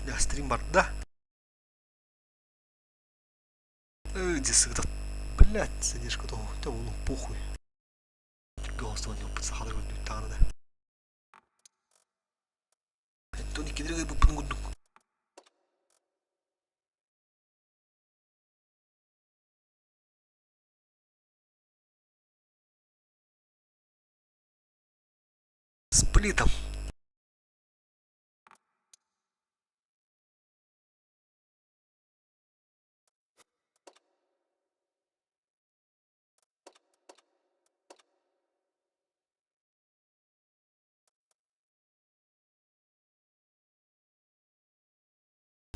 Я стрим бар, да? Иди сюда. Блять, задержка того. Да ну похуй. Голосование опыт сахара будет тана, да. То не кидры бы пангуду. Сплитом.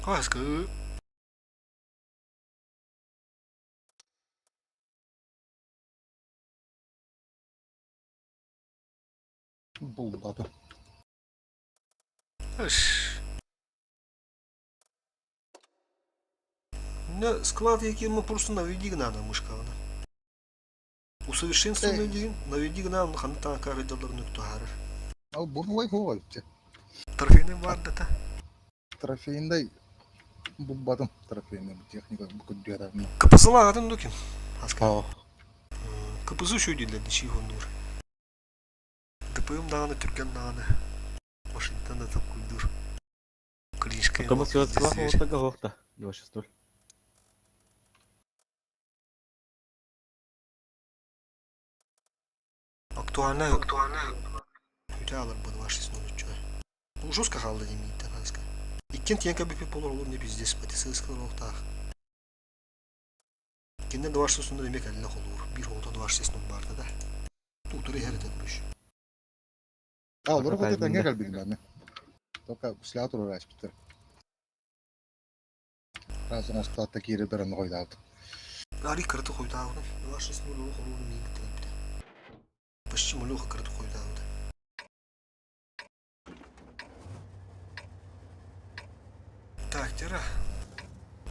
Аска. Булбата. Аж. Не, склад, який ми просто наведи надо мышкавна. Усовершенствованный наведи гнал, ханта кажет долларный тугар. Ал бурнуй ховальте. Торфейный вардата. Трофейндай булбатым трофейный техника букуддерам. Капызылагадын докин. Аска. А, Капызы шөйдилер ничего нур. ДПМ даганы, түркен даганы. Машинадан да тап куйдур. Клинишка. Кому сказать, слава вот такого то 2-6-0. Актуальна. Ütələr bu 2-0 çöy. Bu жестко қалды демейді Аска. Иккен тен кәбіпе болар olur не пиздец, пәтесі ысқылар оқтақ. Кенде 2-0 демек әліне қолуыр. Bir қолда 2-0 барды да. Тұқтыры әрі тәкіріш. а дұры хоть тәңге кәлбеген бәрне. Только слятуру распитер. Разын остатта кері бірін қойдалды. Ари кірті қойдағыны. 2-0 қолуыр мейгі тәліпті. Почти мөліғі кірті қойдағыды. Так, тера.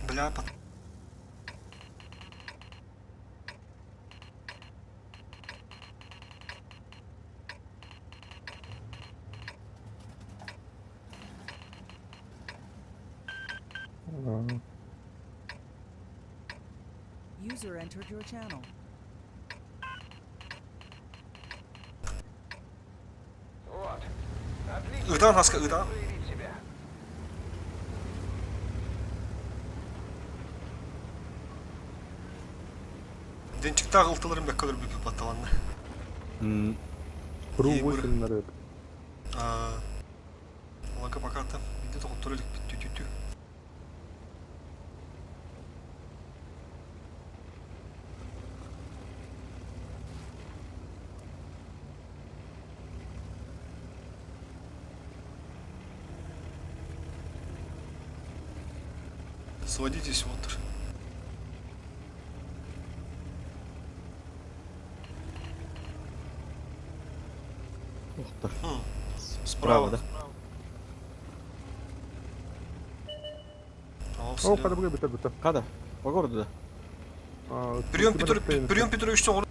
Бля, под... User entered your channel. Вот. Отлично. Ыдан, Аска, ыдан. Проявить себя. Денчиктағы ылтыларым бәк көлір бөпіп батталанды. Пробуйте. Олага бакатым. Биді тоқып тұрылық бітті. Сводитесь вот. Ух ты. Справа, да? О, подобрый бita. Когда? По городу, да? Прием Петрович соғыр.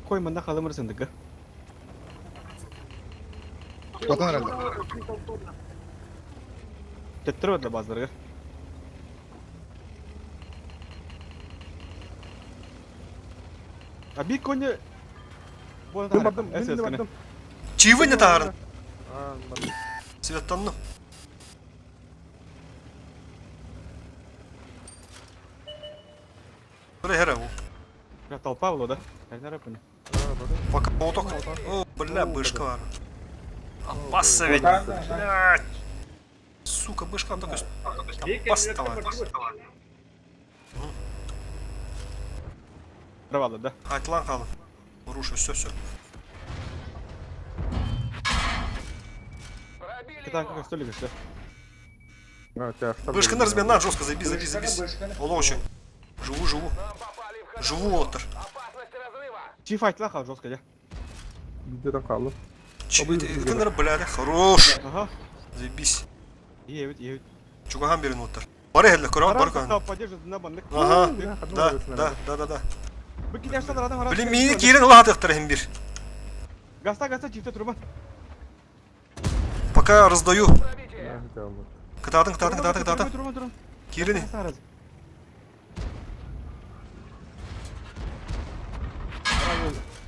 Қой мында қалым ырсындығы. Батан әрәлді. Теттір өді базыларға. А бик көне... Мен бардым, мен де бардым. Чивы не тағарын. Бардым. Светтанны. Бұра әрі ол. Бля, толпа было, да? Кайна рэпани. Пока оток. О, бля, бышка var. Опасса ведь. Блядь. Сука, бышка только опасна var. Рвало, да? Айтылан қалын. Рушу, все. Пробили Китай его. как столик, все. Бышканы размена жестко, забись. Оло очень. Живу. Нам попали в Живу отыр. опасность разрыва. Чиф айтла жестко, да? Где-то қалды. Кінер, бля, хорош. Ага. Забись. Евит. Чугахан берін отыр. Бары әлі, көрі, бар Баран көрін. состав поддержит на бандык. Ага, Да, да. Bir giderse adam arası. Блин, мені кирен ылах тыктырым бир. Гаста чифте турма. Пока раздаю. Пробитие. Ben hiç almadım. Кытатын. Турма. Кирени. Гаста арасы.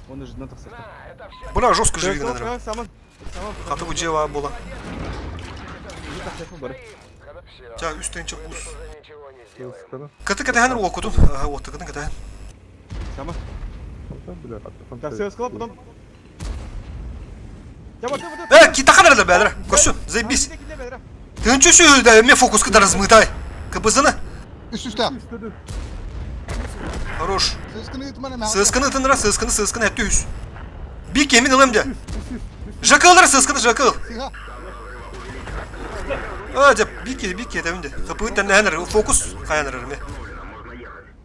Оны ждна тахса. На, это все. Бля, жестко живи надо. Саман. Хаты bu ceva bola. Бар. Все. Ta üstten çık buz. Уже ничего не сделаем. Sıkanı. Кыты кытахан окудун. Ага, вот кытын кытахан. Саман. Ondan bile attım. Так, все сказал, потом. Жаба. Китахан арада бәдір. Көрсün, заебись. Тынчы сүйді, мен фокус кыдар змытай. Кыбызыны. Üst üste. İstedim. Хорош. Sızkını yutman hemen. Сыскыны тынра, сыскыны hep düz. Bir kemin ılım de. Jakılır сыскыны, jakıl. Siha. Bir ke de önde. Kapıyı tane fokus kayanırır mı?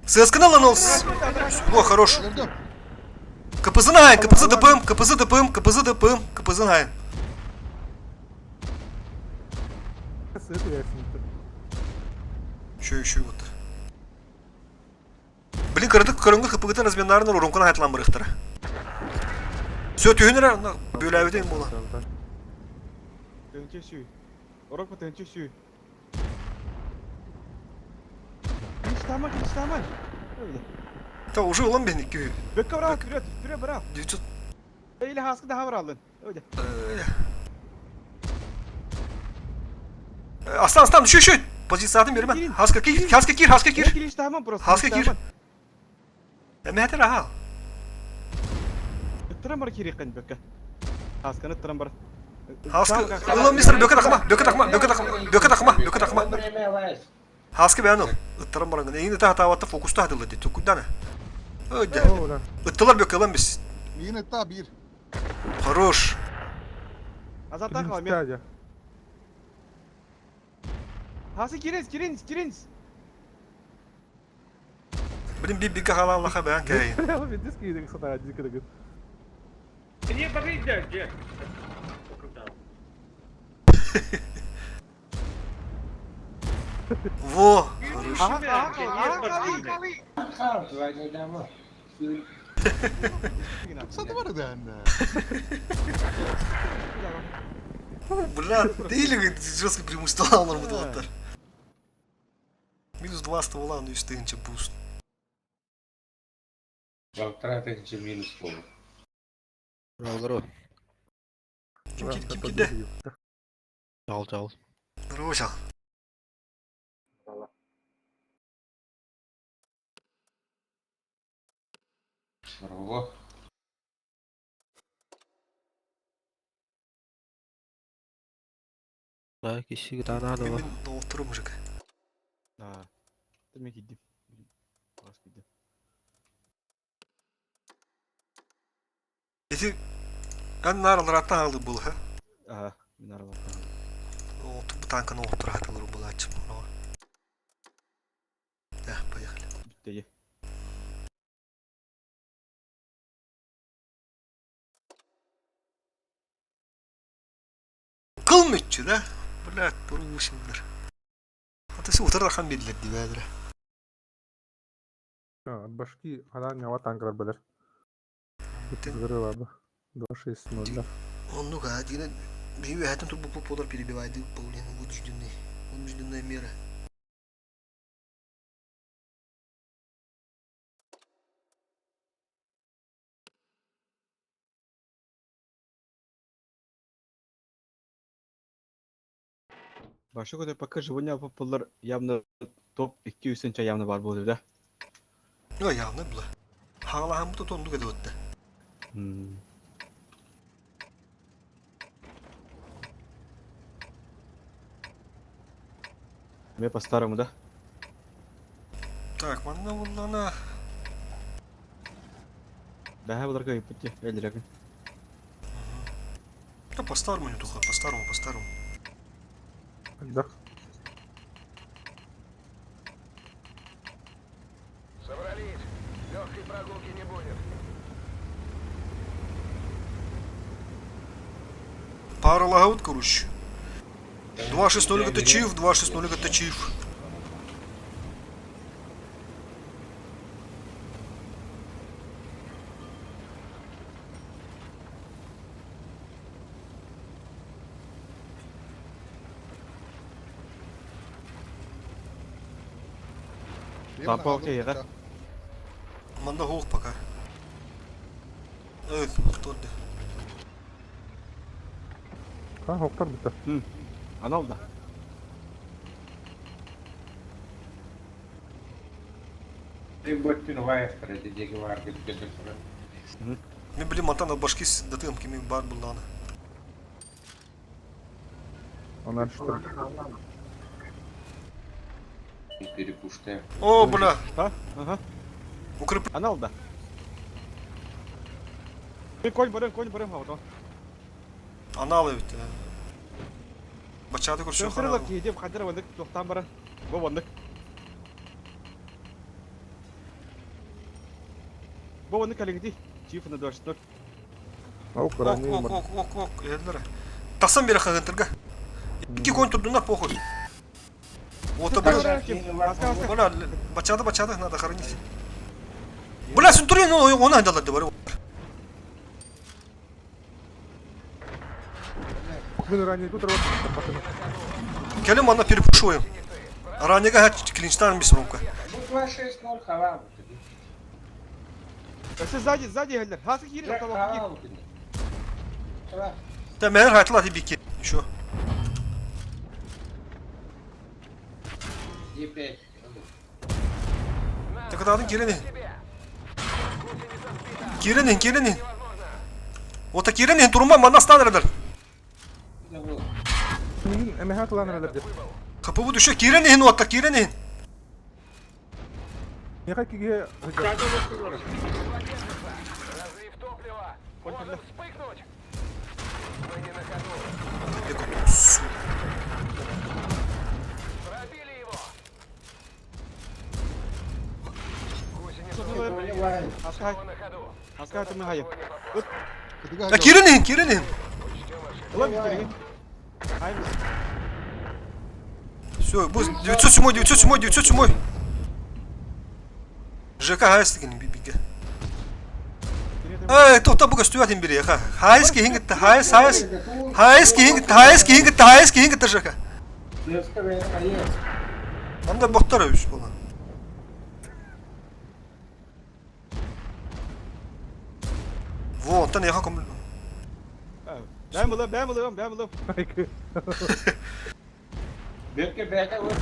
Сыскыны lan olsun. О, хорош. Gördüm. Kapızın hayın, kapızı dıpım. Kapızın hayın. Sıkı yersin. Şu вот. Блин, kırıngı kapıgıtın razmenlarının urunkuna hayatlan bırıktırı. Söt yönür, böyle evdeyim bu lan. Тынчы сүй. Орок по тынчы сүй. Килиштаман. Ta уже ulan benim gibi. Бекка брат, вперед, брат. 900. Или хаскы daha var aldın. Öyle. Aslan, şu. Pozisyonum verim ben. Haska kir. Килиштаман просто. Хаска кир. Мehter aha. Тырым бар керек қан бекка. Хасканы тырым бар. Haska. Ulan mister böke takma. Haska ben ol. Ittırım barangın. Yine de hata fokusta hadilladı. Tukudana. Öyle. Oo lan. Ittılar böke lan biz. Yine ta bir. Хорош. Azattan Birinci kalam ya. sadece. Hası kirins. Блин, bir kahala Allah'a ben kayın. Bir disk yedik sana acı kırık. Во. Satı var ya anne. Блядь, değil жестко преимущество алар mı dolatlar. Минус 2 ствола, ну и стоинче буст. Втратить мінус полу. Kim kide? Çal. Здорово, чал. Здорово. Kişi tane hadi var. Мен oturum mujik. Ha. Demek gittim. Bas gittim. Эти ben naralar attan aldı bul ha. Aha. Min aralar. O bu tankını oturatalar bu açım. Ya, поехали. Bitti ye. Kılmıççı da. Блядь, durmuşumdur. Atası oturarken bildiler dibe. Başki hala ne var tanklar beler. Zırı vardı. 260 Он, один бивает, тут по подар перебивает, блин, вынужденная мера. Başka kadar bakın животня популар явно топ 200'ünce явно var bu da. Ну, явно было. Хағалаған бұты тонды кәді өтті. Мне по-старому, да? Так, манна бұллана. Да, бұлар көйіп бітті, әлдірәкін. Да, по-старому не тухла, по-старому. Да. Собрались. Легкой прогулки не будет. Пара лагаут, короче. 2.6.0 гатачив, 2.6.0 гатачив. Тапа окей, да? Манда хук пока. Кто да? Ha hoktar bitti. Анал да. Ты будь вайф, деги варги, деги. Мен білем ата на башкис датым кими бар булданы. Onlar что? Перепуштай. О, бля, А? Ага. укреп. Анал да. Конь барым хавда. Аналы бит. Бачады көрші Сырла хана. кейдеп хадыр вандык тоқтан бара. Бо вандык. Бо вандык алегди. Чиф на дошт. Ок, Ок, ранее ок, мар. ок, ок, елдері. Тақсан бері қағынтырға. Iki конь тұрдыңдар похуй. Ота бля, бля, бачады, надо хоронить. Бля, сен тұрын, оны айдалады бар. Мен ранее тут работал. Келем ана перепушуем. Ранега клинчтан без рука. 2-6-0 халал. Сіз сзади гелдер. Хасы кири аталок кири. Халал. Та мен хайтла бики. Şu. Е5. Ты когда келени? Келени. Ота келени durma bana standartlar. Senin emeğe kalan nelerdir? Kapı bu düşüyor. Keleni otta keleni. Ne kadar ki Разрыв топлива. Может вспыхнуть. Мы не на ходу. Пробили его. Гусеница Аскай. на ходу. Аскай ты махаем. Ya keleni. Ulan bir kere. Hayır. Все, bu 907. ЖК хайстыгын биге. Эй, тота буга стюатин бире ха. Хайски хингит, хайски хингит ЖК. Анда боқтар өш болан. Вон, тан яха ком. Ben buldum. Belki belki olsun.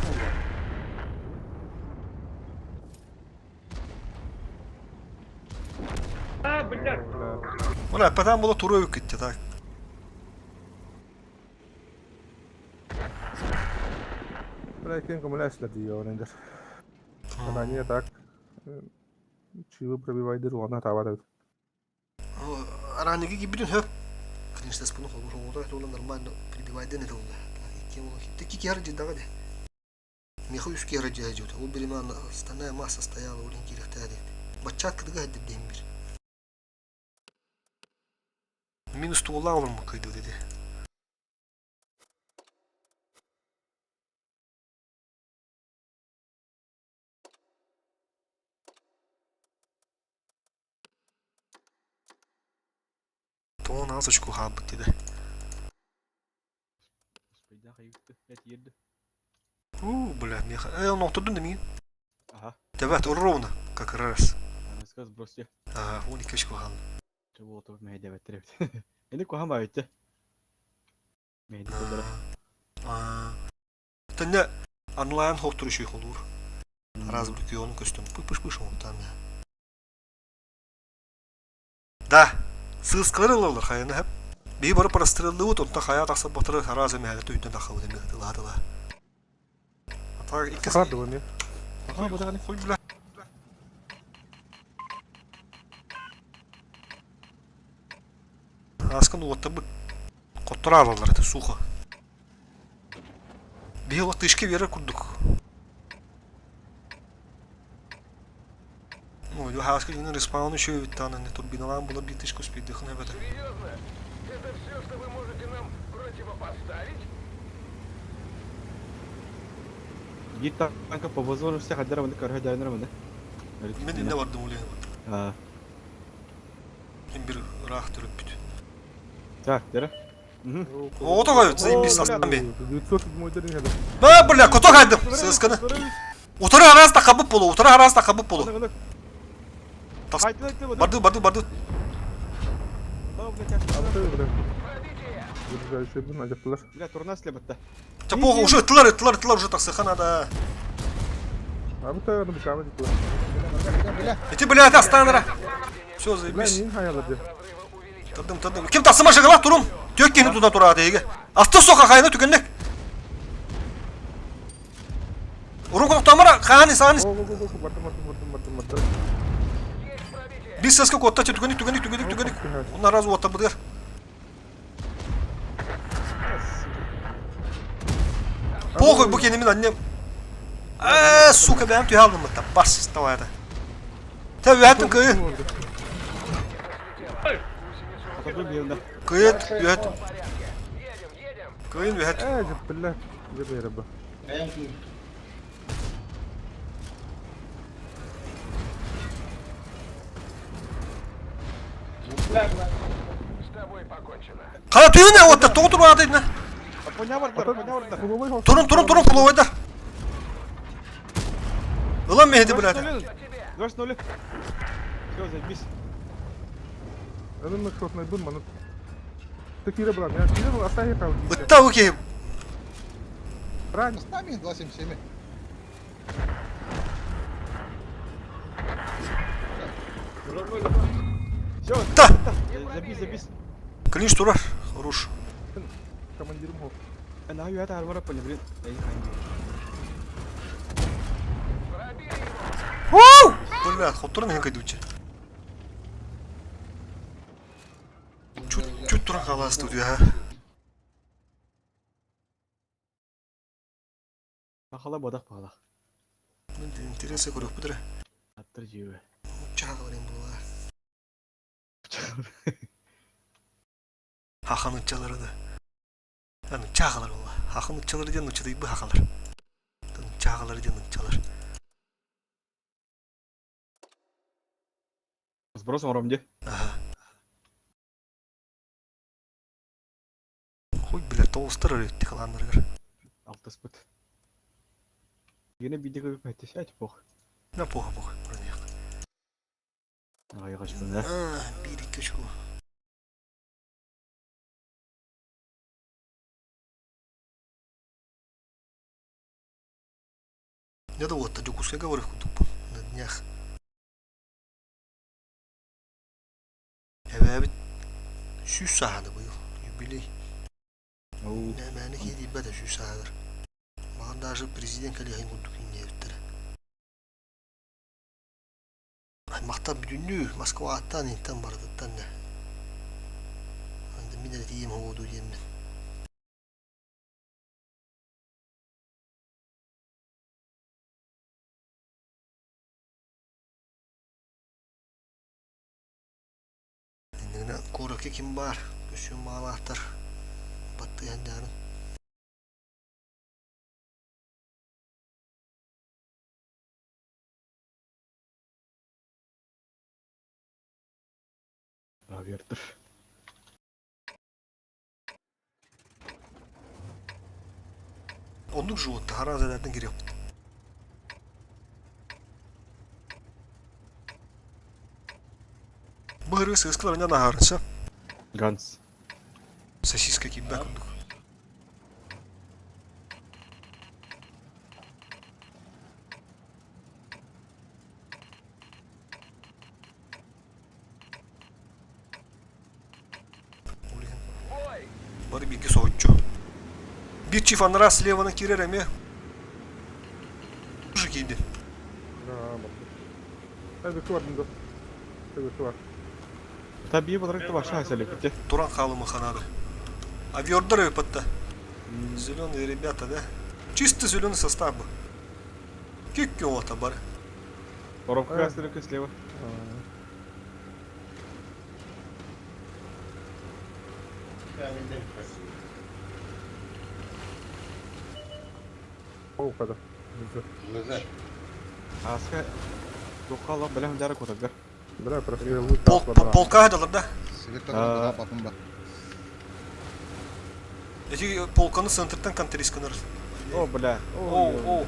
Вона потом було турою китти, так. Belki kumulesle diyor nedir? Ранее так. Чего пробивает руна тавада. Ранеги гибрин хөп. Конечно, спуну холур олда, это нормально прибивает не долго. Ты кики ради давай. Михаил Юский ради идет. У Беремана остальная масса стояла у линкирих тады. Бачат кыдыга дембир. Минус тула olur mu kıydı dedi. Ton azıcık uhabıt dedi. Бля, меха. Он отдун деми. Ага. Давай, ровно, как раз. Она сказ бросьте. Ага, он и качку хал. Чего то мейде ветрет. Эни кохама өтті. Мейде кулдара. Это не онлайн хоктурущий холур. Разбруки он костюм. Пыш он там. Да. Сыскалар олар хайны хеп. Би бары прострелды вот онта хая тақсап батыры харазы мәлі түйден тақау демек дыладыла. Ата икес. Рады вы мне. Ага, bu da hani. Хуй бля. Аскан отта бы коттура алалар это сухо. Би вот тышки вере курдук. Ну, я хаска не респаун еще ведь там не турбиналам было битышку спид дыхне бета. Серьезно? Это все, что вы можете нам противопоставить? Git kanka по возможности хаддара мында көрһө дайнар Мен не бардым уле. А. Бир рах төрөп бүт. Так, дера. Ото кайып, заебись астан бе. 907 дерин хәдә. Ба, бля, кото кайдым. Сысканы. Утары арасында қабып болу, утары арасында қабып болу. Ылык. Тас- Кайтты вот. Барды. Да, блядь, я. Алты, блядь. Пробитие! Заряжающий бин, ажаптылар. Блядь, турна слеба-то. Чапоға уже ыттылар уже тақсықанада. Абыта, бикамы диплар. Эти, блядь, останыра. Все, Бля, заебись. нин хаялар де. Тырдым. Ким тасыма жығыла тұрым? Тök кені тудан тұрады еге. Асты соқа қайына түкендек. Урын құлықтамыра, қағаны, сағаны. О, бардым. Есть пробитие! Biz сәске котта түгендік. Onlar разу отта бұдыр. Похуй, бұл кені мен аннем. Сука, бәм түйе алдым бұтта. Бас, давай это. Тәу, әттім көйі. Отоплю бьем, Көйет, үйет. В порядке. Едем! Көйін, үйет. Бля, где рыба? С тобой покончено. Қана түйіне отта, тоғы тұрмады дейді. Поня вардыр. Куловой хол. Тұрын, пұлы ойдар. Ұлан мехеді, блядь. 2-0. Все, заебись. Önümde çok ne durma. Tekire bırak ya. Tekire bırak. Aşağıya kal. Бұтта өке. Рань. Ставим 277. Все, Да. забись. Клинч тұрар. Хорош. Командирим хол. Она ее это армора понял, блин. Уу! Блядь, хоттырын ең қайды өтше. Чуть тұран қаласты өте, ha. Пахала бодақ пахала. Интересе көрек бұдыры. Аттыр жеуі. Чаға барайын бұла. Хақын ұтчалары да. Чағалар ола. Хақын ұтчалары ден ұтчады бұ хақалар. Чағалары ден ұтчалар. Сбросом ромде. Хуй, блядь, толыстыр өретті қаланырғыр. Алты спыт. Yine bir dakika bir paytaş aç bok. На пуха, бронеяқ. Ай қашпын, да? Бейді көші бұл. Я-то вот, таджу куске говорю, кутуп. На днях. Evet, 100 sahada bu yıl. Юбилей. Мәні кейді бәді 100 сахадар. Маған даже президент кәлеғин құлдық үйіне өттірі. Аймақта бүдінлі Москва аттан ентен барды тәнді. Анда мен әлі ем ғоду емін. Endігіне көріке кім бар? Көші мағалақтар. Батты әндәрін. Авертір. Ондық животты, харазелердің керек. Бұғырғы сығысқылар өне нағарынса. Ганс. Сосиска кимбәк ондық. Бой! Бары билги соғытчу. Bir çift anlara Sleva'nın kirer emi. Уже кейді. Да, барды. Әбі куар дымды. Әбі куар. Tabii olarak da başa hasarlı bitti. Туран халымы ханады. А вердеры патта. Зеленые ребята, да? Чисто зеленый состав был. Кикки ота бар. Коробка hasarlı слева. О, kada. Güzel. Аска. Тухала білем дәрі көтәгдер. Бля, прострелил лук. Полка айдалар да. Селектор бапында. Эти полканы центртен контрисканыр. О, бля. Оу.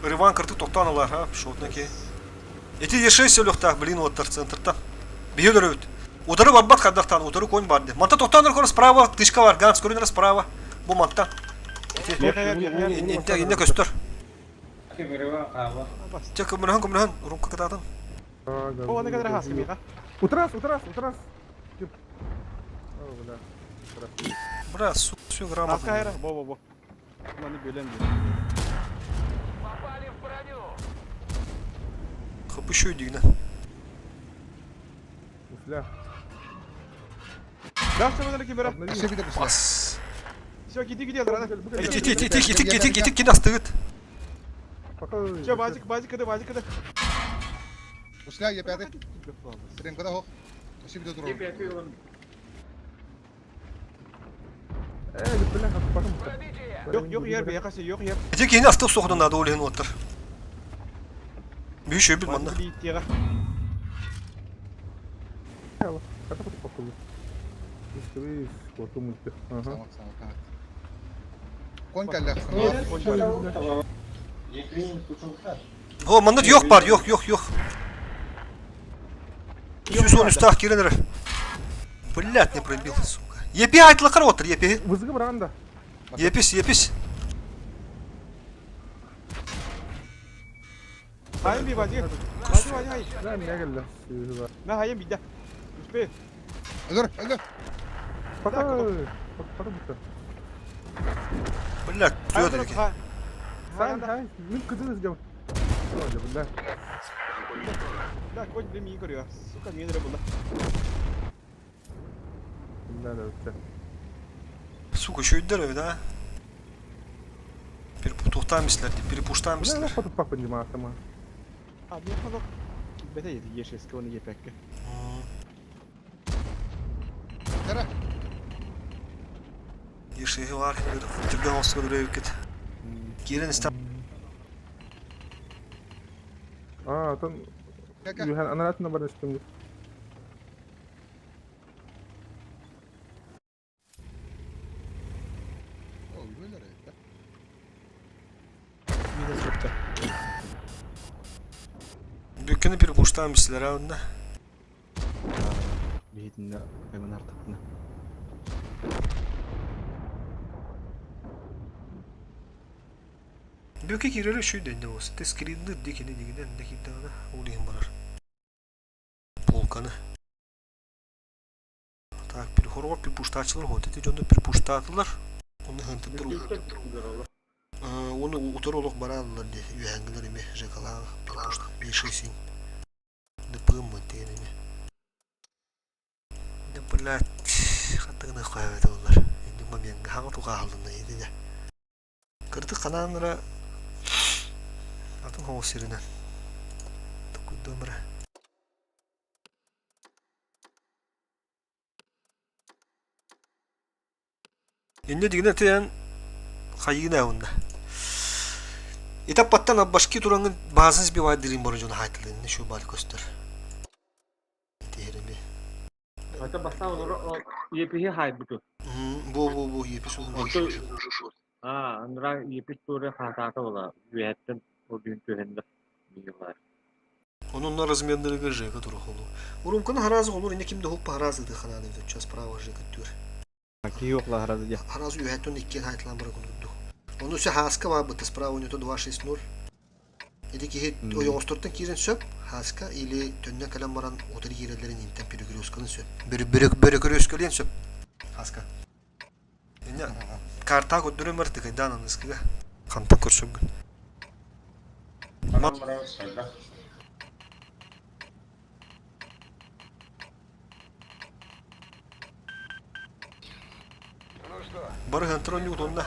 Риван кырты тоқтаналар, ha, шотнаки. Эти ешей селёхтах, блин, вот центрта. Бьёдерут. Удары баббат каддахтан, удары конь барды. Манта тоқтаныр кор справа, тышка бар, ганс көрүнөр справа. Бу манта. Инде көстөр. Кемерева кава. Тек көмөрөн, урумка кататын. О, она кадра хаски миха. Утрас. Тип. О, бля. Бра, всё грамотно. Аскайра, бо. Маны бөлен. Попали в броню. Хапышуу дигне. Уфля. Дашта мана кемера. Еще bir de bu Бас. Все, киди драна. Тик, кин астыгыт. Пока. Че, базик кыды. Bu silah yapıyorduk. Seren kadar hok. Şimdi de duralım. Бля, как потом. Пробитие. Yok yer be yakası yok yer. Тик кин астык сохдун да олен отыр. Бүйшө бил манда. Базик тига. Это потом покулу. Видишь, вот умульте. Ага. Tamam. Evet. Kon kelle. О, манда yok бар, yok. Сюсон үстах киренер. Блять, не пробил, сука. Епи айтла каротыр, епи. Вызгы бранда. Епис. Hayır bir bacı. Hayır. Да, меня гелла. Ben hayır bir de. Üspe. Öldür. Пока. Потом это. Блять, Hayır. түйөдүр экен. Хай. Ну, кыдырыз жау. Ой, бля. Da koç bile iyi görüyor. Suka miyedire bunda. Да, все. Сука, шүйддөр өйд, а? Перепутуктан мислер, перепуштан Бля, мислер. потом пак поднимаю сама. Abi yapma bak. Bete yedi yeşeski onu yepekke. Nere? Ешеги бар, түрген осы көріп кет. Кирен істеп. Там... Gel. Она на барне спим. Oğlum böyle ya. Bir de sokta. Бүкіні перепуштан мислер, а онда. Бейдinde hemen artık. Бүкі кирелі шүйді енді осы. Тез киренді декені дегенде дегенде олейін барар. Полканы. Так, перехорова перепуштачылар ғой. Теті жонда перепуштатылар. Оны хынты бір Оны утыр олық баралылар де. Үйәңгілер еме, жекалағы, перепушта. Бешесін. Дыпым мөн деген еме. Енді бірләт, қаттығына қойбеді олар. Енді моментгі хаңы туға алдында еді де. Кырды қананыра атын хоғыз серінен. Тұқыдды өмірі. Енді дегенде тәйін қайығын әуінді. Этаппаттан аббашки тураңын базын сбивай дырын бұрын жоны хайтылын. Шу бары көстер. Дереми. Ata basta onu yepi hay butu. Bu епис oldu. Andra yepi tore hatata ola. Üyetten o gün tühende. Bilgiler. Onun размерділігі жега тұрық олу. Урумканы харазы олур, инде кимді хоппа харазы ды ханады ды. Час права жега түр. Ki yokla harazı ya. Харазы үйәттен иккен хайтылан бұры күндірді. Onu üse haska var bıtı spravo nöto 260. Edi ki hit o yoğusturttan kirin söp haska ili tönne kalem baran otur girelerin inten pürükürüskalın söp. Bürükürüskalın söp. Haska. Yani karta kodurun var tıkay danan ıskıga. Kantan kursum gün. Anam bravo sayda. Ну что, Barı hantron yudunda.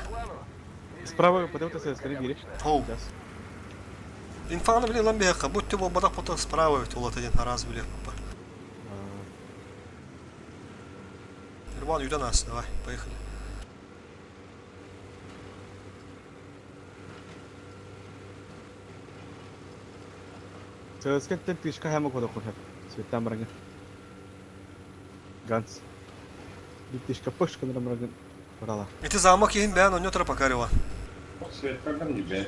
Sправа подивитися сестрі вірі. Хоу. Инфаны били lan bir haka. Bu tübo badak pota spravo evet olat edin haraz bile papa. Ирван юда нас, давай, поехали. Söğüsken pişka hem koda koda. Svetten bırakın. Gans. Bir pişka pışkın bırakın. Burala. Это замок yin beyan onyo tara pakari var. Svetlerden gibi.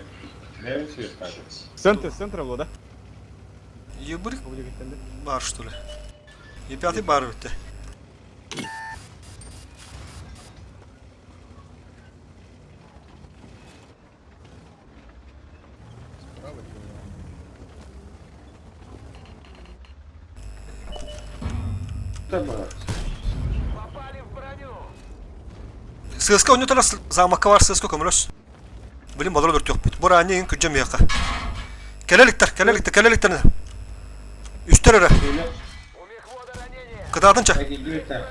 Центр было, да? Ебрик Побуди кеткенде. бар, что ли? Е5 бар бітті. Справа ліво. Попали в броню. ССК он тарас замакка бар ССК көмөлөс. Билим болор өрт жок бит. Бора анен күҗем яка. Келеликтер. Үстер эре. У мехвода ранение. Кыдадынча. Пробитие.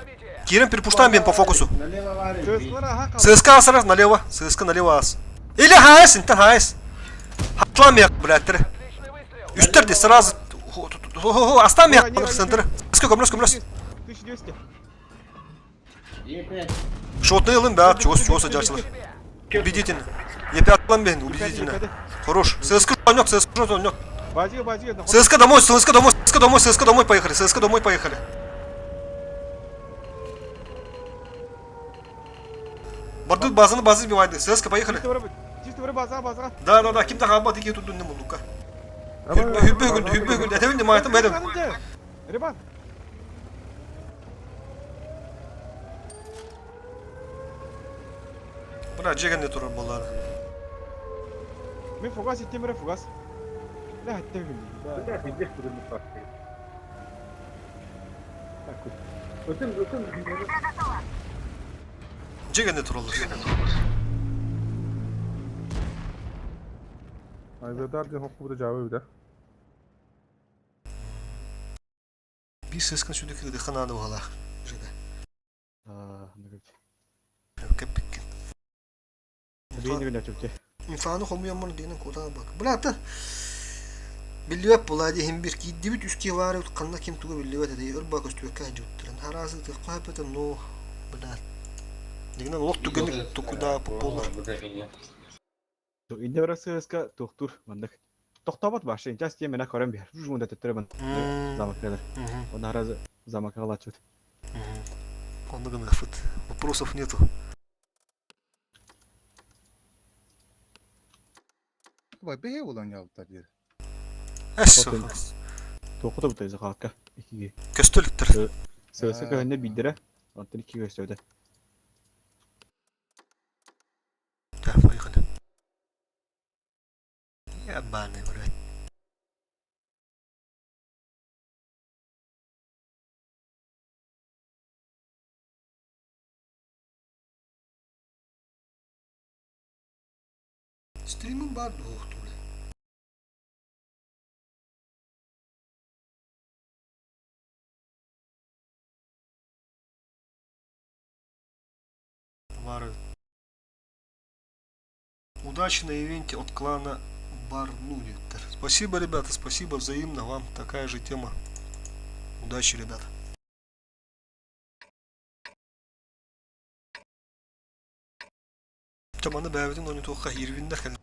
Кирин перепуштаем бен по фокусу. ССК ага. ССК сразу налево. ССК налево ас. Или хайс, интен хайс. Хатлам як, блядь. Отличный выстрел. Үстерди сразу. Астам як, центр. ССК көмөлөс. 1200. Шотный ылым, да, чего садячылар. Убедительно. Е5 лам бен, убедительно. Хорош. ССК жонёк. Базига. ССК домой, поехали. Бардут базаны сбивайды. ССК поехали. Чисто вре база. Да, ким тагабат ике тудун не мулука. Хүббөгүн. Этевин майтым бедем. Ребят, Бра жеген не турар болар. мен фугас иттем фугас. Да, иттем. Да. Bizde sürümü farklı. Жеген не туралар. Айзадар ден хокку буде жабы биде. Би ССК сүдүк де хананы бала. Жеде. Кепик. Бейни биле чөпче. Инфаны хому ямман дейнен кода бак. Брата. Билбеп булади хем бир кидди бит үске бары канна ким туга билбет де өр бак үстүккө жуттуран. Харазы де капета но брат. Дегенен лок тугын тукуда болар. Инде бара ССК токтур мандак. Токтабат башы. Just мен акарам бер. Жумда тетребен. Замакалар. Он харазы замакала чөт. Онда гына фут. Вопросов нету. Vay be olan yalta bir. Эссе. Токуда бутай закалка. Икиге. Көстөлүктөр. ССК ханне бидире. Антын икиге өстөдө. Да, поехали. Ебаный, блядь. Стримим бар доктор. Вары. Удачи на ивенте от клана Барнудитер. Спасибо, ребята, спасибо взаимно вам. Такая же тема. Удачи, ребята. Tamamını beğendin onu toka 20'inde kaldı.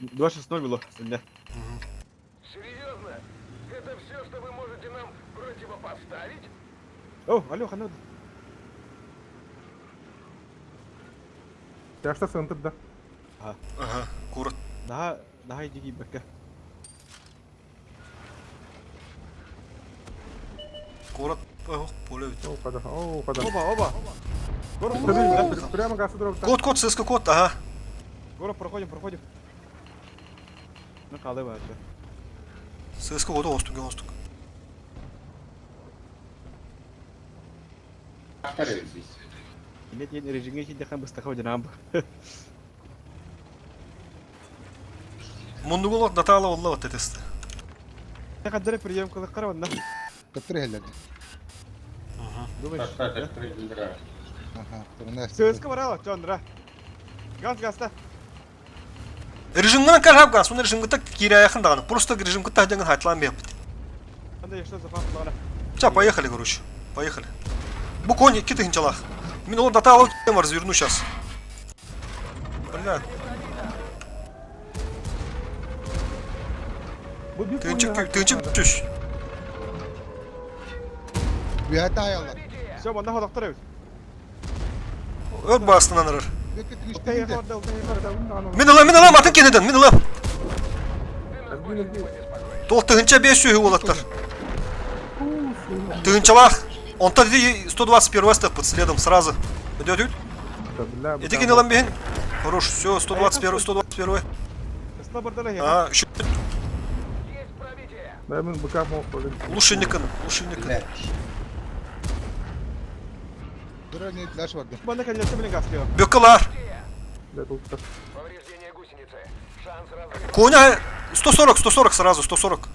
Два 6-0 было. Да. Серьезно? Это все, что вы можете нам противопоставить? О, Алёха, надо. Yaşta sığıntırdı. Ага, город. Daha иди гибка. Город, поле. O kadar. O kadar. Оба. Город Tabii, проходим. Прямо карşı durabilir. Код, ССК код, ага. Город проходим. Ну, калды бар. ССК коду остук. Нет, режимге хиде хан быстаха одинам. Мундугуло датала олла вот этесте. Я кадре приемкалы караван. Kaptır helal. Думаешь? Aha, turun ССК барала, Чондра. Газ-газта. Режимнан карабган, соны режимге так киря яхындаган. Просто режимге так жанган хайтлан беп. Анда что за факт? Все, поехали, короче. Поехали. Бу кони киты хинчалах. Именно он датала тема разверну сейчас. Бля. Тыгынчык түш. Büyüğe ayarlar. Все, банда ходоктор эбит. Өр бастынан ырыр. Bekle tırış Ултай değil de. хорда, ултай хорда. Мен алам атын кенеден, мен алам. Тол тыгынча 5 сүйі олаттар. Тыгынчалах. Он-то 121 степ под следом сразу. Идет. Иди кинелам бен. Хорош, все, 121. Кысла бардала я. А, еще Есть пробитие. Да, мен быка мог. лучшийникін. Bir örneğin flash vardı. Банда кенлесе билен гаслıyor. Бөккалар. Да, тут так. Повреждение гусеницы. Шанс разрыва. Коня 140 сразу, 140.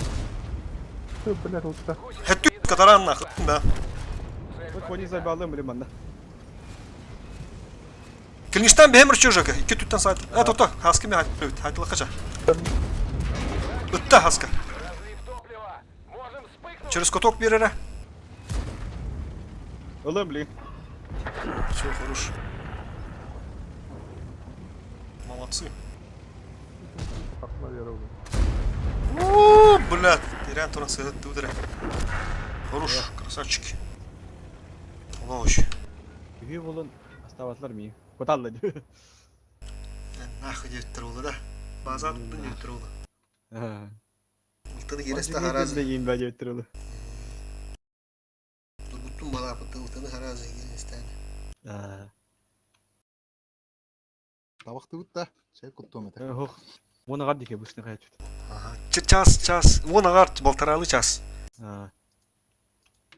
Бля, тут так. Хетту катаран нахуй, да. Вот кони забалым билен банда. Килништан бемір чөжөкі, 2 түттен сайт. Тоқта, хаскы мен айтылы қача. Үтті хаска. Разрыв топлива. Можем вспыхнуть. Через коток берері. Улым билен. Все, хорош. Молодцы. Акма веру. Блядь, терян туран сыгытты удары. Хорош, красавчики. Лош. Үйі болын аставатлар ми. Коталды. Нахуй дептір олды да. База аттын дептір олды. Ha. Ұлтыны кересті харазы. Yiyin bence ötürülü. Durguttun bala apıttı, ұлтыны харазы кересті. Tavakta bit da. Şey kuttum ete. Hoş. Ona kadar dike bu işine kayıt. Час. Вон агарт, полторалы час.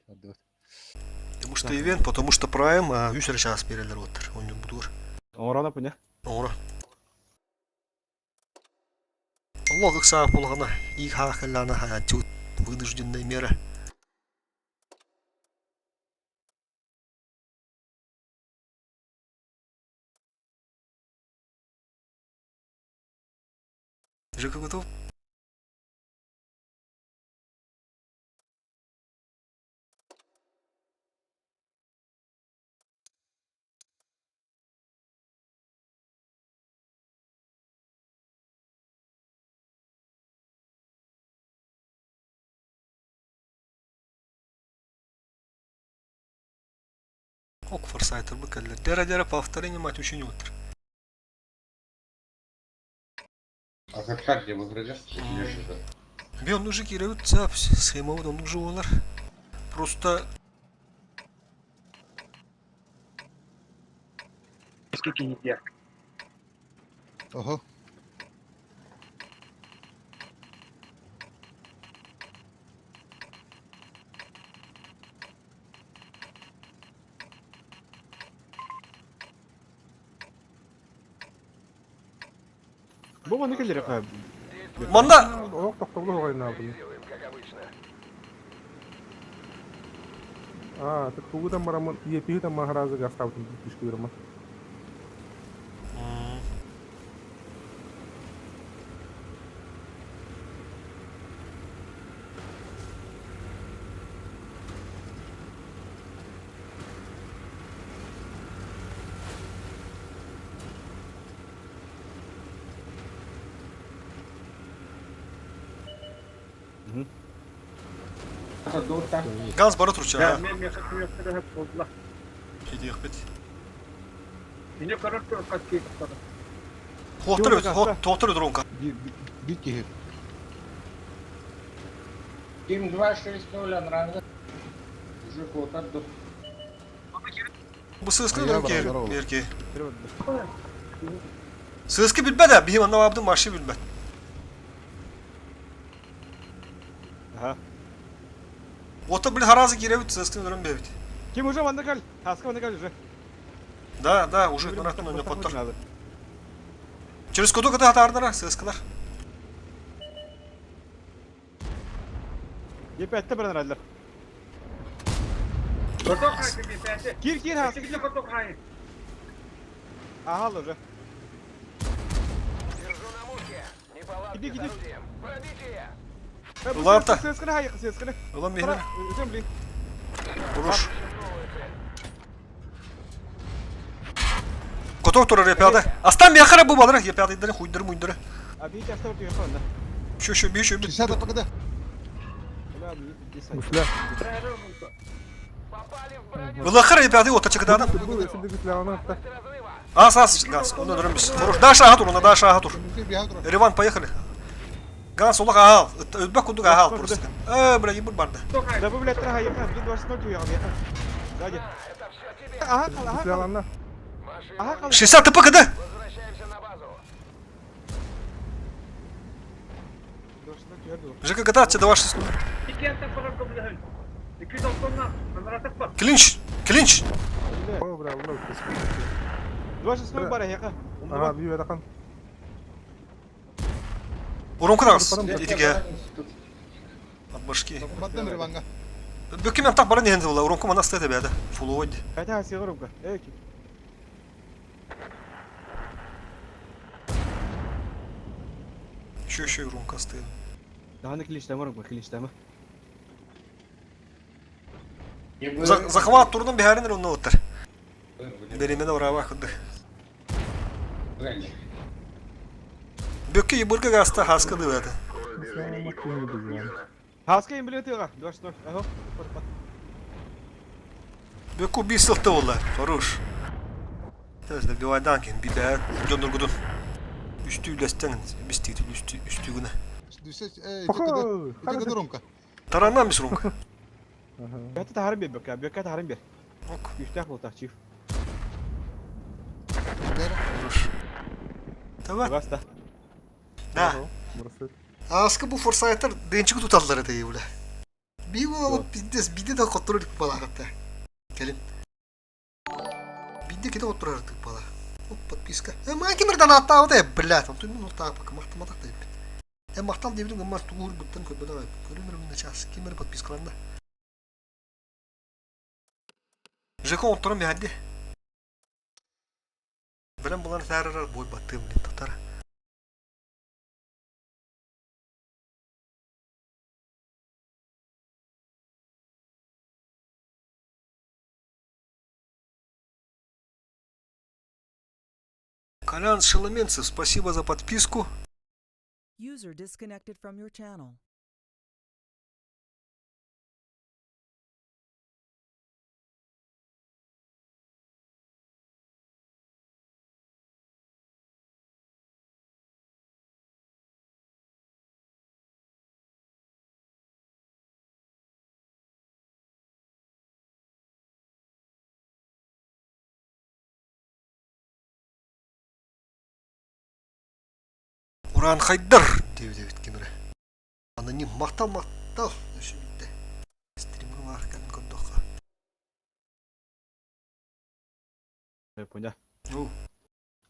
Hadi bak. Потому что ивент, потому что прайм, а үсір час берелер отыр. Он не будур. Орана bu ne? Оңыра. Логик саап болғана, их хақылана хаятчут вынужденные меры. Жека готов? Ок, форсайтер быкаллер. Дера повторение мать учени отыр. А как где выиграли? Бен уже кирают цап, схема вот он уже олар. Просто Скільки не є. Oho. Bu bana gelir efendim. Manda Оқ тоқтаулы ойнадым. Делаем, как обычно. Так хугудан барамын, епигитен махаразы гастаутын тишки беремін. газ бара турча. Мен механиктерді hep bozdular. Хидиях бит. Yine karar kaç kez tuttu. Тоқтыр дронка. Bir kehir. Тим 260 нравится. Уже хватает до... Bu sığıskı Ayağı dronki var, erkeği. Sığıskı bilmedi, bizim anlam abdın başı bilmedi. Aha. Ota bir harazı girevit, sığıskı dron bevit. Kim уже banda kal? Haska banda kal уже. Да, уже наратın önüne potlar. Через куда kadar atardılar sığıskılar. Yepette bana herhalde. Fotok haydi bir perde. Gir Haska. Kesinlikle fotok haydi. Aha уже. Держу на мушке. Неполадки Иди, с иди. орудием. Пробитие. Ulan da. Seskine hayır seskine. Ulan mehrin. Üzüm bilin. Vuruş. Kotok durur yapıyordu. Aslan bir yakara bu balığı yapıyordu. Huyduru muyduru. Abi hiç hasta ortaya yapalım da. Şu bir şu bir. 60 покида. Öyle abi, bir sayı. Гусля. Попали в броню. Vıla kara yapıyor o taçık adam. Был, если ты гусля, Место разрыва. As gaz. Onu öldürün biz. Vuruş. Daha aşağı dur ona daha aşağı dur. Внутри бегают. Erivan поехали. Gaz ola al. Ödbek kundu al burası. Bırak yibur barda. Да вы, блядь, трага, яка, блин, 20 тюя, яка. Сзади. Это все тебе. Ага, кал, ага, гусля, кал. ладно. Ага, кал. 60 tıpı kıdı. Возвращаемся на базу. 20 тюя dur. Жека кататься до вашей службы. Клинч. Клинч. О, бля, лол, ты. 20 bara, яка. Ага, бью, это хан. Урон кырагыз. Идиге. От башки. Баттым Риванга. Бөкке мен так бара нехенде була. Урон команда стейте бәді. Фулу ойды. Кайта сигарумка. Эки. Şu урон кастейт. Даны клиштема, румка, клиштема. Захват турдун бихарин онна оттар. Беремене урава кыды. Бөкке ебурка гаста хаскады бәді. Гусля, максимум без ладно. Хаска им, блядь, яка. 20 Ага. Бөкку bir сылты олла. Хорош. Тәзді бивайдан кен. Bir бәді. Жонdur gudun. Üstü ülesten. Бистейті üstü güne. Похуй, Иди к Ромка. Тараннан мис урон. Ага. Бәті тахарым бер, бөкка. Бөкка тахарым бер. Ok. Үштәк болтақ, чиф. Хорош. Tamam. Баста. Da. Burası. Askı bu forsaytlar dençik tutarlar ete böyle. Bir bu bir de kontrol edip bala hatta. Gelin. Bir de kita kontrol edip bala. Hop подписка. Маки мирдан аттау да, блядь, он тут ну так пока мақтамадақ да. Мақтал дебдің амар туғыр бұттан көй бала. Көрімірімді час. Кемер подпискаланда. Жеко отырым яды. Білім бұлан сәрірар бой баттым деп татар. Колян Шеломенцев, спасибо за подписку. User disconnected from your channel. Уран Хайдар деп кемере. Аноним мақтал. Өшімді. Стримға маққан көндіққа. Понял. Ну,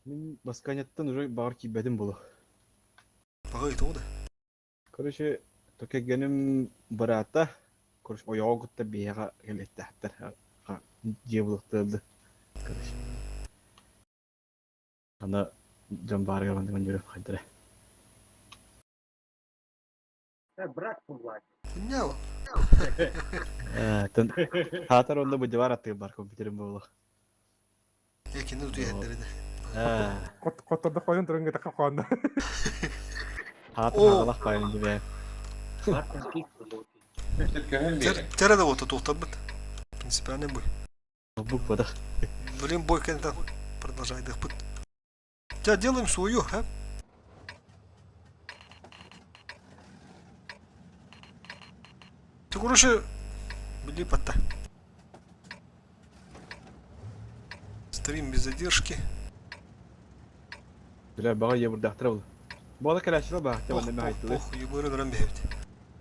Мен басканеттен уже бағыр кибедім болу. баға еті оды. Короче, токегенім барата. Короче, ояғы күтті бейаға келетті әттір. Жебіліктілді. Короче. Ана жан барыға бандыған жүріп қайдыры. Не о. Хатар онда бұл жавар аттығы бар компьютерім болу. Екені ұты ендерді. Kotturduk oyun durun gidip kapandı. Хатар ағалақ байын деп. Тәрі де оты тоқтап бұд. Принципиальный бой. Бұк бадық. Блин, бой кәнтан. Продолжай дых бұд. Тебя делаем свою, а? Ты, короче, бли пота. Стрим без задержки. Бля, баға ебірді ақтыра бұл. Бала кәләшілі баға, те бәнде мәғайты бұл. Ох, ебірі нұран бәйбді.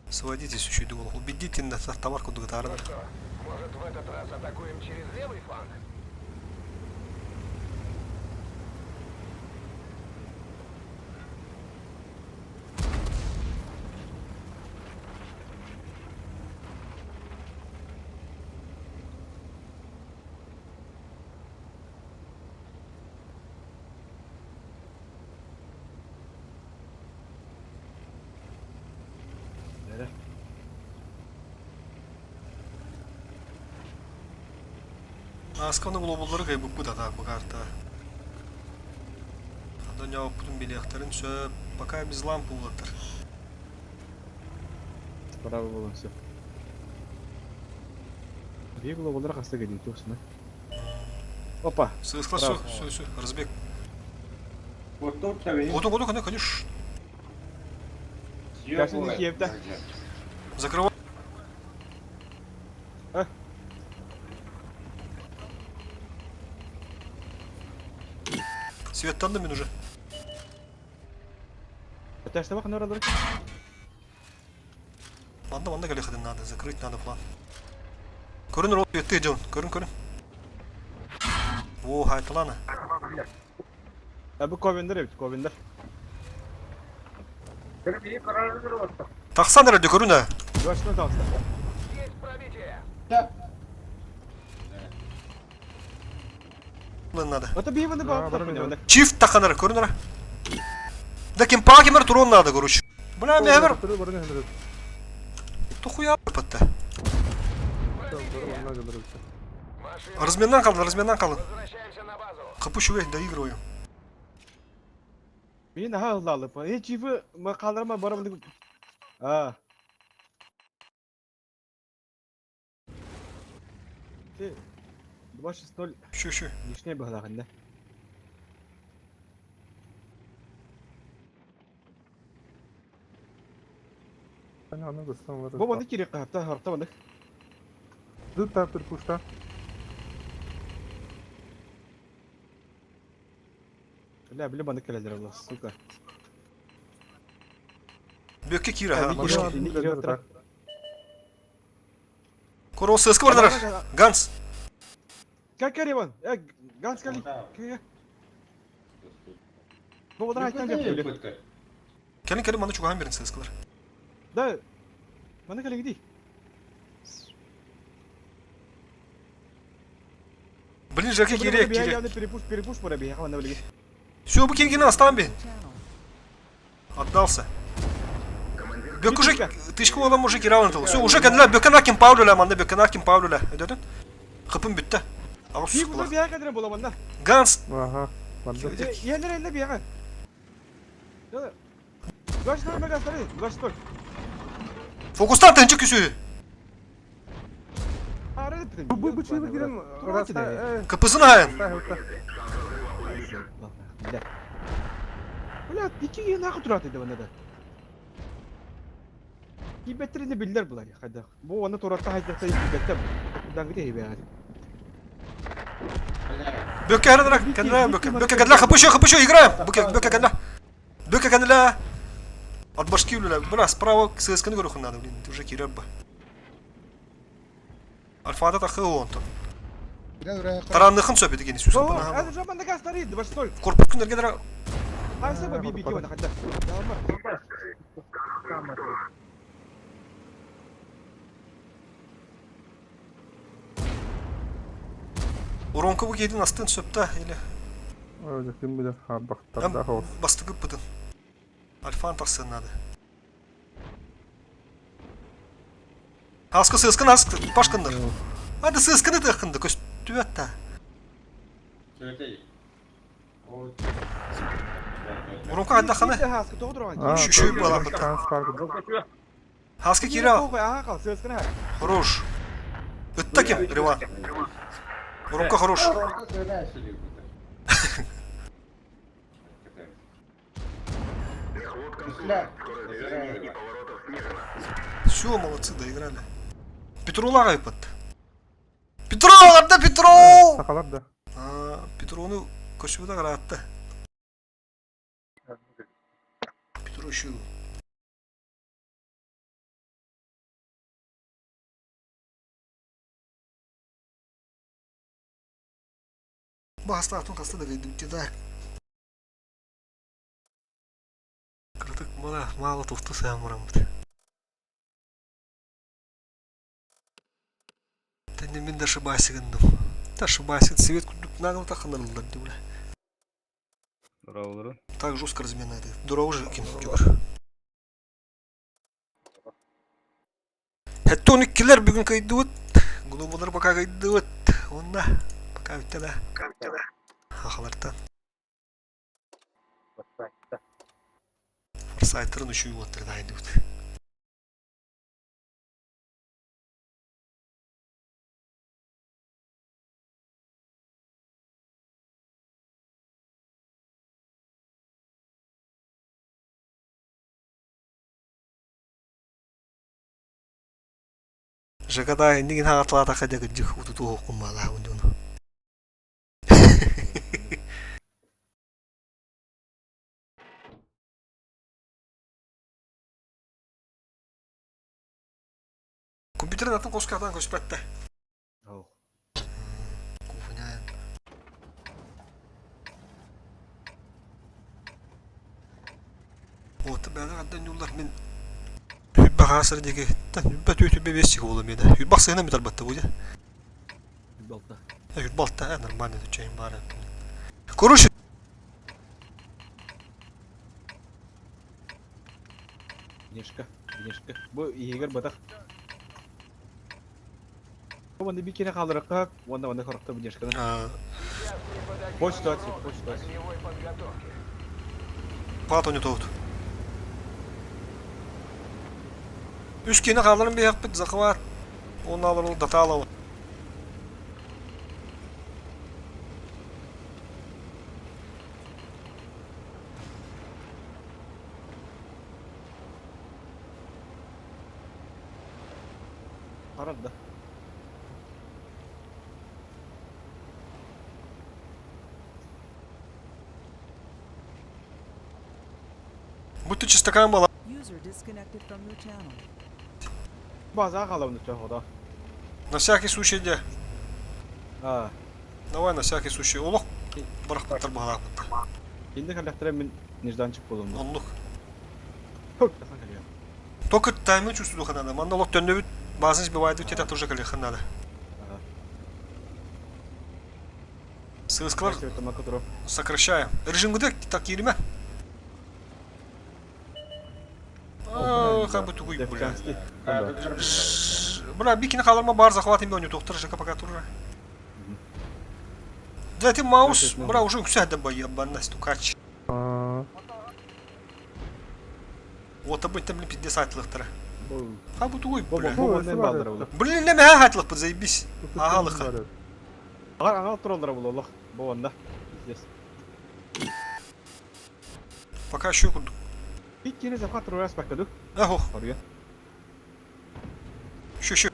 Сводитесь еще и думал. Убедите на товарку до гитары. Ну что, может в этот раз атакуем через левый фланг? Асканы глобаллары кайбык бұд ата бұл карта. Адан жауап бұдың белияқтарын сөп, пока без лампы ұлаттыр. Bravo bolun все. Бегло болдыр каста келди тосуна. Опа. Сыскла, Право. все, разбег. Вот тут тебе Году, конечно. Кажется, не Киев-то. Закрывай. А? Свет тандем уже. Это что бак норалар? Манда гале ходить надо, закрыть надо план. Көрін рол бетте Джон, көрін. О, хайтылана. Bu Kovender evet, Kovender. Кіріп ей қарары жүріп отты. Тақсан радио көрін ә. Başına dalsa. Есть пробитие. Надо. Это bir yıvını bağlı bana tapın ne? Çift takанар, көрін ара. Да кем пакемер турон надо, короче. Бля, мевер. Бұрын хендірет. То хуя патта. Бұрын хендірет. Машина. Разменнан қалдын. Возвращаемся на базу. Kapı şuraya доигрываю. Bir daha hızlı alıp. Hiç yıvı kaldırma baramadık. Aa. Başı stol Şu. lишнее было ханда. Hani anı kısım var. Bu bana kiri kahta harta bana. Düz tarafdır puşta. La bile bana keledir Allah suka. Bökke kira ha. Hadi Koş. gidelim. Bana Şimdi giriyor düz taraf. Koro sıskı vardır. Gans. Gel Kerivan. Ya gans gel. Gel. Bu da haytan yapıyor. Gelin bana çok önemli birin sıskılar. Da. Bana kele gidi. Блин, Жаки, Я кире. явно перепуш пора бей. Хавана блин. Все, bu Кенгина остан бе. Отдался. Бök уже тышкы olan уже киралын тыл. Все, уже кәділі бөкін аким паулюля, манда бөкін аким паулюля. Ödedin? Қыпын бүтті. Ağır Bir su burada kulak. bir yer kadar bulamanda. Gans. Aha. Bandı. Yerler elde bir yer. Gaç tane megas tane. Gaç tane. Fokustan tınçı küsü. Aradı pitin. Bu çiğ girin. Orası da. Kapısını hayın. Gider. Ulan iki gün ne kadar atıydı bana da. Hibetlerini bilirler bunlar ya. Hadi. Bu onu toratta haydakta hibette bu. Buradan gidiyor hibe yani. Bökke haradırak. Kendine bökke. Bökke kendine kapışıyor. Играем. Бökke kendine. Бökke kendine. От башки люля. Бля, справа ССК гороху надо, блин. Ты уже кирабба. Альфада тахы он там. Biraz oraya Таранныхын söpedi gene süsün Oo, bana. hadi şu anda gaz taraydı. Baş sol. Korpus günler gelir. Aysa bu bir ona hadi. Tamam. Уронка bu yedin astın söpte ile. Öyle kim bilir. Ha bak Hem daha olsun. bastıgıp bıdın. Alfan taksın adı. Haskı sıskın haskı. Başkındır. Hadi sıskını da yakındı. Köstü hatta. Уронка hadi dakana. Haskı doğru var. Şu bala bıdı. Haskı kira. Aha kal sözküne ha. Хорош. Это кем? Риван. Уронка хорош. Все, молодцы, доиграли. Петрула кайпат. Петрол, арда Петрол! Sakalar da. Петрону көшібі да қаратты. Петро şu. Bu hasta da kaydı bitti daha. Kırtık bana mağla tuftu sen vuramdı. Тәнен мен даже басигындым. Даже басигын свет күндік нағыл тақынырылдар деп бля. Здорово. Так жестко разминает. Дура уже кем жүгір. Хәтті 12-лер бүгін кайды өт. Глобалар бака кайды өт. Онда. Бака өтті да. Ақылардан. Форсайтерын үші өттірді айды өт. Жагада эндигин хаатлаата хадя гыжык утуту окуммала ундуну. Компьютер атын коскадан көспәтте. Ау. Куфунян. Вот бәле гаддан юллар мен багасыр деге бәт өтү бебесик болом еда. Баксына метр батты бу. Балта. Балта нормально чейин бар. Короче, Внешка. Бу егер батак. Онда bir kere kaldırıp onda korktu bu yaşkadan. Boş situasyon. Огневой подготовки. Патон ютовт. Üskeni kaldırın bir yakıp zakıvat. Onu alır data alalım. Aradı. Будьте чистакан бала. User disconnected from your channel. Bazı kalavunu çok da. На всякий случай де. Ha. Давай на всякий случай. Олух. Бырак батыр бала. Şimdi kalaktıra ben nişdan çık buldum. Олух. Çok. Только таймы чувствую надо. Манда лок тönübüt bazen сбивает тебя тоже колехан надо. Сыскалар сокращаем. Режим где так ирме. Как бы тугуй, бля. Бля, бикини қаларма бар захватым бе тоқтыр жака пока тура. Да ты маус, бля, уже все это ебаный стукач. Вот об этом блин 50 лыхтара. Как бы тугуй, бля. Блин, не мега хатлых подзаебись. Ага лыха. Ага троллера был Allah. Bu onda. Здесь. Пока еще курду. Bir kere zafer trollers bakıyordu. Ага. Oraya. Şu.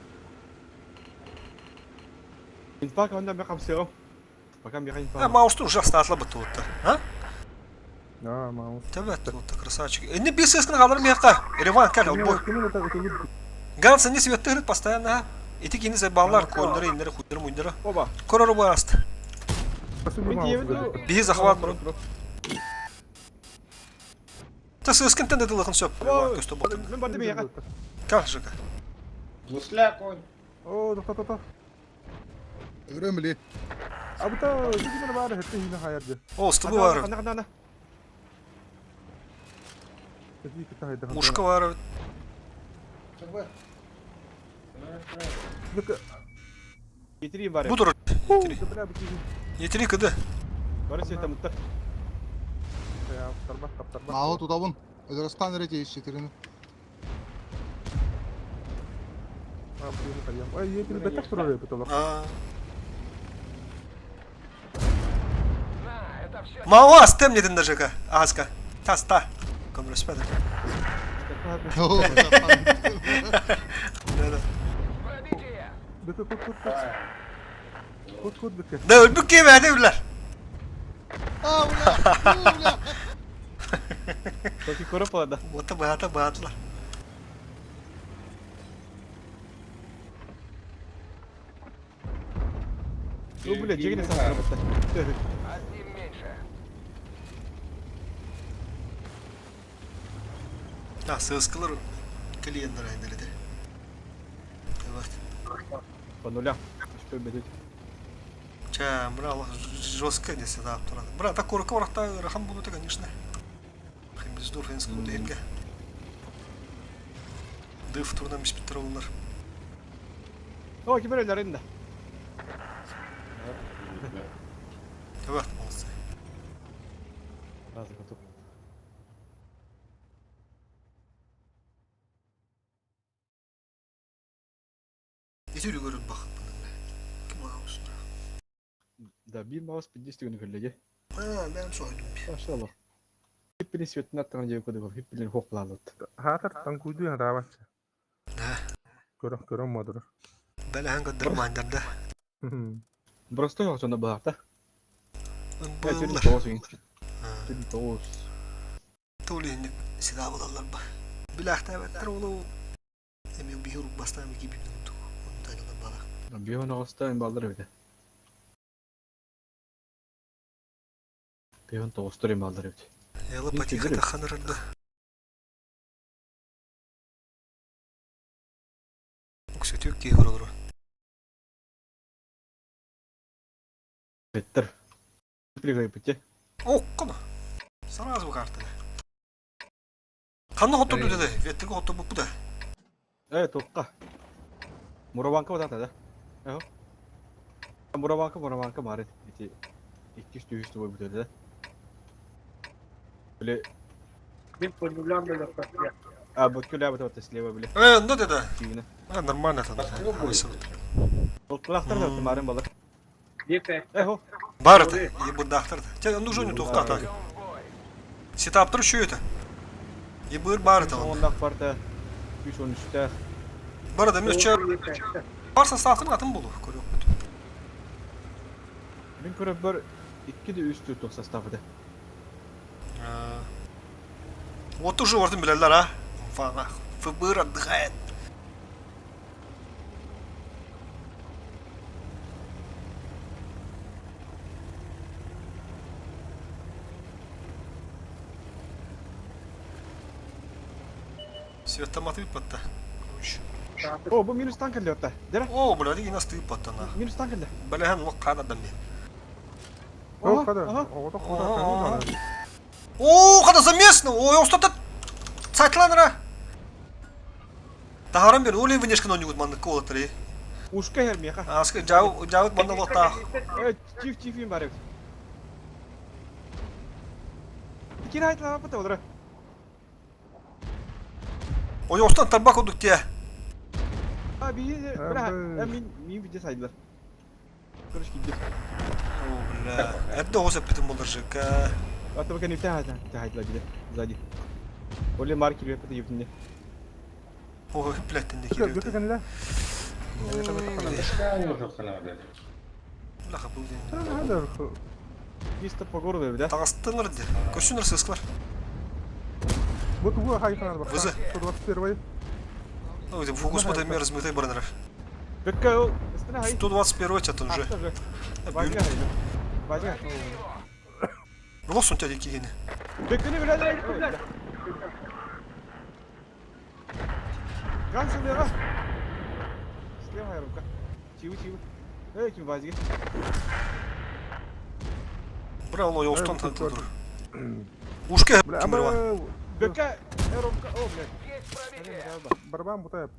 İnfak ondan bir kapsıyor. Bakalım bir А, infak. маус уже статла бы тут. А? Да, маус. Тебе тут красавчик. Не бей сысканы қалдырым меқа. Реван кәл. Ганса не свет тырыт постоянно. И ты кинь за баллар, кондыры, индыры, худыры, мундыры. Oba. Корору басты. Bir diyemedim. Бей захват, бро. Ты сыскан тенде дылыхын сөп. Көсті болдың. Ben bana bir yakın. Как же? Гусля конь. О, тоқта. Öğrenmeli. Abi ta gidin bari hette yine hayırdı. О, стыбы бар. Anda. Hette kita hayırdı. Ушка бар. Getireyim bari. Budur. Bela bitti. Yeteri kıdı. Barış yeter mutlu. Ya tarbat. Mahu tutabın. Özerastan derece işçilerini. Abi yine kayam. Ay yine betak duruyor betul. А. На, это все. Мауа стемнедin de жека. Аска. Таста. Komres peder. Пробитие. Bekle kut bekle. Da ölbük gibi evler. Çok iyi korup oldu. Bota bağatlar. Bu bile cegine saklı mutlu. Одним меньше. Ha, sığıskılar kliyenler aynı. Evet. Понуля. Что бедит? Ча, брал жестко здесь да, туран. Бра, так корка врахта рахам будут, конечно. Хемиздор фенского деньга. Дыв турнам без петроллар. O kibar ellerinde. Evet, olsun. Lazım kutup. Yeteri görüp bak. Kim olsun? Da bir mouse 50 günü köllege. Ha, ben soydum. Maşallah. Hep bir swetin attığın cevap kodu. Hep bir hoplandı. Hatar tangkudu yang rawat. Ne? Көрөн модур. Бәләһен кыдырмайдырды. Просто yok sonunda bağırta. Ya çocuk Bunlar. doğusu in. Çocuk doğusu. Toleyinlik sida bulallar ba. Bilahta betler olu. Emi bir huruk bastan bir gibi tuttu. Onu tayladan bala. Bir onu hasta baldır evde. Bir onu toğusturayım baldır evde. Yalı Bir patiha figür. takhanırdı. Oksitük ki hurulur. Bitter. Прыгай пути. Оккана. Сразу карта. Kanlı hotdog dedi. Vettik hotdog bu da. Evet okka. Murabanka o da. Eho. Murabanka mari. İti. İki üstü bu dedi. Böyle Bir konulan böyle kapıya. abi köle abi tesliye böyle. Ne dedi? Çiğne. Ha normal tanıdı. Kulaklar da marin balık. Bir pek. Eho. Барыты, ебы дахтырды. Те, ну жоню тоқта так. Сетаптыр şu öte. Ебыр барыты. 10 dakika 3-13'te. Barıda mı çöp. Varsa sahtın atın bulu. Көрөк. Ben köre bir 2 de üstü toq sastavıda. Вот уже вартын билерler ha. Фана. ФБР отдыхает. Свет томаты выпадта. O bu minus tank elde hatta. Dere. О, бля, и нас ты паттана. Minus tank elde. Бляхан лок канадан мен. О, када. О, да куда. О, када заместно. Ой, остата сайтланра. Тахарам бер, олей вынешкан онюгут манды колатри. Ушка hermiye ha. Аскы жауыт манда лота. Evet çift var evet. İki hayatlar yapıta olur. Ой, остан табак одук те. Abi bırak. Min bir de saydılar. Kırış gidiyor. О, бля. Это осы питым болдыржыка. Hatta bakın iptal hayatlar bir de. Zadi. Öyle marki yapıta yapınca. О, блядь, ты не Götür херю. kan la. Бляха, был день. Hadi. Biz de pagor ver bir de. Тагыстылар де. Көсүнөр сыскалар. Bu hayfana bak. Vızı. 121. Ой, фокус по тайме размытай баранар. Bekle o. Üstüne hayır. 121 чатын уже. Bacı. Bacı. Рос он тебя дикий гены. Bekle ne birader. Gan söylüyor ha. Sıkıyor hayır oka. Çivi. Evet kim bacı. Брал, ой, остан танкладыр. Ушка Bля, кимрва. ama Bekle. Eroka. O bile. Есть пробитие. barban bu tayap.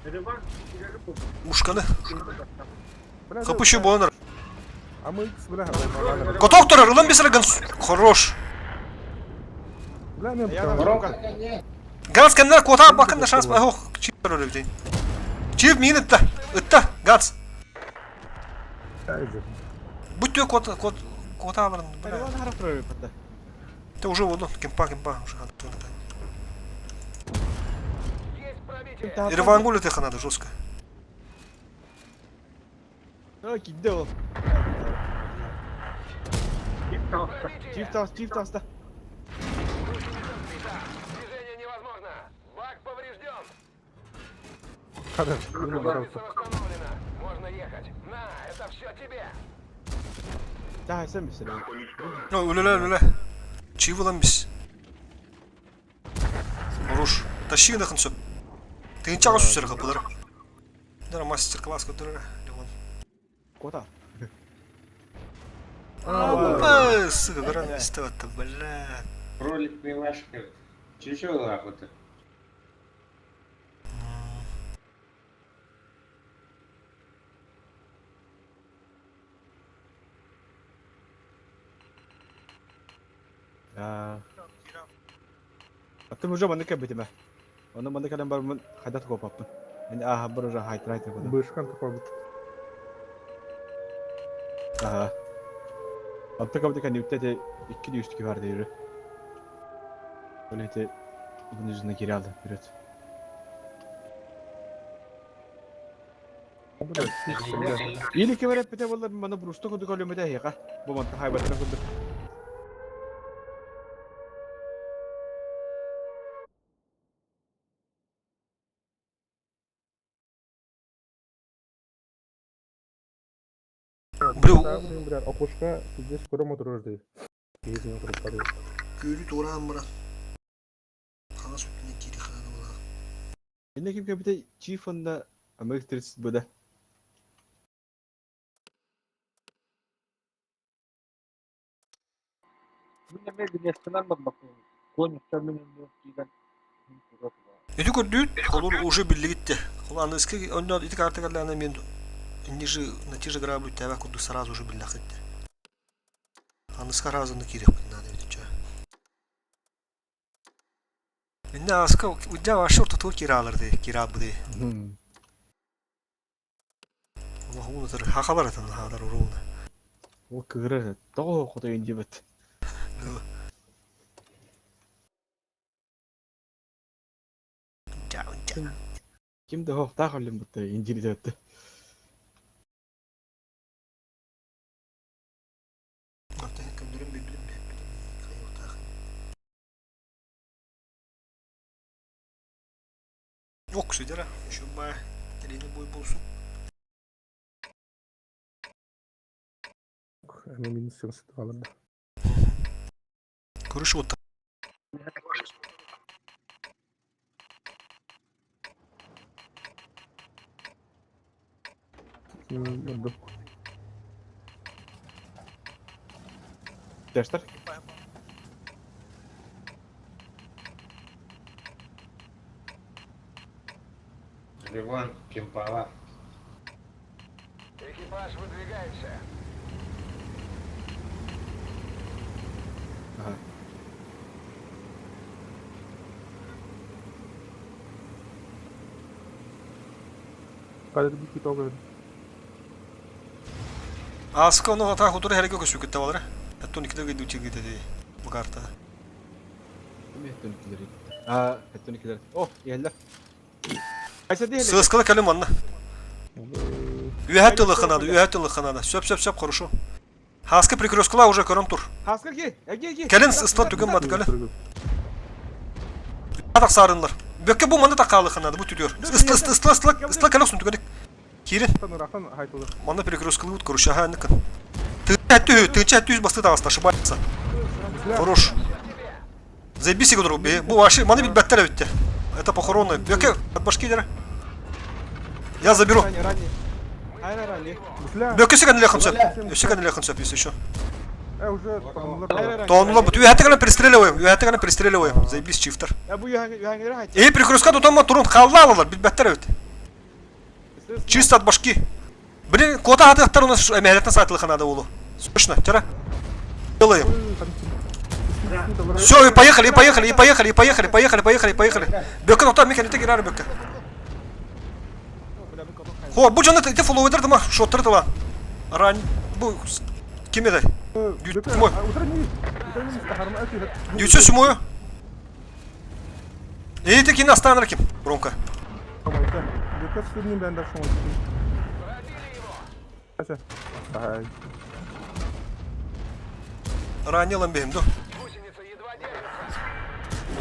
Revan ileri bu. Ушканы. Bля, Капышы боланар. Ama X bля. Готов тұрар, ылым бесірігін. Хорош. Bля, ne Ya bu? da Ганс кәннер кота бакын да шанс ба. Ох, чип бар өлі Чип мин ытта. Ытта, Ганс. Haydi. Будь той кота барын. Перевод harf duruyor hatta. Ты уже вот, кемпа, уже. Есть пробитие. Ирвангулы ты надо жестко. Ha gitti o. İlk tahta. Çift tas da. Движение невозможно. Бак поврежден. Hadi. Граница восстановлена. Можно ехать. На, это все тебе. Daha sen misin? Öyle. Чип lan biz. Хорош. Тащи нахын сөп. Тыгын чаға сөздер қапылар. Дара мастер-класс көтірі. Kota. Сука, гран истоватта, бля. Ролик милашка. Чучело охота. Attım hocam bende kabı bitime. Onun bende kalem var mı? Hadat kopaptım. Yani haber hocam hayt yapalım. Bışkan topabut. Aha. Attı kabı diken yükte de 2 üstü ki vardı yürü. Öyle de bunun yüzüne geri aldı bir öt. Bu da İyi ki var bite vallahi bana Bruce'ta kudu kolumda heka. Bu mantı haybatına kudu. Бирөө birer okuşka sizde skora oturur diye. Gezin oturup kalıyor. күүрү тууран мара. Хана сүтүнө кири хана була. Yine kim bite chief onda Amerika bu da. Bu ne be güneşten bakın. Konuşta benim yok giden. Эти көрдүт, олар уже билли гитти. Ол английский önüne итик артыгарларына мен ниже на те же граблю тебя куду сразу же билли хитти. Английский разını кири надо видеть. Менде аска удя вашор тотул кираларды, кирабды. Ол хуунатыр хахалар атан хадар уруна. O kırı. Doğu kudu ince bit. Kim de ho ta halim bitti incili de bitti. Ата кимдерин билбейм. Yok söylere. Şu baya elini boy bulsun. Hemen minus yansıtı alırdı. Görüş o. Gördüm. Dersler. Ливан, кемпала. Экипаж, выдвигаемся. Aha. Kadir bir kit olur. Аска оны ата хутур херге көсүк кетте балар. Аттон икидеге дучи гиде bu karta. Kim ettonkileri? Aa, ettonkileri. Oh, yerler. Aysa değil. Сыскала калым анна. Üyhet yılı kanadı. Söp хорошо. Хаска прикрёскала уже көрөм тур. Haskar ki. Ege. Келин ысла түгөн мады калы. Адак сарынлар. Бөкке бу манда такалы кanadı bu түйөр. Ысла калыксын түгөнүк. Кирин. Рахын айтылır. Манда прикрёскала вот короче ага ныкын. Ты басты да ошибается. Хорош. Заебись его друг. Бу ваши, маны бит баттер битти. Это похоронная. Бөкке от башки дер. Я заберу. Ранее. Ранее. Бөкке сиган лехан сөп. Сиган лехан сөп если еще. Уже tanımlar. Тонула бут. Üyhetеганы пристреливаем. Заебись чифтер. Ya bu yangere hayt. И прикрёска тутама турун халлалар бит баттер бит. Чисто от башки. Блин, кота хатыктар у нас эмелетне сатылык надо улу. Слышно, тера. Делаем. Все, и поехали. Бөкке токтап мекенете кирар бөкке. Хо, бу жана те фоллоу эдерди ма? Шоттыр тыла. Ран бу ким эди? Мой. Дючө сумою. Эйте кин астаныр ким? Бронка. Lucas sürünün benden sonra. Kaça? Ay. Ранил бем, да? Гусеница едва держится.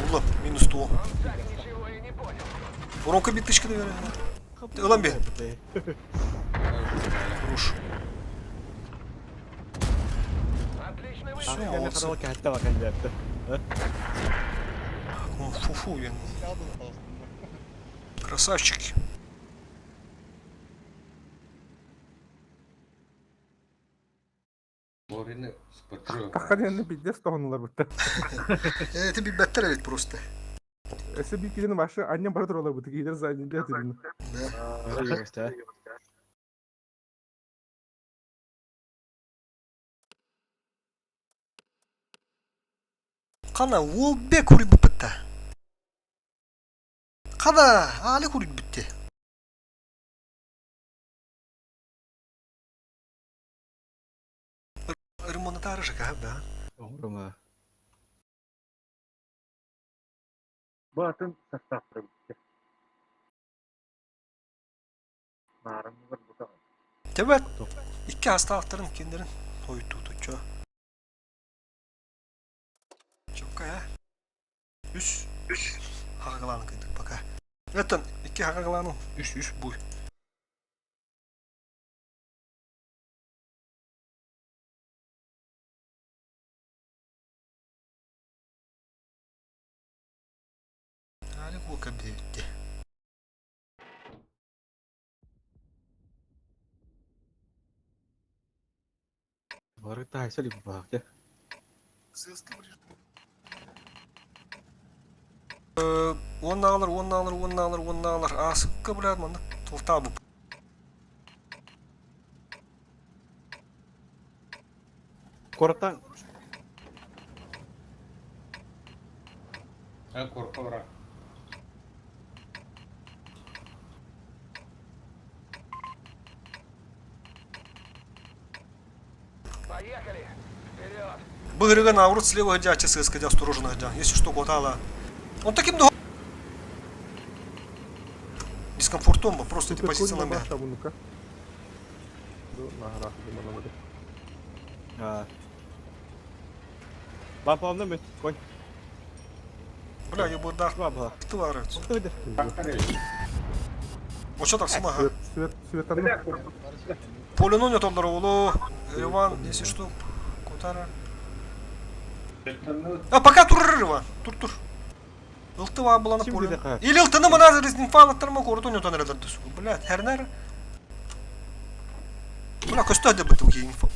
Улла, минус 100. Он так ничего и не понял. Бронка битышка, наверное. Ulan bir. Vuruş. Отличный Все, выстрел. Ben de молодцы. kanalı kahette bakan yaptı. Фу-фу, я. Красавчики. Борины спотрёк. Takkan yanında bir dest tohumlar bitti. Это bir better evet просто. Ese bir kilinin başı annem bana dururlar bitti. Gider zannediyor yatırını. Да. Öyle işte. Kana ол бе көріп бітті. Қада, али көріп бітті. Ремонтары же как да? Doğru mu? Bu atın sastaftırı bitti. Narım var bu. Evet. İki hasta aktarın kendilerin hoytu tutça. Çok kaya. Üç. Hakalanı kıydık baka. Zaten iki hakalanı. Üç buy. Hadi bu kadar bitti. Baru tahu saya di bawah ya. Onu alır. Asık kabul etmem. Tufta bu. Koratan Korku bırak. Поехали! Вперед! Быгрыга наоборот слева ходячи сыскать осторожно ходя. Если что, котала. Он таким да. Дискомфортом бы просто эти позиции Kuyruğuna ламя. başla bunu ka. Dur, nahara bana böyle. ha. Lampa mı? Koy. Бля, я бы дах Baba. творец. Dur. Вот что так сама. Svetanı. Полино нет олдары олу. Иван, если что, котара. А пока тур Иван. Тур. Ылты var bulana Şimdi polin. de kar. İl ıltını bana rezin falan attırma korudu nyotan herhalde su. Bля, her ner. Bля, köstü hadi bu ki info.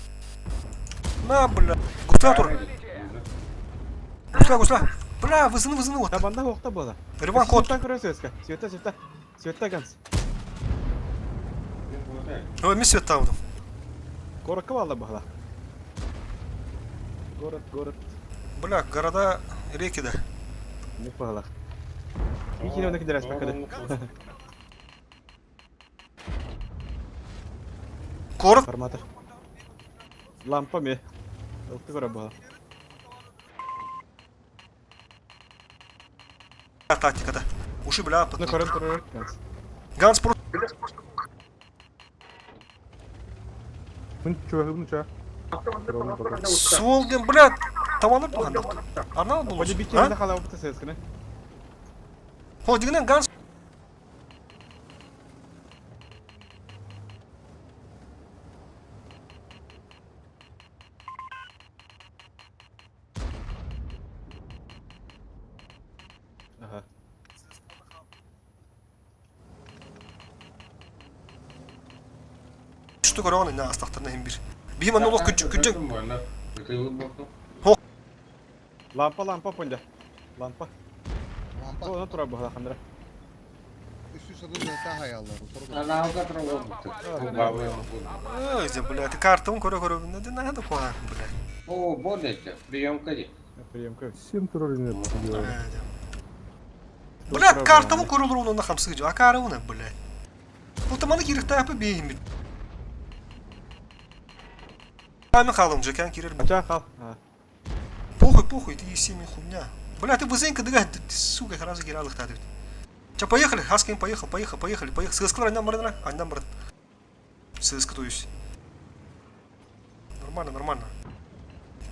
Na bля. Gustavo tur. Gustavo. Bля, vızını ot. Tabanda hokta bola. Иван кот. Света красивая. Света. Света ганс. Ой, ми свет там. Корка вала бахла. Город. Бля, города реки да. Не бахла. İki ne kadar aspakada. Город. Форматор. Lampa mı? Hokta gora bахла. Тактикада. Уши бля. Ne koran turur ганс. Ганс про. Bunu çöğü. Солден, бля. Tavalar bu handa. Anal bu. Hadi bir kere de hala bu ses kine. Hodingen Ганс. Aha. Что гораны на астахтарна hem bir. Bir man olur küçük. Lampa ponda. Lampa. Lampa. O natura bахла kandra. Üstü sarı zata hayallar. Она угадала трогал. Ой, за, бля, ты картон коро. Да надо куа, бля. О, более приемка ди. Приемка. Sim terörünü yapıyor. Бля, картамı korulur onun da hamsıcı. Akarı ona, бля. Bu tamalı kirikta yapı beyim bir. Ами халымжа кан кирер. Açığa kal. Ha. Похуй, ты семьи хуйня. Бля, ты быстренько дыгай, ты, сука, сразу гиралых тадывит. Ча, поехали, Хаскин, поехали. Сыскал, аннам брат. Сыска, то есть. Нормально.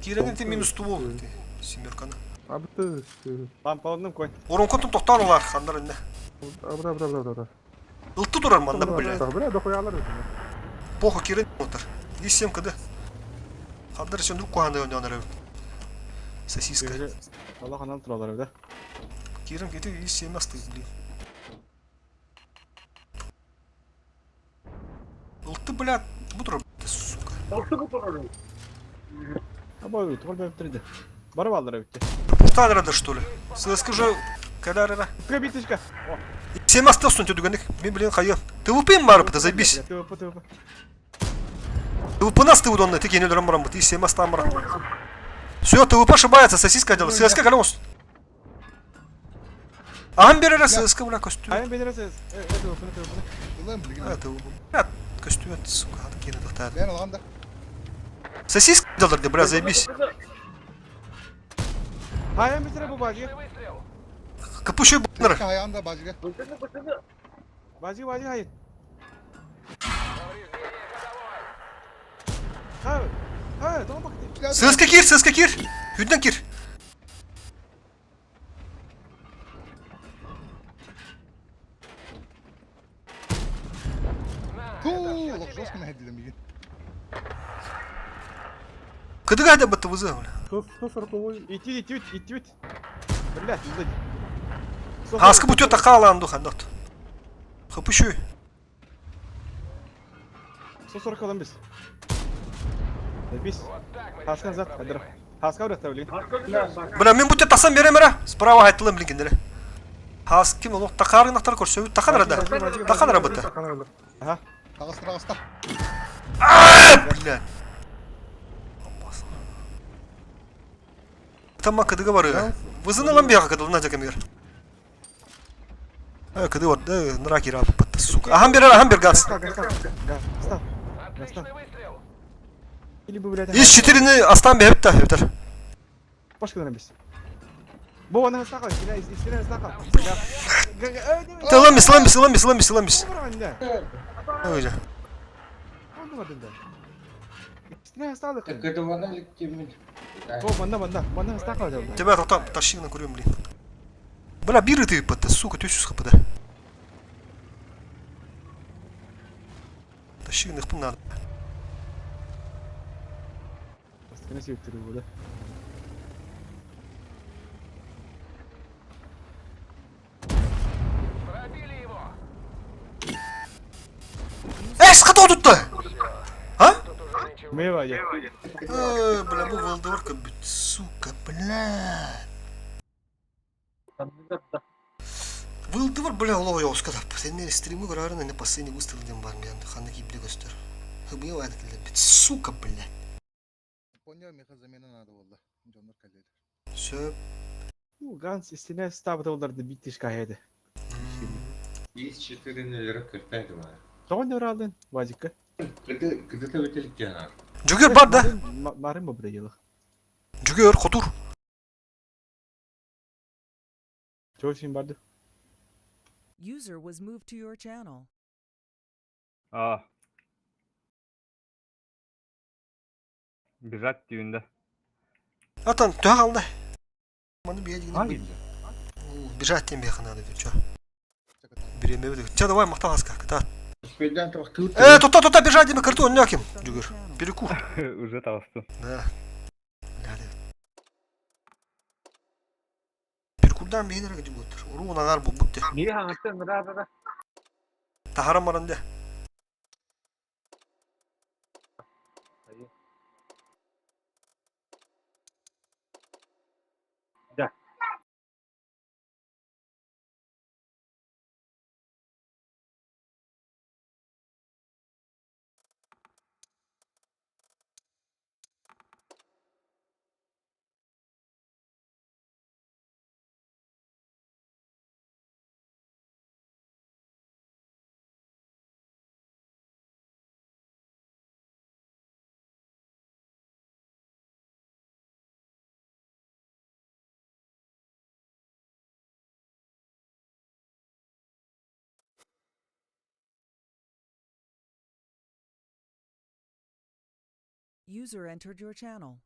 Киреген ты минус тувол, ты, семерканы. Abi de. Lampa aldım koy. Орон контун тоқтанулар, хандар инде. Abra. Ылты турар манда, бля. Bırak da koyarlar. Похуй, кирен отыр. И семкады. Хандар сен друг куанды önüne. Сосиска. Allah kanal turalar evde. Кирен кети и семасты, блин. Ылты, бля, bu турар, сука. Ama öyle tukul ben bitirdi. Barı baldır evde. Пустан рада, что ли? Скажи, когда рада? Tıka bitişka. Всем остался тюдуганик. Блин, хая. Ты выпьем марп, ты заебись. Tıvıpı. Ты выпы нас ты удонный, ты генерал рамрам, ты всем остамра. Все, ты выпа ошибается, сосиска делал. Сыска колес. Амберера сыска, бля, костюм. Aynen belir ses. Tıvıpını. Ulan bilgin. Это, бля, костюм, сука, такие надо тать. Ben olan da. Сосиска делал, где, бля, заебись. Aynen bitire bu bacı. Выстрел! Капущу, бля. Tek ayağında bacıga. Bacı hayır. Повреждение ходовой! Ha, tamam bak. Сыска кир. Хүдден кир. Хуу, лохшос кына хэдилэн биги. Кыдык айда бытты вызы. 140. Итвит. Блядь, сзади. Хаскы бутет такала анду хандот. Хапышу. 140 adam biz. Biz. Хаска назад, Адра. Хаска урат тавлин. Бля, мен бутет тасам беремера. Справа хайтылым блинкендере. Хас ким ол такарын ақтар көрсө. Таканра да. Таканра бытты. Ага. Тагыстыр. Бля. Тамма кыдыгы бары. Вызыны лам бияга кыдыл на жакамер. Кыды вот, нраки рап бытты, сука. Ахамбер газ. Отличный выстрел. Или бы, блядь. Из 4'ni aslan bir hep de yeter. Başkalarına biz. Bu ona hasta kal. İstine hasta kal. Ламбис. Var önde. Öyle. Oldu mu dinde? İstine hasta kal. Так это вон элективный. O banda hasta kal diyor. Тебя там тащи на курим, блин. Бля, биры ты пытта, сука, төсүс капыда. Тащи на хпын надо. İstine sevdiriyor burada. Пробили его. Ската tuttu. Ha? Тут уже ничего. Meyve ya. Бля, bu Валдорка, сука, бля. Валдор, бля, улова yok kadar. Senin stream'i kararına ne pasını göstereceğim var mı yani? Kanı gibi göster. Hıbıya var dedi. Сука, бля. Понял, меха замена надо валла. Жондар каледі. Söp. Bu Gans istine hasta da bitti şikayeti. Из 4 ракет Doğan ne aldın? Vazikka. Когда-то вытелик тянар. Cügür var da. Marın mı buraya yılı? Cügür, kotur. Çoğu şeyin vardı. User was moved to your channel. Birat düğünde. Atan, tüha kaldı. Bana bir yere Hangi? gidip. Бежать тем беха надо, чё? Берем его. Чё, давай, махта хаска. Спиддан тоқту. Тута, бежать, деме, карту, он няким. Джугер. Перекур. Уже толстым. Да. Надо. Перекурдан бейнер гыжы бутыр. Уру нагар бу бутты. Niye hangisin? Mırada. Тахарам баранде. User entered your channel.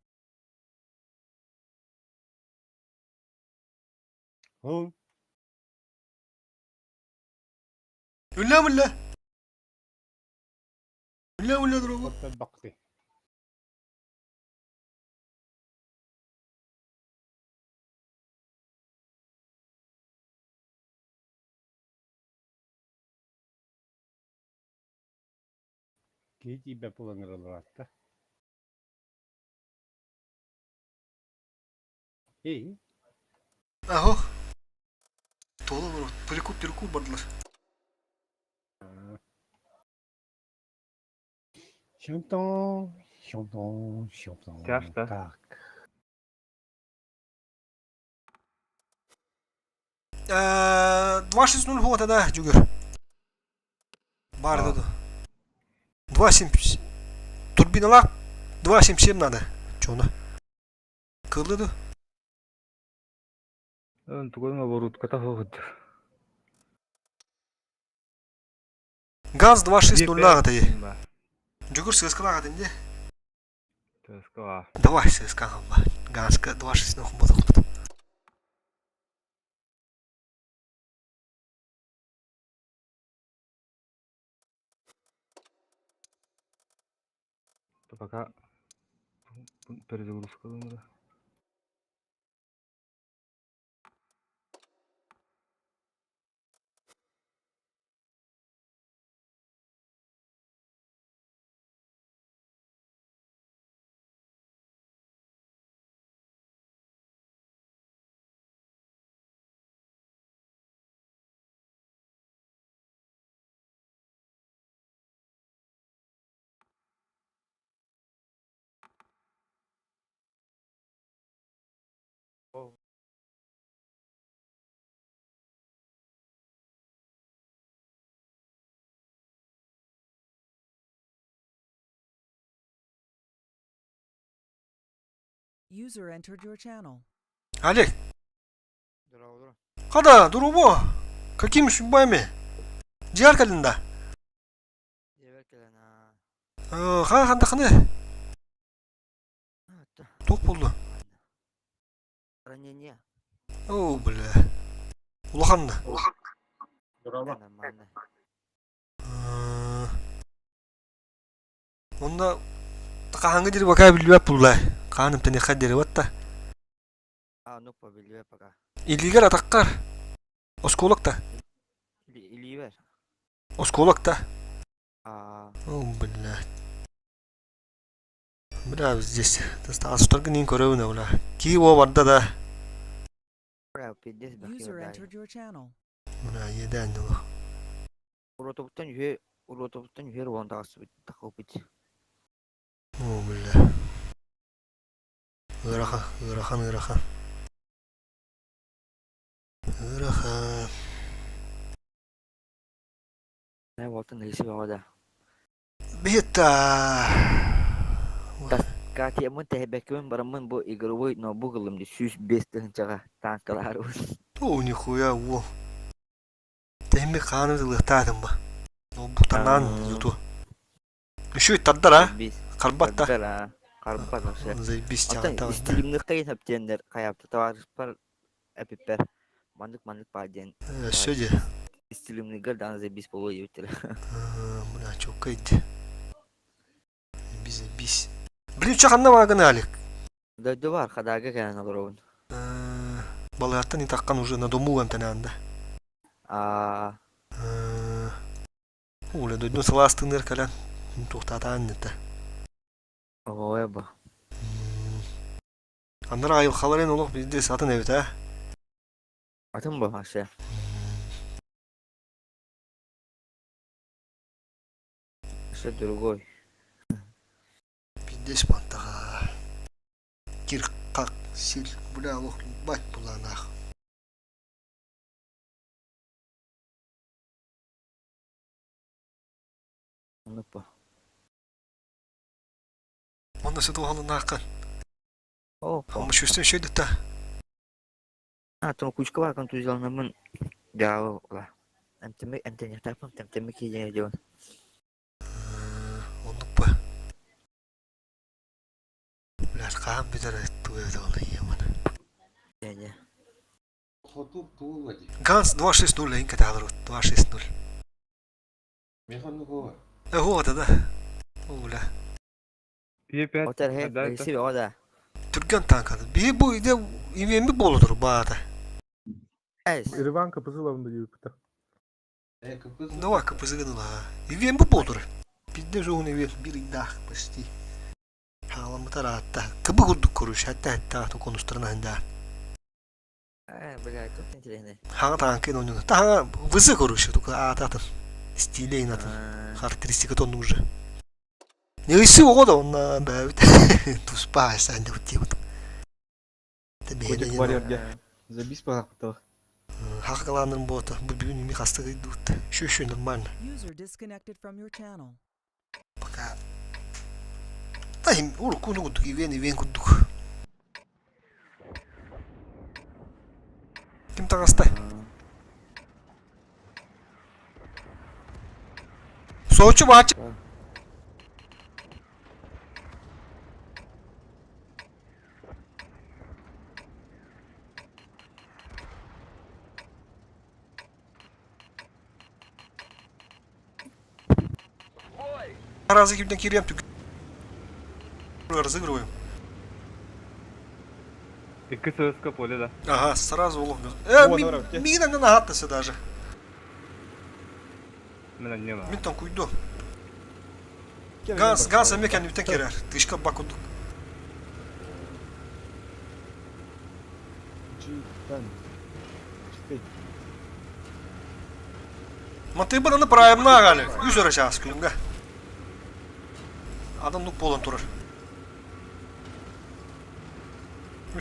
Ülle. Ülle durumu. Gigi bepulanırlar. İyi. Aho. Толы выру. Перекур бардылар. Şampiyon. Yaşta. Tak. 2-6-0 вот да, Джугер. Бар да. 2-7. Турбиналар 2-7 надо. Чё на? Кылды. Тугодма ворот катаход. Газ 2-6-0 лагата. Джугер сыскалага денде. ТСК. Давай, ССК хамба. Ганска 2-6 нахуй бодолбут. Пока перезагрузка думаю. User entered your channel. Олег, Здорово, здорово. kada durumu? Каким шумбами? Диар калинда. Евекелена. Ханда ханы. Ток булду. Ранение. О, бля. Улаханды. Дурова. Нормально. Онда тақаңы дери бака билбеп буллай. Каным тени хаддери ватта. Ну побили пока. Илигер атаққар. Осколокта. Или ver. Осколокта. А, О, бля. Бля, здесь. Астаргы нин көрөбүнө бля. Ки о барда да. прав пиздец User бахи entered your channel. Бля, еден дулу. Уротобуттан юер вондагасы такып бит. О, бля. Ырахан. Ырахан. Ne voltan neyse bavada. Бита. Kati amun teh bekmen baramun bu igrubu no bu gılım di süs beste çaga tankalar us. О, нихуя, во. Теми ханы зылыктадым ба. Ну, бутанан юту. Еще и таддара. Biz Карбатта. Dara karbat nasıl. Заебись Atan тягата. istilimli kayın heptenler kayaptı tavarıspar epiper. Mandık paden. Söyle. İstilimli gırdan zebis bolu yutur. Бля, чё кайт. Заебись. Блин, чё ханна ваганы алик. Döydü var kadaga gelen olur onun. Балаятта не таккан уже на дому антананда. Aa, Уле дойдун саластыныр калан. Туктатан нета. o eba. Андар айыл халарен олук бизде сатын эбит, а? Atın bu aşağı. İşte другой. Бизде спантага. Кир как сил, бля, лох бать буланах. Unutma. Онда сыды халын акын. Опа. Ama şu üstüne şey de ta. А, там кучка var kan tuzlanımın. Ya la. Emtemi yaptım temtemi ki yine diyor. Onu bu. Bля, kan bir tane tu evde oluyor bana. Yani. Хоту тулади. Ганс 260 инка тагрут 260. Механ го. هو ده. Оля. P5. Otel hep reisi o da. Türkan tankadı. Bir bu ide İVM'i boludur bağda. Ez. Irivan kapısı lavında Jupiter. Капыз. Давай kapısı gıdıla. İVM'i boldur. Bir de zoğun evi bir idah basti. Halamı taratta. Kıbı kulduk kuruş. Hatta konuşturana henda. Bırak çok entelene. Haga tankın oynuyor. Ta vızı kuruş. Tuka atatın. Stile inatın. Karakteristik onun уже. Несі ода онна бәвит. Туспа sen de утиут. Котик барьерге. Забись пахтах. Хақаланын бота. Bu bir mi hasta gidut. Şu нормально. User disconnected from your channel. Пока. Тайм урку ну гудук ивен гудук. Kim tağasta? Soğuçu bağaç. Arazi gibiden kiriyem tük. Разыгрываем. İki sığıska poli da. Ага, сразу уловлю. Вот, давай, окей. Мина не нагадтася даже. Мен не var. Min tam kuydu. Gel, Gaz, gel gaz bak. emek yani bütün kerer. Dışka bakuduk. Cidden. Ciddi. Mantı bana prayımına gali. 100 lira şahs külünge. Adam nuk bolon turur.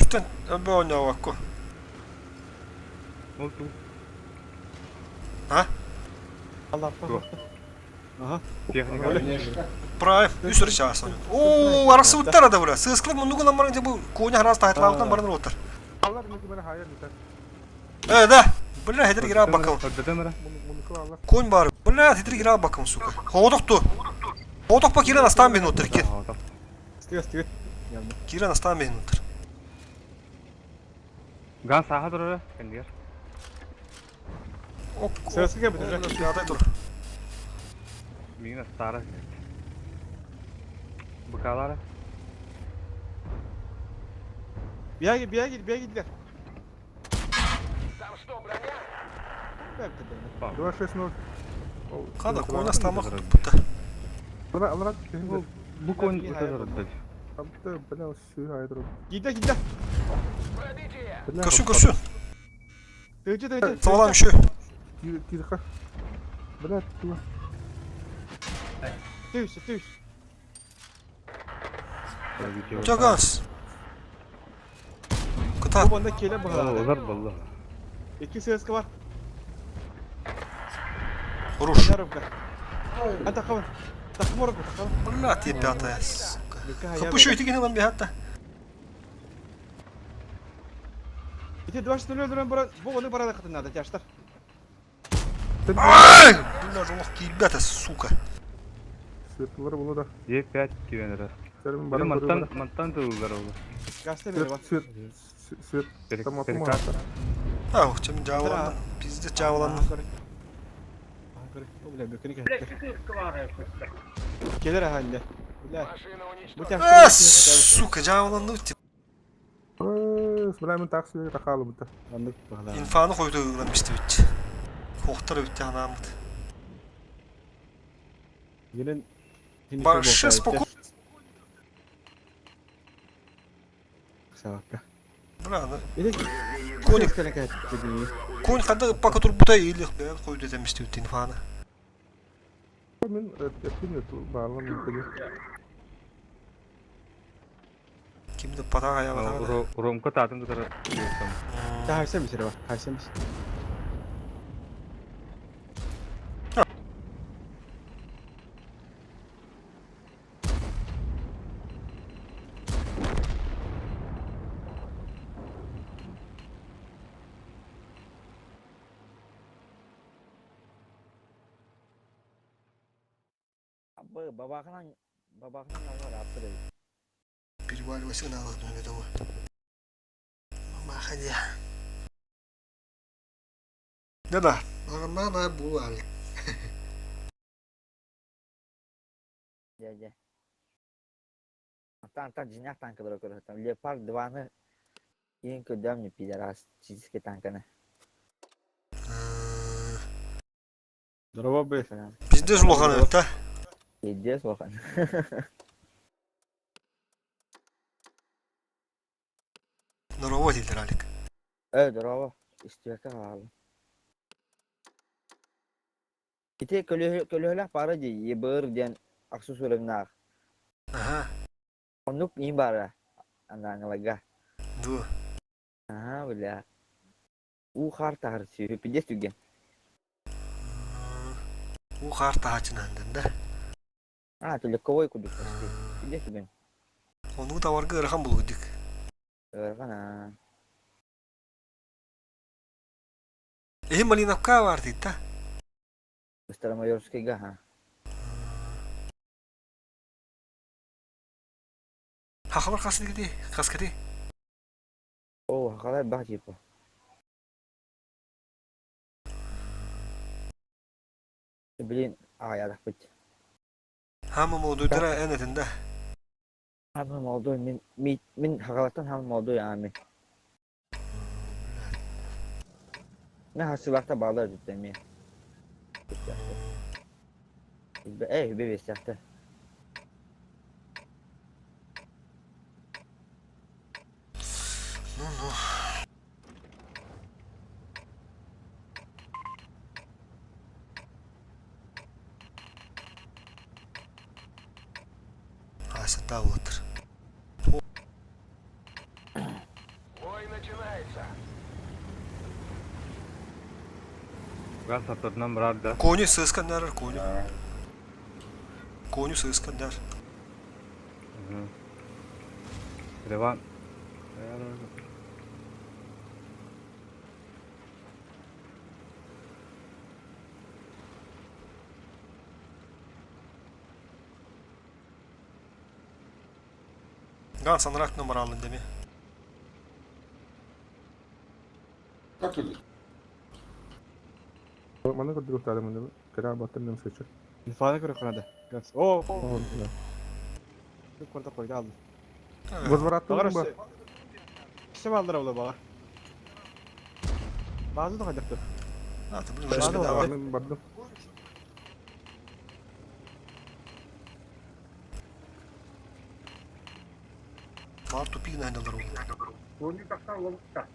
Üstten öbe oynuyor vakko. Oldu. Ha? Allah Allah. Aha. Техника. Конечно. Prayım 100 lira şahs. Ooo arası bitti arada böyle. Sığıskılık mı nukulan barınca bu konya haraz tahtlavuktan barınır otur. Allah bunu bana hayır biter. Evet ha. Bıra hedir gira bakalım. Ödede mi? Bunu Allah. Koyun bari. Bıra hedir gira bakalım suka. Ходок-tu. Ходок bak giren aslan benim otur ki. Стига, стига. Geldi. Giren aslan benim otur. Gan saha durur. Kendiler. Sırası gel bir de. Yağday dur. Mina stara. Bu kadar. Bir yer gidiler. Там что, броня? Belki de. 2-6-0. Kada koyun aslan bak. Bıtta. Bana Allah bu konu bu kadar da. Abda bana şu hayır. Gidiler. Пробитие! Koşun koşun. Dövücü. Sağlam bir şey. Kirka. Bana tu. Dövüş. Çok az. Kıta. Bu banda kele bakalım. Olur vallahi. İki sırası var. Vuruş. Yarım ka. Hadi takım. Takım orada. Takım. Valla tiye piyata ya. Kapı şu iti lan bir hatta. İki duvar üstüne öldüren bu onu barada katınladı yaşlar. Ay! Bunlar Allah kilbete suka. Sırtları bunu da. Ye 5 kilometre. Senin bana mantan da uygar oldu. Gazete bile var. Sırt. Tamam atma. Ha o çemin cavalan. Bizde cavalan. Gelir halinde. Ulan. Машина Bu уничтожена. ters. Suka cavalan da tip. Sebenarnya taksi takalı bu da. Anlık bakalım. İnfanı koydu lan işte bitti. Koktar bitti anamdı. Gelin. Barşı spoko. Savakka. Bravo. Bir de Konik. kone kayıt dediği. Koyun kadar pakatur buta iyilik ben koydu demişti bitti infanı. Ben yapayım ya bağlam dedi. Kimde pata ayağı Romka tatın kadar. Daha her bir şey var. Her şey. Babaknya nggak dapet deh. Bir masih kenal tuh gitu mah. Makanya. Dah. Mana bu alik. Ya. Танк jinyak tank berokor. Leopard 2-ны ең көдем не пидорас чистый танканы. Здорово бы. Bizde zulakan evet ha. Идес вохан. Narova değildir alik. Здорово. İstiyaka abi. Kita kelihlah para je yeber dan aksus ulemnar. Aha. Onuk imbara anda ngelaga. Du. Ah, boleh. Harta harus pides juga. Bu karta haçınandın da. Tu lekoy kudu pasti. Pides juga. Onu da var gırhan bulurduk. Kana. Malina ka vardı da. Stara mayorski ga ha. Haber kasdı gidi. Kaskadi. Kalau bah jipa. Beli ya dah pecah. Hamı moduylara en etinde. Hamam oldu. Min hakalattan hamam oldu yani. Ne hasılatta bağlar cidden ya. Bir vesyatta. Haysa dağıtır. Бой начинается. Gaz satırından bırak. Koyunu sığıskan der, koyunu. Koyunu sığıskan der. Revan. Gan sanarak numara alın demi. Как или? Mana قد قلت على من كده بطلنا مسكر. İfade kırık hadi. Gaz. Oo. Oh لا. Bir kurta koydu aldı. Возвратты Bağır mı? işte baldır oğlu bağır. Bazı da kaçaktı. Hadi bunu Hadi resmi daha var. Ben bardım. Var topi yine handalar oldu. Bunu taksan olmuşsa.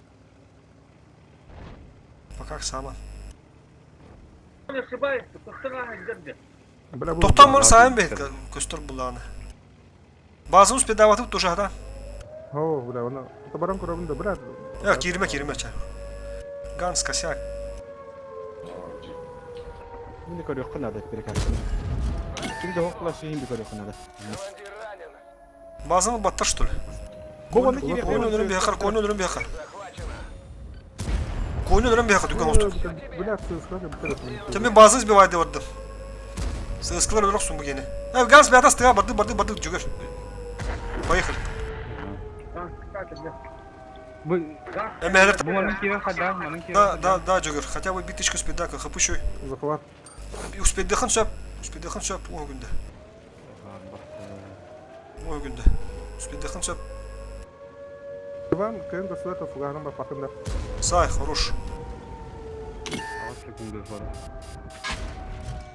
Bakak saman. Ne sıbayı? Tutsana hacırdı. Бля, bu- Toktan bunu sayın bey köstür bulağını. Bazımız pedavatı tuşahdan. Oh, bля, ona. Это баран kurabında, bля. Ya girme çay. Gans kasyak. Şimdi koruyor kınadı bir kaçtı. Şimdi hokla şeyin bir koruyor kınadı. Командир ранен. Bazımı battır что ли? Bu bana giriyor. Koyun ölürüm bir yakar, koyun ölürüm bir yakar. Захвачено. Koyun ölürüm bir yakar, dükkan olsun. Bля, сколько бутылок. Tabii bazınız bir vayda vardı. Sığıskılar ölürsün bu gene. Ya gans bir atas tığa bardı cügür. Поехали. Bu Emehler bu manın kiri kadar, manın kiri. да, cügür. Хотя бы битишки успедака, хапышой. Захват. Успедахын söp, o günde. O günde. Успедахын söp. Иван, кайын государство фугарным ба факында. Сай, хорош.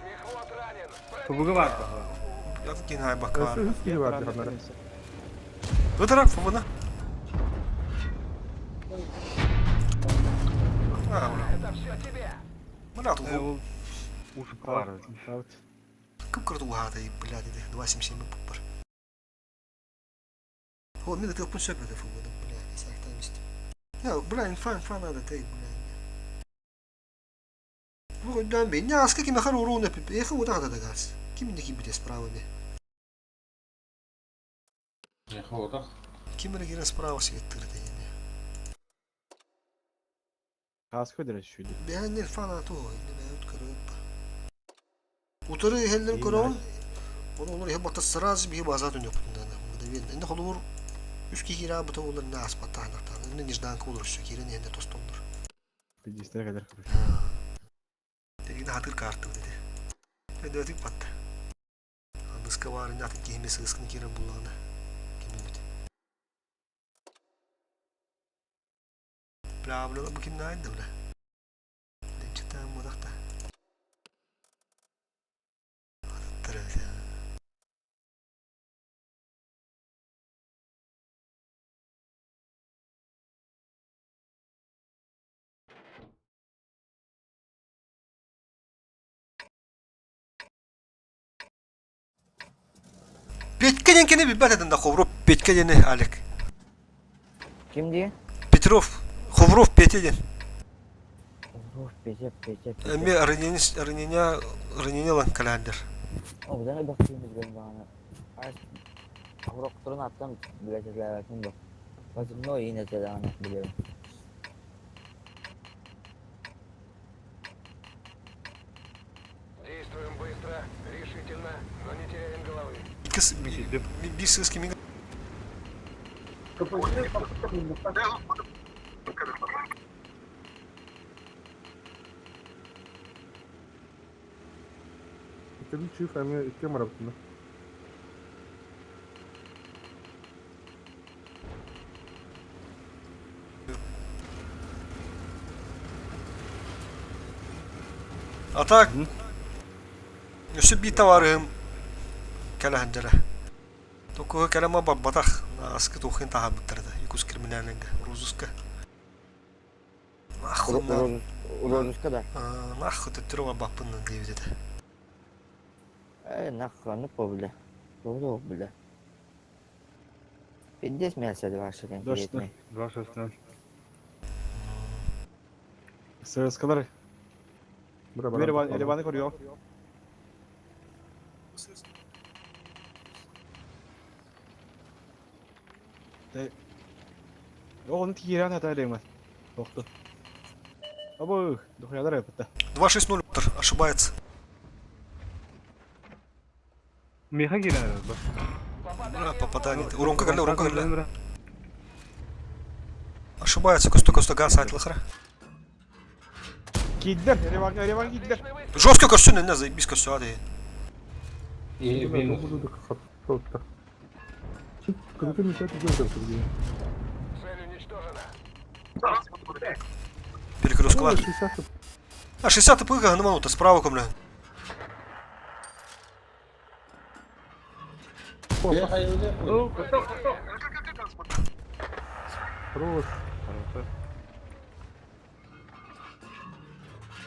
Мехвод ранен. Kubuğu var. Я такие най бакар. Өсі үскейі бар диханлары. Öderek fımını. Это все тебе. Мына тут Ушuk var. Evet. кып-кырт угада, блядь, dedi. 277 пуппар. О, мен это пуншеп это футбол, блядь, сахтан işte. Ya, блядь, фан надо ты, блядь. Ну, да, меня аска ким хар урон эпи. Ехал вот это газ. Ким не кибите справа не. Не холодах. Ким не гирен справа светtir de yine. Kaskı direkt şuydu. Ben ne fan atı o, yine ben utkırıp. Utarı heller koron. Onu olur ya batta сразу bir bazat yok bundan. Bu da bir. Ne olur? Üski kira bu da olur nas patahlar. Ne nijdan olur şu kirin yende tostondur. Bir istere kadar kırıyor. Dedi hatır kartı dedi. Ve dötük patta. Andıska var indi atıp giymesi ıskını kirin bulağına. Kimimdi. Bla bla bu kim neydi bla? Deçten modakta. Hatırız ya. Petke'ninkini bir bet edin de Kovrov Petke'ni Alek. Kim diye? Petrov, Kovrov Petke'nin. Oh, becep. Emmi ранение lan kalender. O da ne bakıyorsunuz ben bana. Ay, Avrupa attım, bilecekler bakın bu. Bakın ne o yine de biliyorum. Действуем быстро, решительно, но не теряем головы. Kız bir sız kimin? İki bir çift hem iki marabutunda. Atak. Hı? Üsü bir tavarım. Kala hancala. Toku kala ma batak. Askı tokin taha bitirdi. Yukus kriminalenge. Ruzuska. Nahuna. Урожуска, да. Нахуй ты трёма бапынын дейбит эти. Нахуй, ну бля. Doğru bля. Пиздец мясо ваши конкретные. 2-6-0. Сырскалар. Элеваны көрüyor. Onu tigiren hata değmez. Doktor. Abo, dokuyalar yapıttı. 2-6-0 Виктор, ошибается. Меха гирен. Попадание. Уронка галли. Ошибается, Коста газ айтлахара. Gittiler, Erevan gittiler. Жесткий костюм, не заебись костюм, а ты. И минус. Когда ты мешать идёшь, Сергей? Цель уничтожена. Перекрестка. 60 А 60 пыга, ну минута, справа комля. Я ходил. хорош.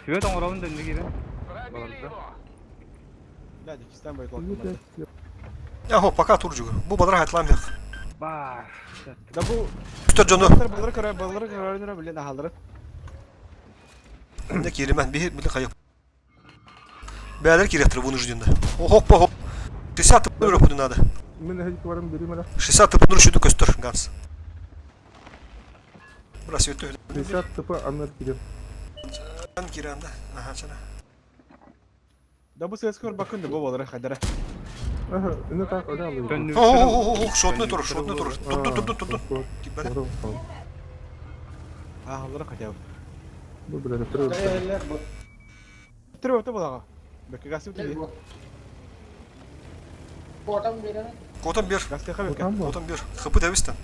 Свет он ровно не гирен. Пробили его. Hadi ikisinden böyle Iyi korktum. de Yahu, пока Турджу. Bu badara hayatlamıyor. baş. Da bu Tutar canı. balıları karar bile nahalları. Ne ki ben bir kayıp. Бәлер керектір вынужденно. Хоппа хоп. 60 тыпын өрөп надо. Мен һәҗик барам бирим әле. 60 тыпын үрүшүдү көстөр ганс. Бурасы өтө. 60 типа аннар кирен. Ben kiranda. Aha sana. Da bu ses kör bakın da bu balıları kadar. Аха, эне так öyle alıyor. Şotunu tur. Tut. Git bana. Ha halıları kadar. Bu böyle tırıyor. Tırıyor da bulağa. Bekle gazete bitti. Котом бир. Gazete kabul et. Там Котом бир. Хыпы дәвистен.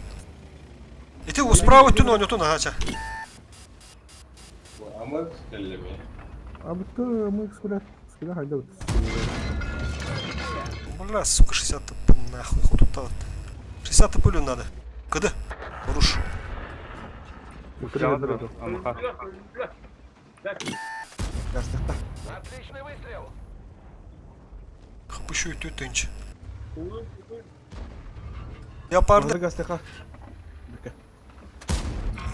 Эти справа өттүн ойнотун агача. А мы стреляли. А битте мы скуля хайда бит. Бля, сука, 60 тыпын нахуй ходут тат. 60 тыпылю надо. Кыды? Уруш. Gazete. Отличный выстрел. Хыпы şu өттүнчү. Япарды. Balığı gazete kal. Bekle.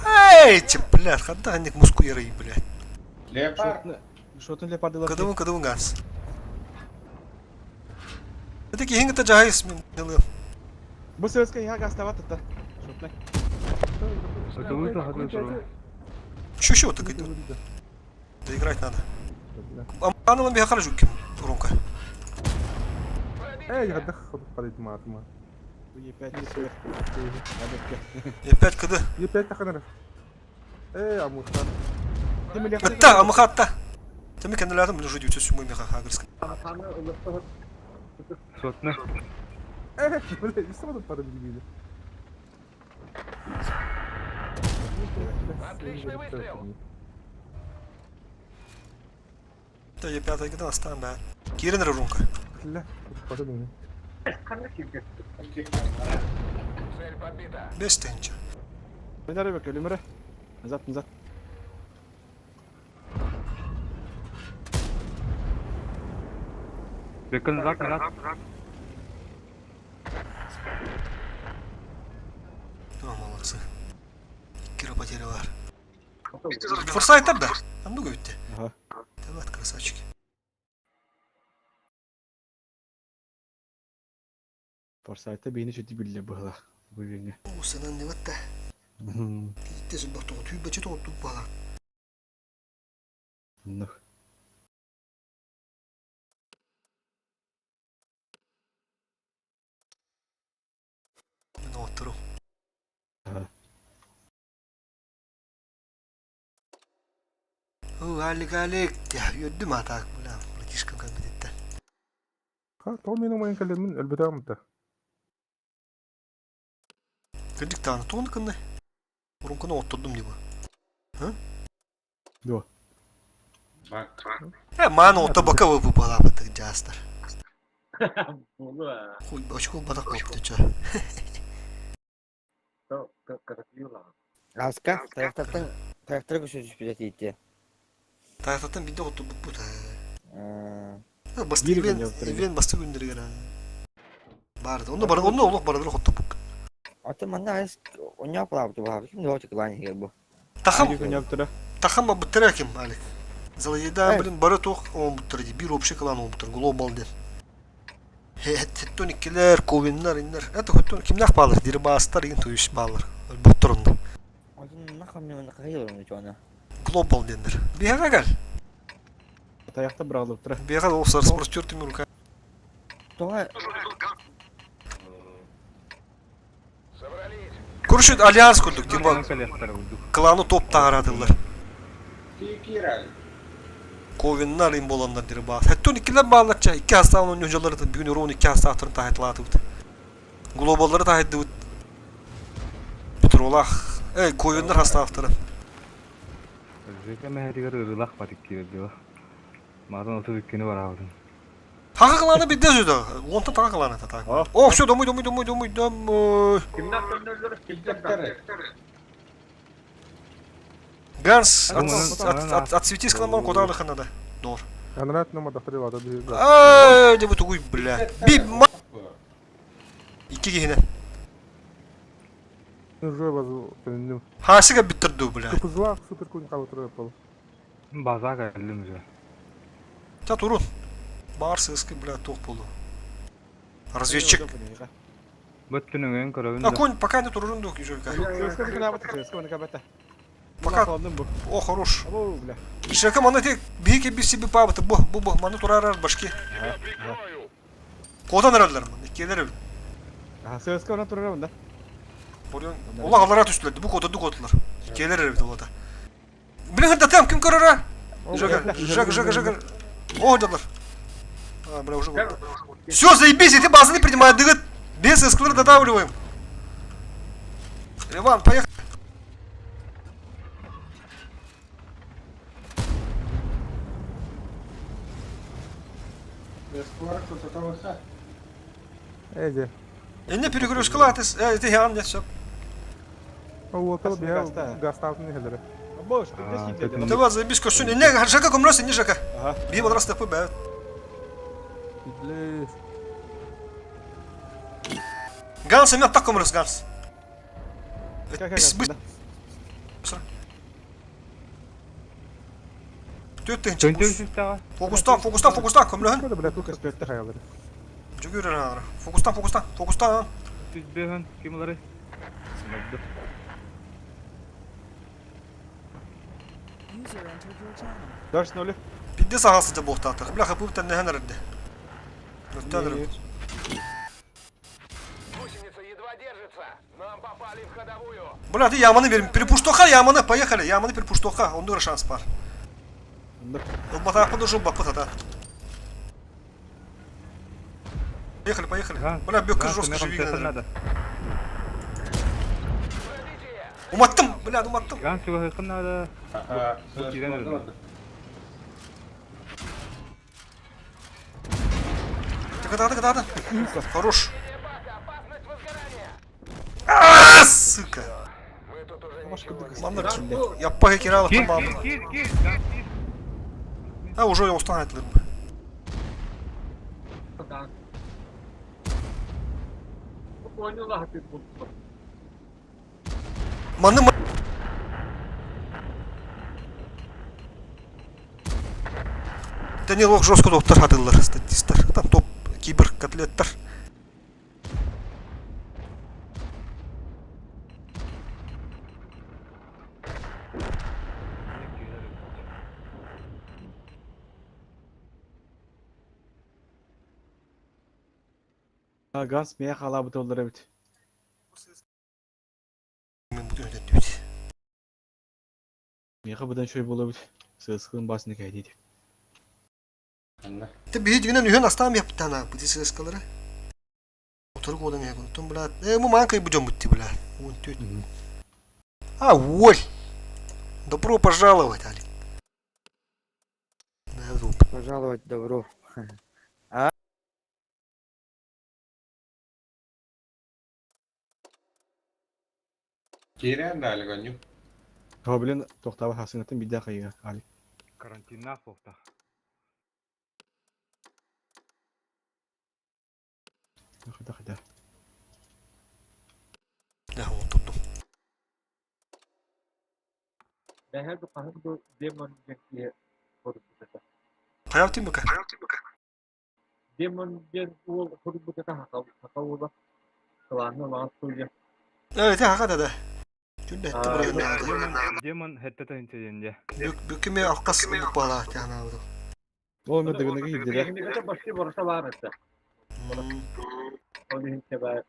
Эй, блядь, когда они муску ярый, блядь. Лепард. Şotun lepardılar. Кыдывын ганс. Эдеки хингта жайыс мен дылы. Bu ses kay ha gazete var tutta. Şotla. Это выйдет, хатны. Şu так идет. Доиграть надо. Аманова бия харжу ким уронка. Эй, хадах хадах qalıydı maatıma. Bu yepet bir süre. Hadi bekle. Опять кыды. Yepet takınır. Ey amurtan. Değil mi? Атта, амхатта. Теми каналатым уже жить үтөсү мой меха хагырска. Sotne. Böyle istamadım para bilgiyle. Отличный выстрел. Да я пятая года оставим, да. Кирин уронка. Kille. Para beni. Цель подбита. Без тенча. Nereye bekle Ömür'e? Nizat. Yakın rak. Ну, молодцы. Кира потери var. Форсайт да? А много ведь. Aha. Да вот красавчики. Forsyth'ta beyni kötü bile bu hala. Bu yenge. О, сенен не ватта. Тез бахто түйбе чето тупала. Nuh. Мен отуру. Aha. О, алик. Я юддум атак була. Латишкан кабидетте. Ha, tamam benim oyun kalemin elbette amta. Кырдык тааны тоны кынны. Уронканы оттурдум дейби. Yo. Bak. Mano tabaka bu balabatı jastar. Bunu Huy başka badak koptu ça. kırıkıyorlar. Aska, traktör göçüş bir eti. Tayfattan bir de otu bu ta. Bastı Bir gün evin yaptırıyor. bastı gündür gara. Barda. Onda olur barada hottu bu. Atı manda ayız onya palabatı bu abi. Şimdi o çıkılan yer bu. Takım Bir gün yaptı. takım bu trekim Ali. Zalayda bilin barı tok on bu tredi. Bir opşe kalan on bu tredi. Global den. Hettonikler, kovinler inler. Hatta hotton kimler bağlar? Diri bastar yin tuyuş bağlar. Bu turunda. Atın nakamıyor nakayıyor onu çoğuna. Global denir. Bir yere gel. Ayakta bırakılıp dur. Bir yere o sarı sporcu tümür ka. Toğa Собрались. Kurşun alyans kurduk. Diba Ayakta bulduk. klanı top tağıradılar. Kira. Kovinler in bolanlar diri bağlar. Hettonikler bağlarca. İki hasta onun önceleri de bir gün yorun iki hasta atırın tahitlatı bud. Globalları tahitli bud. Bitir olah. Kovinler hasta aftarın. Zeka mehdigar ırlak batık diyor. Madan otu dükkünü var abi. Hakkı klanı bir dezüdü. Ondan tağı klanı da tağı. Oh şu domuy. Kimden gönderdiler? Kitapları. Ганс, отсвети с каламан куда надо. Дор. Я нравится, но мадахтари вада bir. Ай, где вот уй, бля. Бим. İki gihine. Уже базу төннү. Hasıga bitirdi bля. Кызлак супер кун кабытыр yapalım. Baza geldim ya. Ta turun. Бар сыски, бля, тоқ болу. Разведчик. Bütün ön körövün. А конь пока не турун док южка. Sözde bir kına batı. Sözde bir kına batı. Пока. Kaldım bu. О, хорош. Abo bile. Шака мана тек бике bir себе пабыты. Bu мана турарар башки. Kodan herhalde man. İkiler. Ha sözde ona durur bunda. Buraya. Ola alara düştüler. Bu kodu kodlar. İkiler evde olada. Блин, да там kim karara? Жага. О, доллар. А, бля, уже. Все, заебись, эти базы не принимают. Дыгат. Без эскалатора додавливаем. Иван, поехали. Сколько такого ха? Эди. Не перегрузка латес. Это я не все. O otel bir Gasta. gastalt ne helere. Boş. Bir de Aa, siktir. Ты вас заебись, костюм. Не, Жака, комрос, не Жака. Aha. Bir bana rastı yapı be. İblis. Ганс, имя так комрос, Ганс. Быс. Tüttün çıkmış. Döndürüşte. Fokustan, komrosın. Burada bile tukas bir hayaları. Cügürün ağrı. Fokustan. Düzbehen kimleri? User entered your channel. Ders nolu. Bir de sahasıca bohta atar. Bля, bu bir tane ne nerede? Götürürüm. Гусеница едва держится. Нам попали в ходовую. Бля, ты яманы верим. Перепуштоха, яманы, поехали. Яманы перепуштоха. Он дура шанс пар. Вот батак подожил, бапыта, да. Поехали. Бля, бёк жестко живи. Пройдите. Уматтым, бля, уматтым. Gan sıvı hıkkında. Ага. Тыгада. Хорош. Бака, опасность возгорания. Ааа, сука. Мы тут уже Başka ничего bir не... kız. Ладно, yappa hekiralı tamam. Ha, уже я устал ettim. Oynuyorlar hafif bu. Manı Данилок жестко топтар хадылар, статистар. Там топ кибер котлеттар. Gans meye hala bu tollara bit. Мен буду öyle diyor. Meye budan şöyle bula bit. Sığıskılın basını kaydıydı. Ты бери дигнен үйен астам yaptı ana bu dizisi eskaları. Oturup odan ya bunu. Блядь. Bu манкой будем быть, блядь. Вон тётя. А, воль. Добро пожаловать, Али. Yazdım. Пожаловать, добро. Kira anda algonyo. هو بلين تختار حسنة بدأ خير علي كارانتينا فوقتا خدا Ne hava tuttum. Ben her kahve demon diye korkutuyor. Hayatım bakın. Demon diye o korkutuyor haka ola. Kalanı var söyle. Evet hakikaten de. Çünkü etti buraya ne aldı. демон хеттета интеллинде Büküme akkas bu bala yani aldı. ол мөдө гэнэ гидэ Şimdi de başka borsa var mı? Onu hiç sever.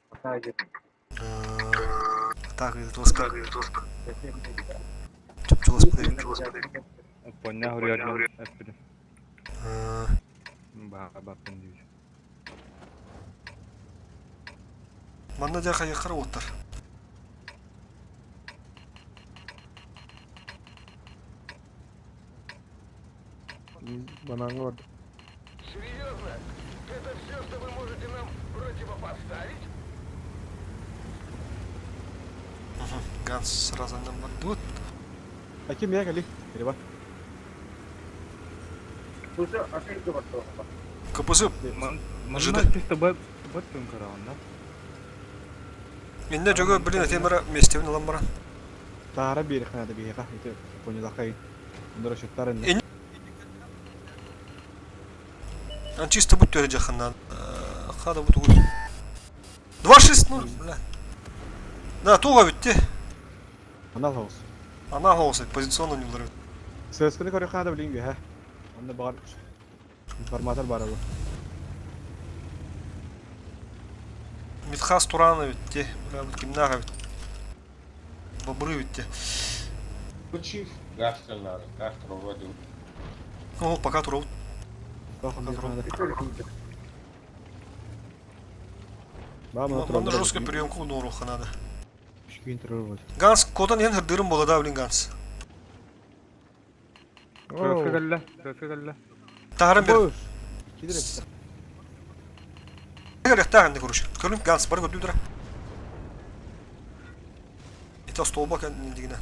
Hata edin. Так, это тоска. Чупчу господи. поння хурьярдан эспидэ бака бакын дий Манда жака якыр отыр. Бананга бар. Серьезно? Это все, что вы можете нам противопоставить? Ганс сразу нам бардут. аким я гали перебар Bu da akıllı var. Kapısı мажыда писте бат тун караванда Мende жого билин темира местевин ламбара. тара бери ханада бейга ите поння лакай ондора шеттарын Ан чисто будь töre жаханнан. Хада бут угу. 2-6 ну, бля. Да, туга битти. анал хаус Ана хоусы позиционный нюлдары. сөзкүнү көрө ханада билин бе анда бар информатор бар ал Митхас Турана битти. Бля, бут кимнага бит. Бобры битти. Kuchif gastellar, gastrovadu. О, пока турау. Манда жестко приемку нору ханада. Ганс кодан ен хырдырым бола да билин Ганс. сөзкө Тахарым бер. кидирек Егер тагын көрүш. Көрүн Ганс бар көрдү дра. Это столба кен дигине.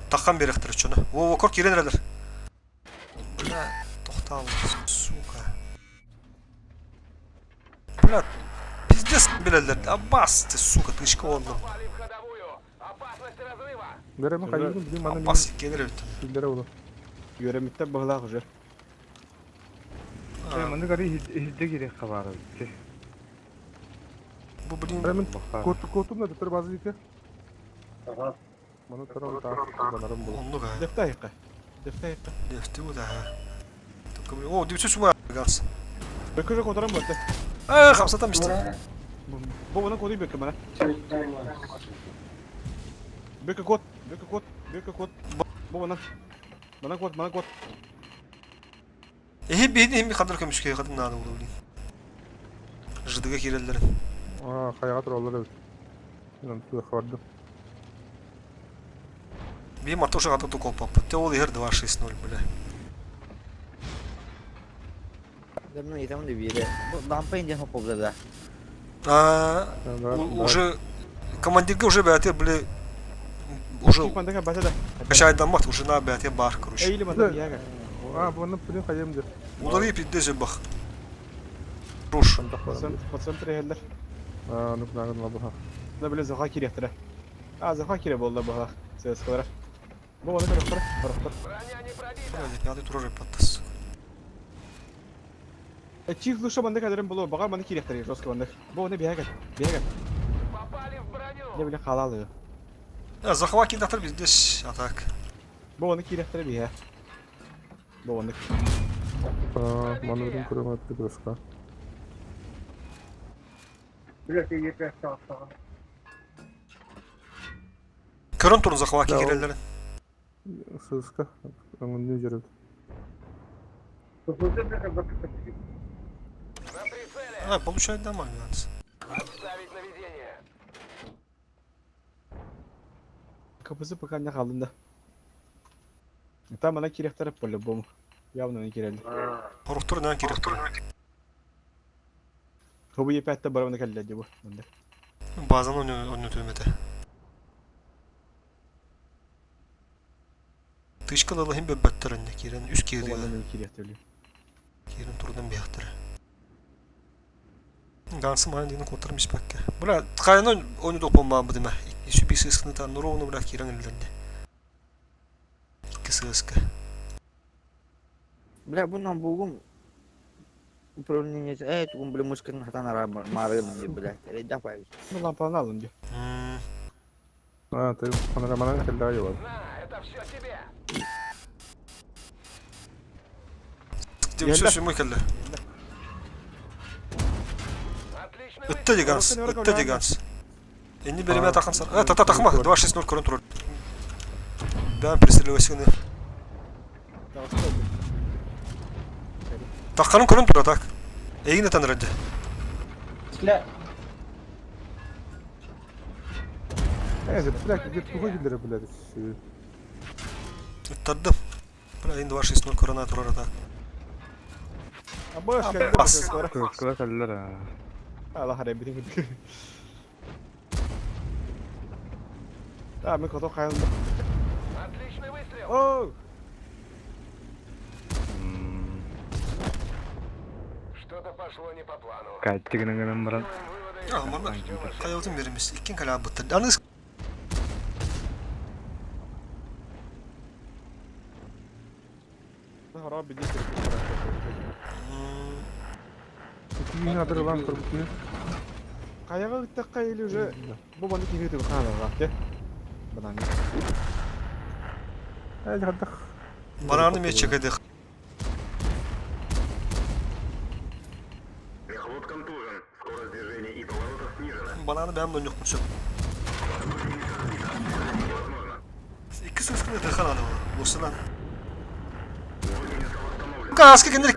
Таккан беректер чөне. Во кор киренерлер. Бля, токтал, сука. Бля, пиздец билелер. Абас ты, сука, тышка ондым. Попали в ходовую. Опасность разрыва. Берем кайын bizim bana Абас келер бит. bildire olur. Yöremikte bağla hoca. Manda gari hizde girek kabarı. Bu bilin Benim kotum da tutar bazı iki. Bana tarafı banarım bu. onlu ga. Deftayıqa. Defti bu da ha. O, dibisi suma Ганс. Bekir kodaram battı. Хамсатам işte. Bu bana kodu bekir bana. Bekir kod. Bu bana kod. Hem kadar kömüşke kadın nadı bu bilin. Jıdıga kirellerin. Aa, kayağa dururlar evet. Ben tuğ xabardım. Bir marta uşak atı kopap. Te ol her 2-6-0 bile. Ну и там двери. Лампа инде хопов да. Уже командирге уже бәте біле уже Manda ka basa da. качайдан бат уже на бәте бар короче. Eğilim manda bir yaga. Aa, bunu bilin kayım diyor. Uları pidde zebах. Руш. Patsam treheller. Aa, nuk nagın var bu ha. Da bile zaka kirehtire. Zaka kire bolda bu ha. Söz kadar. Bu bana kadar. Броня не пробита. Пятый тураже паттас. Çift luşa banda kadarım bulu. Bakar bana kirehtire. Roska banda. Bu ne bir yaga. Попали в bроню. Ne bile halalı. Захваки датыр bizde атак. Bu bana kirehtire bir ya. Bu bana. Aa, bana ürün kurumu ettik başka. Biraz iyi yeter sağ. Körün turun захваки kirellerin. Sızka. Onun ne görüldü? Kıpırdı ne kadar kıpırdı. На прицеле. Получает нормально. Отставить наведение. Kapısı bakan ne kaldığında. Там она кирехтер по-любому. Явно не кирелди. Хоруктор нан киректор. Хобу епетте барабаны келледи бу. Мындык. Базан onu tömete. Тышкалалы хим бөббөттөрүндө кирен үс кирди. Хобу кирехтерлер. Кирен турдан бияктыр. Гансы ман дигин котурмуш бакка. Була кайны onu допомма бу деме. Иши бис ысыны та нуровну була кирен элденде. Кысыска. Бля, bundan bugün управление, tukun beli muskin hatan ara marım diye bля. Ele dapat. Ну лампаны алын же. А, ты панораманы келдеги бар. На, это все тебе. Демшө шумой келди. Отличный Өттө выстрел. деганс, өттө деганс. Энди береме такансар. Такма, 260 көрүн турат. Ben пристреливайсың. Такканын көрүн турат так. Эйине танырады. Бля, где тугой гилдер, блядь. Өттөдүм. Бля, эйин 260 көрүн турат так. А бош Бас. келди. Кыскыла келдер. Allah harap bitin gitti. Tamam, ben kotok kayalım. Отличный выстрел. Oh! Что-то пошло не по плану. Кайттигинен генен баран. Делаем выводы. Ya aman kayaltın verimiz. İkin kala bıttı. Yalnız Harap bitti. Кийин адыр lan кырбытын. Kayaga gittik kayılı уже. Bu bana kimi tuğ kanal vakti. Bana ne? Hadi hadi. bananı mı çekedik? Bananı ben de yoktum çok. İki sıskını da kanalı var. Bu lan. Kaskı kendilik.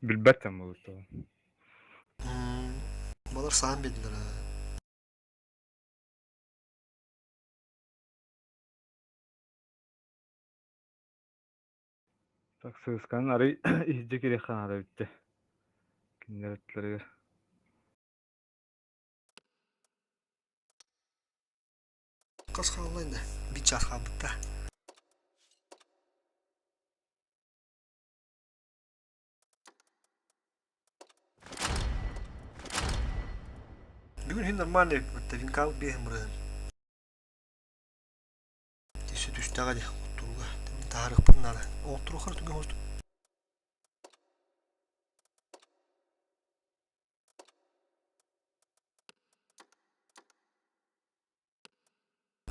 Билбеттен болуп то. Balar sağın bildiler ha. Так сыскан ары изде керек канада битти. Киндертлерге. Kaskı olayın da. Bir çat kaldık da. Bugün hinder mani bitti. Bin kalk bir hemrağın. Dişi düştü hadi. Oturuğa. Tarık pınarı. Oturuğa kadar tüge hoştu.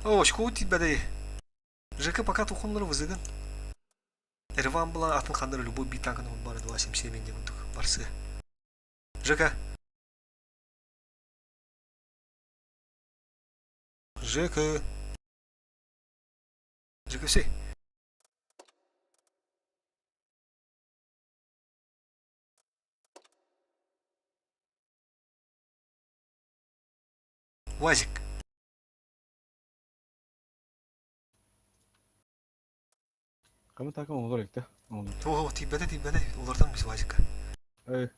О, шкоути бәдәй. ЖК пока тухонлары вызыгын. Эрван была атын хандар любой битагын он бары 277 мен деп ундук барсы. ЖК. ЖК. ЖК все. Вазик. Kamu takım olur ekte. Olur. О, тибәдә. Улардан без Вазик. Ey.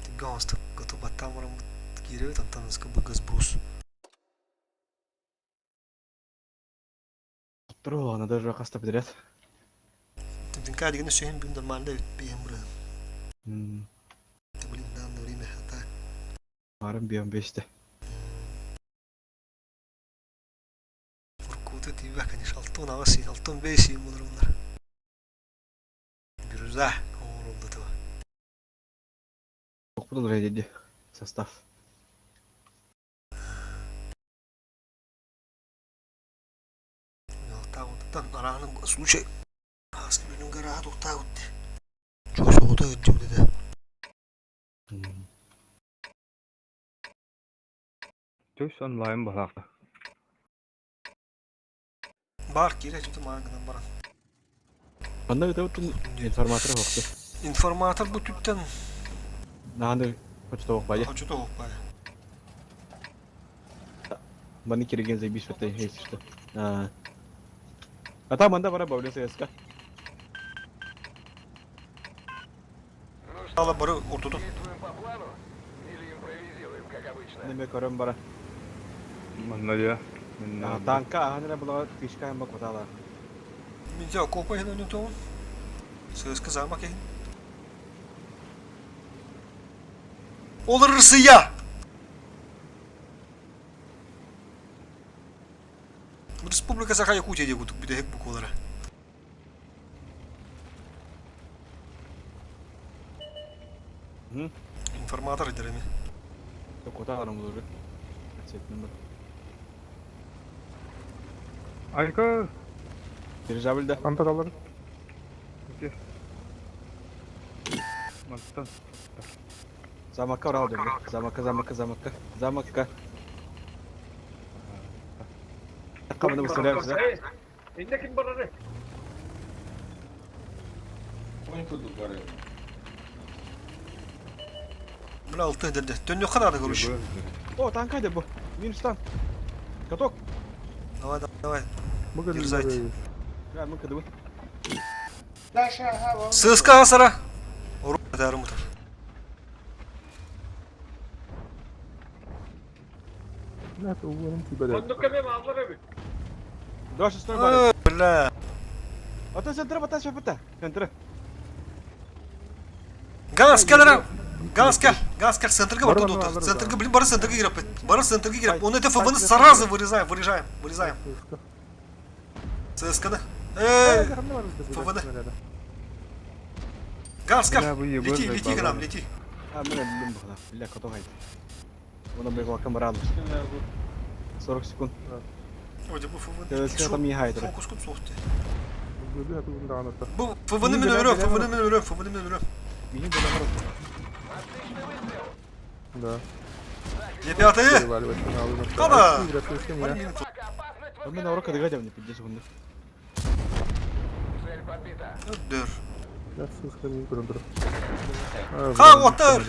Тибгә астык. Готоваттан барам. Кире тантанызга быгыз брус. Тро, надо же каста подряд. Тибдин кадигин сөйен бин нормалда бейем бұры. Hmm. Блин, дан время хата. Varım bir 15'te. Фуркуты тибә, конечно, алтын авасы, алтын бейсі бұлар бұлар. Бирюза, оңырылды тұва. Çok budur dedi. Sostав. Тан арағының случай. Асын бүгін ғараға тоқта өтті. Жосы ода өтті өтті. Төс онлайн балакта. Бар, керек жүті маңынан баран. Banda bir de bütün informatör baktı. Информатор bu tüpten. Nahanda kaçta bak bayağı. Açı da ok baya. Bani kiregen zey bir şöyle hey işte. Ata manda bara bavle seska. Ala barı ortada. Действуем по плану или импровизируем, как обычно? Ne me korum bara. Манна я. Tanka hanere bula tişkayan bak batala. Mince kopa hen önü toğun. Söz kızarmak hen. Olurursa ya. Республика Саха-Якутия дегу тут биде хек буколара. Hı? Информатор идереми. Yok ota aram olur. Açık numara. Айка, Dirijabilde. антаралар. Мантан. Zamakka oraya aldım. Zamakka. Kapını mısırlar size. İndekin bana ne? Onku dugare. Buna altı edildi. Dön yok kadar da görüş. O tankaydı bu. Minus tank. Katok. Давай. Мага Дерзайте. Ya mı kadı bu? Даша, хава. Сыска асара. Ору дарым утар. لا تقول انت بدأت. Fındık kemem ağlar abi. Doş üstüne bari. Бля. Ata sentra bata şapıta. Sentra. Ганс, келер. Ганс, кел. Ганс, кел. Центрга Бара, вот бара, тут. бара, Центрга, да. блин, бара центрга гирап. Бара центрга гирап. Он это ФВН Файт, сразу вырезаем. ЦСКА, да? Эй, ФВН. Ганс, кел. Лети к нам, лети. Ha ben öldüm bu kadar. Billah katok haydi. Ona bir bakım var alır. 40 sekund. Вроде бы ФВН. Tövbe tam iyi haydi. Фокус кут сохты. Gördü ya bu dağınıkta. Bu ФВН мен ölürüm. Benim böyle var. Да. Я пятый. Переваливать на алыны. Када? Играть с ним я. Ben oraya kadar gideceğim 50 sekund. Цель подбита. Dur. Я с ним көрүндүр. Ha, otur.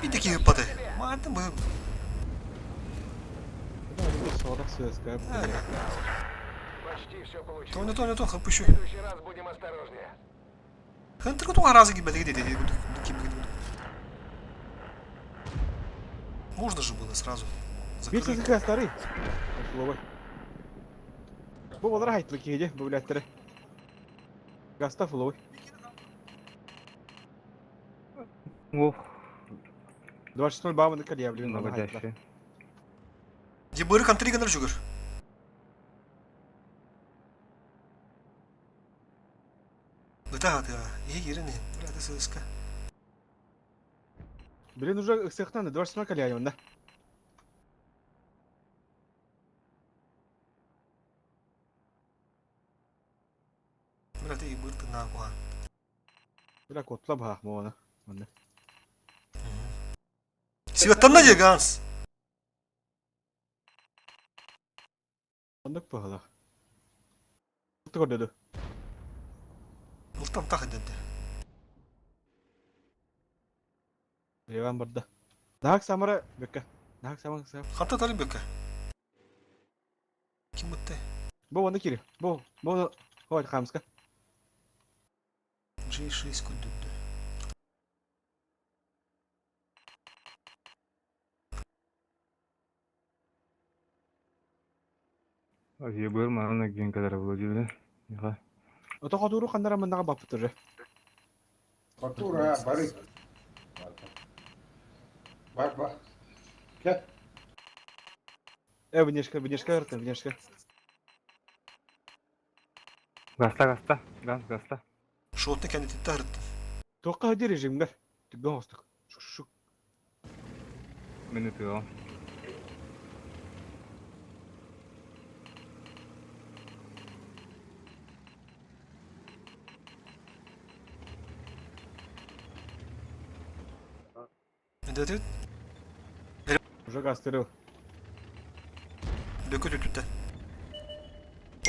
Bir dakika patı. Madem bu. Sonra söz kayıp. Почти все получилось. То, хапышу. В следующий раз будем осторожнее. Хантер туга разы gibi dedi. Можно же было сразу. Bir sesi kıyas tarih. Baba. Bu olarak haytlı ki gece bu biletleri. Gasta full. Ох, 20 bağımını kalıyabilirim. наводящие. Ебыры контриганер жүгір. Ыта ты, егеріне, бляды сыска. Блин, уже ысыктан 20 kalıyabilirim da. Бляды ебыр ты нахуй. Бля котла бах bu ona. Onda. Светанна же Ганс. Ondak pahalı. Tuttu dedi. Ылтан тақ edildi. Revan burada. Nahak samara bekle. Nahak samara sap. Ханта талим бөкі. Kim бұтты? Bu onda kiri. Bu hoy kamska. G6 күндінді. Ебыр мана ген kadar владели. Неға. Ota kaduru kandara mandaga bakıtır. Fattura, bari. Bak. Gel. Внешка ыртын, внешка. Гаста. Гаста. Шотны кәнді тетті ағырытты. Тоққа хadi rejimler. Tüggen hostuk. Şu. Мені пиво. Әдет? Уже gastırıyor. Bökü tüttü.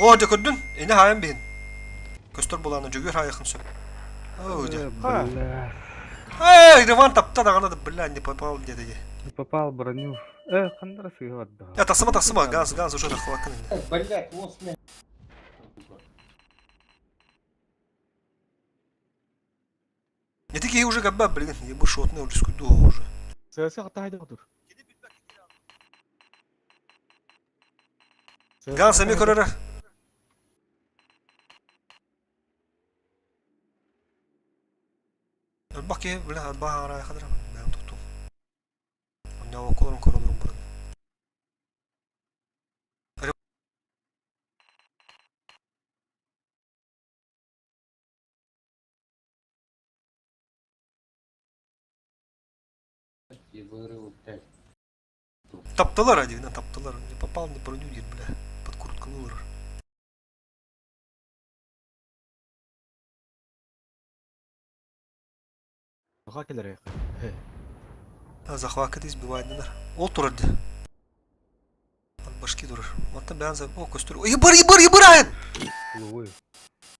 O, dökürdün. Eni hayan beyin. Köstür bulanı cögür hayakın söp. O, Ha. Эй, Реван тапта дағана да, бля, не попал деді. Попал броню. Кандара сыгыват да. Я таксыма, Ганс уже захвакан. Блять, вот смех. Не такие уже габба, блин, ебу шотный уже скуду уже. Сыска хата хайда тур. Ганс ами көрөрө. Баки, бля, бара хадра. Ben tuttum. Ne okulun korulurum burada. И вырыл, блядь. Taptılar hadi, ne taptılar. Не попал, не броню дед, бля. Под куртку вылыр. Хака келер яка. Захват избивает, наверное. Ол турар де. От башки турар. Вот там бянза. О, костюр. Ебыр, айн! Луй.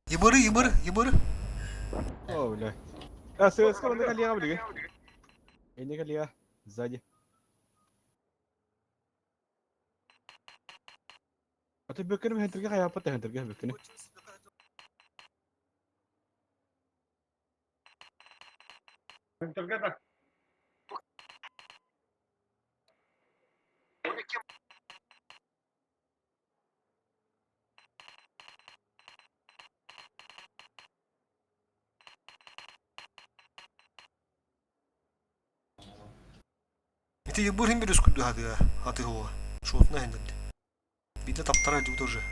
Ебыры. О, бля. Сыска банда калия блиге. Эне калия сзади. А ты бөкенем хентерге хаяпат хентерге бөкене. Enterga da. Это ебыр им берешь куда хады, хаты его. Шотна хендер. Bir de taptara hadi тоже.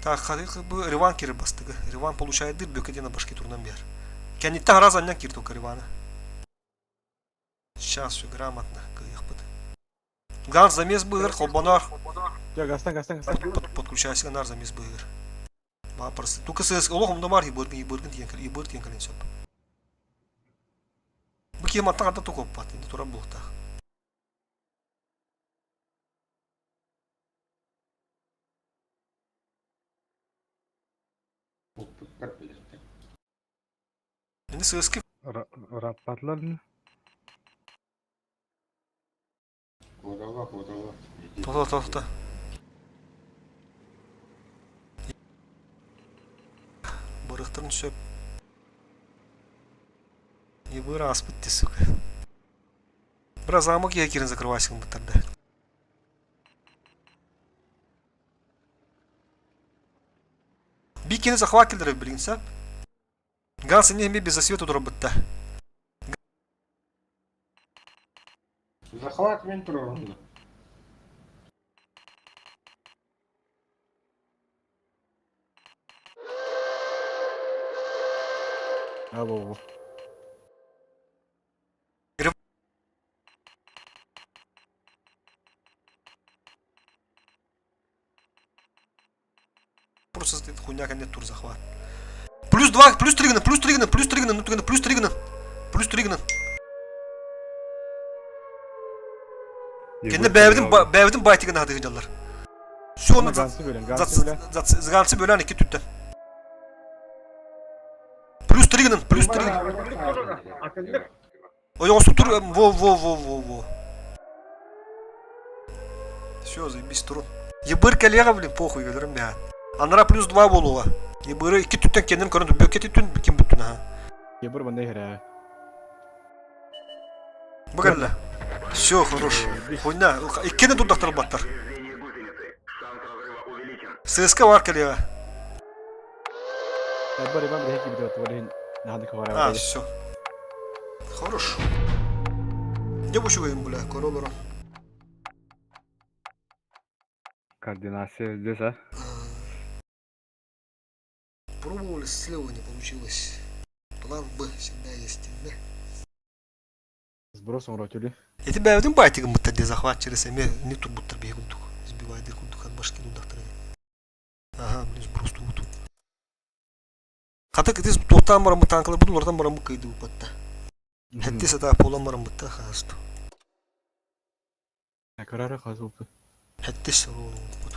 Так, хады как бы Риван кири бастыгы. Риван получает дыр, бөкеде на башке турнан бер. Кенниттен раз аннан кир только Ривана. Сейчас все грамотно, кыйыхпыт. Ганс замес быгыр, холбанар. Я гастан. Подключайся, нар замес быгыр. Просто. Только сыз, олохом домар ебыргын тиен кален сөп. Бу кематтан ада токоп бат, енді тура блоктах. Енді сызки Рапатlar mı? Кудала. тоқта. Бырықтырын сөп. Ебыры аспытты, сука. Біраз замок я керін закрывайсың бұттарды. Бикені захват келдіріп білген сәп. Ганс не без засвета тұрып бұтты. Захват винтron. Abo. Просто стоит хуйня, нет тур захват. Плюс 2, плюс 3 гана. Kendi bevdim baytigini hadi hıcalar. Şu onu Gansı bölen. Gansı bölen iki tütten. Плюс 3 гана. Atıldı. Ой, он структур, во. Все, заебись турун. Ебыр коллега, блин, похуй, говорим, я. Анара плюс 2 болуға. Ебыры iki tütten kendini көрінді. Бөкеті түн, kim büttün ha. Ебыр бандай хера. Бөгәлі. Все, хорош. Хуйна. Иккені дұрдақтар баттар. ССК var коллега. Ебыр ебір бігекі бідеу тувалин. Нахады кавара. А, все. Хорош. Не бушугайым, бля, королора. Координация здесь, а? Пробовали, слева не получилось. План Б всегда есть, да? Сбросом ротюли. Я тебя один байтиком будто где захват через эми, не тут будто бегут дух. Сбивает дырку дух от башки дудахтары. Ага, блин, просто вот. Хата китис тоқтан барам танкалар буду, олардан барам кайды бупатта. Хәтти сата полан барам бутта хасту. Карара казылпы. Хәтти сару буду.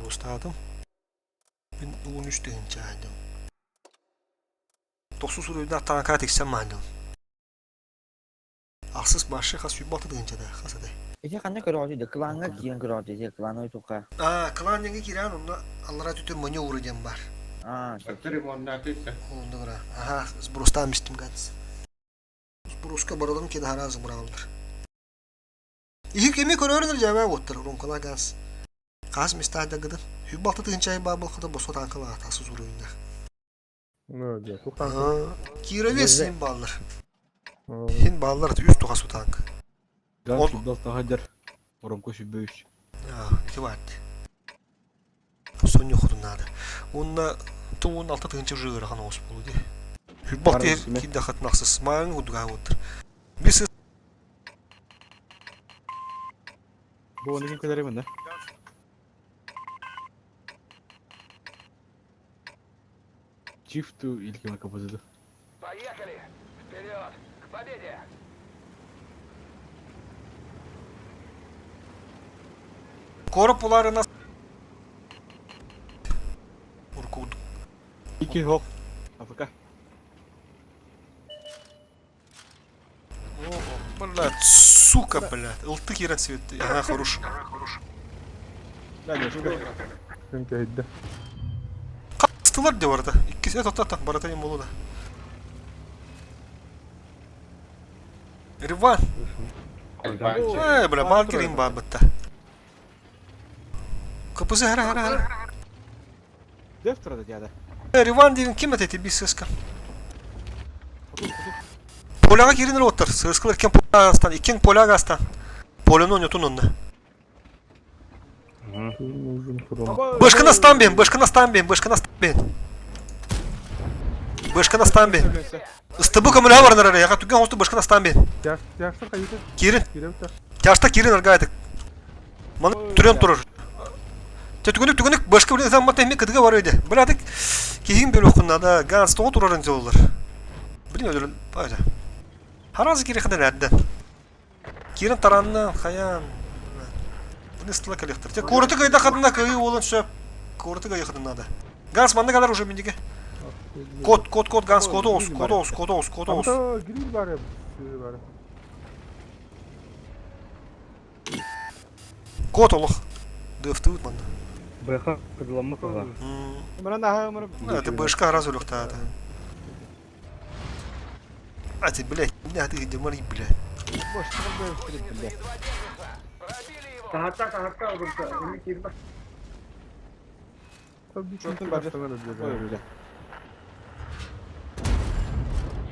Bostadım. Ben 13 deyince aydım. 90 sürüyden tanka teksen mahallem. Aksız başı kas yübatı dığınca da kasada. Ece kanne kerodi de kılanga kiyen kerodi de kılanga itu ka. Kılan yenge giren onunla Allah'a tütün manyo uğrayacağım var. Который можно ответить. Onda bura. Aha, Zbros'tan mistim gats. Zbros'ka baralım ki daha razı buralıdır. İyi kemi körörünür cevap ottur. Ronkala gans. Kas mistahda gıdın. Hübatı dığınca babıl kıda bosu tankala atası zuruyunda. Ne diyor? Tuktan. Kira versin ballar. Oo. Hin ballar 100 tuğa su tank. Gans Ol- şiddet tahadır. Oramko şübüş. Ya, iki vardı. Son yok nada. Onda tuğun altı dığınca jığırı kan olsun bulu diye. Hübatı Varmış mı? ki dahat naqsız. Mayın udga ottur. Biz Bu onu kim kadar emin de. Çift ilkime kapatıldı. Поехали! Вперед! К победе! korpularına Urkud. 2 hok. Afrika. Блядь, сука, блядь. Ылты кирен свет. Ага, хорош. Lan ya şurada. Çünkü hidde. Kastılar diye vardı. İkisi ta baratayım bolu da. Rivan. Альбанчик. Bля, mal gireyim babatta. Kapısı her. Defter'da geldi. Rivan diyen kim eteti bir sıska. Polağa girinir otur. Sıskılar kim Polağa astan. İkin Polağa astan. Polonun oynatın onunla. Uzun kurum. Başkan astan ben. Başkan astan ben. Istıbı kamına varın araya. Yaka tüken hostu başkan astan ben. Yaşlar kayıtı. Girin. Girevter. Yaşta girin argaydık. Mana türen durur. Tütünük başka bir insan matemi kıdıga var öyle. Bıradık. Kihin böyle okunna da gans toğu durarın olur. Bilmiyorum öyle. Böyle. Harazı geri kadar nereden? Girin taranına kayan. Bu ne stila kalektir. Kortu kayda kadına kayı olan söp. Kortu kayı kadına da. Gans bana kadar уже bindige. Kod gans kodu olsun. Ama giril bari. Giril bari. Kod olur. Dıftı bana. Бэха кыдыламык ага. Bana daha umarım. Это башка раз улюхта это. А ты, блядь, меня ты где мори, блядь. Boş böyle bir şey. Tahta olursa onu girme. Tabii bir Çöktün çünkü bence. baştan öyle diyor. Öyle.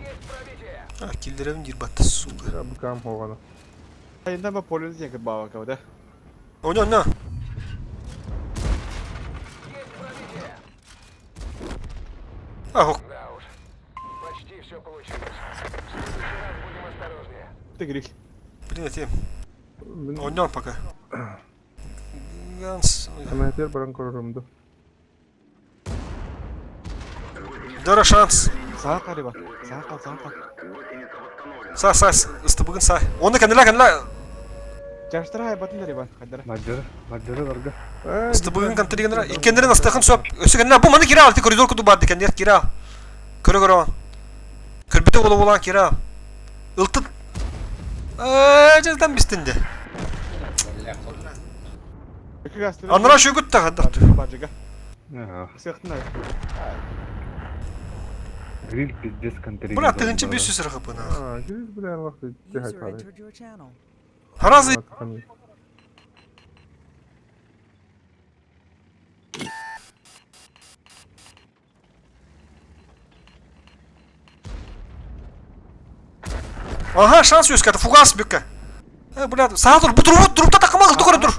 Есть пробитие! А, киллерим дирбат, сука. Ya bu kam hovana. Hayından ben Polonya'da yakın bağ kavda. О, не. Есть пробитие! А, ох, Да уж, почти все получилось. В следующий раз будем осторожнее. Bir grik. блин, этим. Ben Oynuyorum пока. Ганс. hemen yeter baran korurumdu. Дара шанс. Sağa galiba. Sağa kal. Сай, ыстыбыгын сай. Оны кәнелә. Yaşlara haybatın da riban. Kadara. Маджары варга. Ыстыбыгын кәнтелегенә. Икендерен астыгын соп. Өсө кәнелә. Бу маны кире алты коридор куду барды кәнер кире. Көрө. Кырбите болу булан кире. Ылты. Жаздан бистинде. İki gazeteli. Анра шөгүт та хадда. Bacıga. Sıktın da. Гриль пиздец контроль. Бля, тыгынчы 500 рахыпына. Aa, giril bilen vakti cehayt User var. entered your channel. Харазы. Ага, шанс есть, это фугас бюка. Бля, сразу друп та такама кылды көрө тур.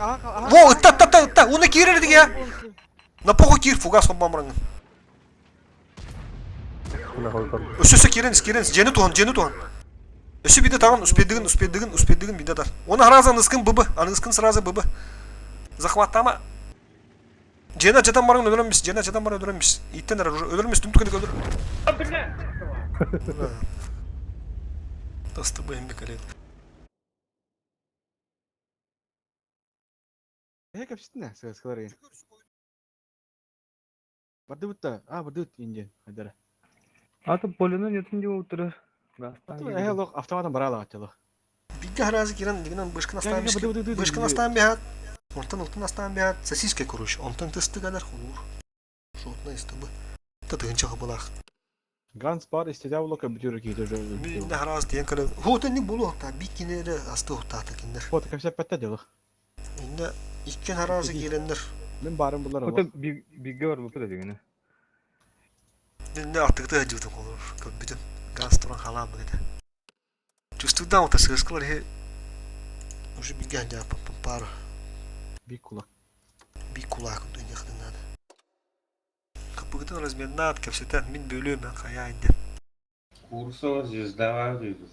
Во, та, уны кире деди я. На похуй кир, фугас бомбамрын. Өсөсө киренс, жени туган. Өсө биде тагын успеддигин биде дар. Оны харазан ыскын быбы, аны ыскын сразу быбы. Захваттама. Жена жадан барың өлөрмүш. Иттен уже өлөрмүш, түмтүкөнүк өлөр. Досты бэйм бекалет. Ne kapıştın ne? Sıkılar yani. Bardı butta. Bardı butta ince. Kadara. Аты полено нетин же утыры. Лох автоматом барала атылы. Бигге харазы кирен дигенен бышкын астан Быды, быды, быды, бышкын быды. астан бихат. Онтан ултын астан бихат. Сосиска куруш. Онтан тысты кадар хулур. Шотна истыбы. Тытыгынча хабылах. Ганс бар истедя улы компьютер кейді жөй. Бигге харазы деген кірі. Хотен не болу хта. Биг кинері асты хтаты киндер. Фото көпсеп пәтті делы. Инде иккен харазы кирендер. Мен барым бұлар Аты олы. бигге бар болса да дегені. Инде аттыгды хажудым olur. Bütün gaz turan halam dedi. Чувствудан вот сыскалар хе. Уже бигге жа пару. Бик кулак. Биг кулак dünya kadınlar. Kapıgıdan размернат кепсетен min bölüyorum ben kaya indi. Курсо звезда дuydu.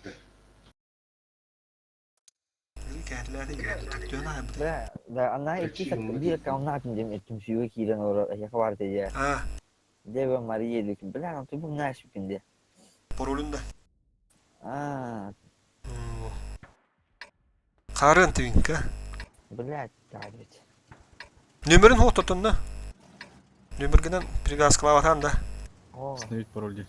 Biri kendilerde geldi. Tüktüğün ay bu. Da anna iki sak bir kauna kim ettim suyu kiren ora ya var diye. Ha, Deve Maria dedik. Bilen tu bu naş bükünde. porolunda. Aa, Karın tüyünke. bilen tabii. Nömerin hotatında. Nömergiden prigaz kılavatan da. O. Снавить пароль де.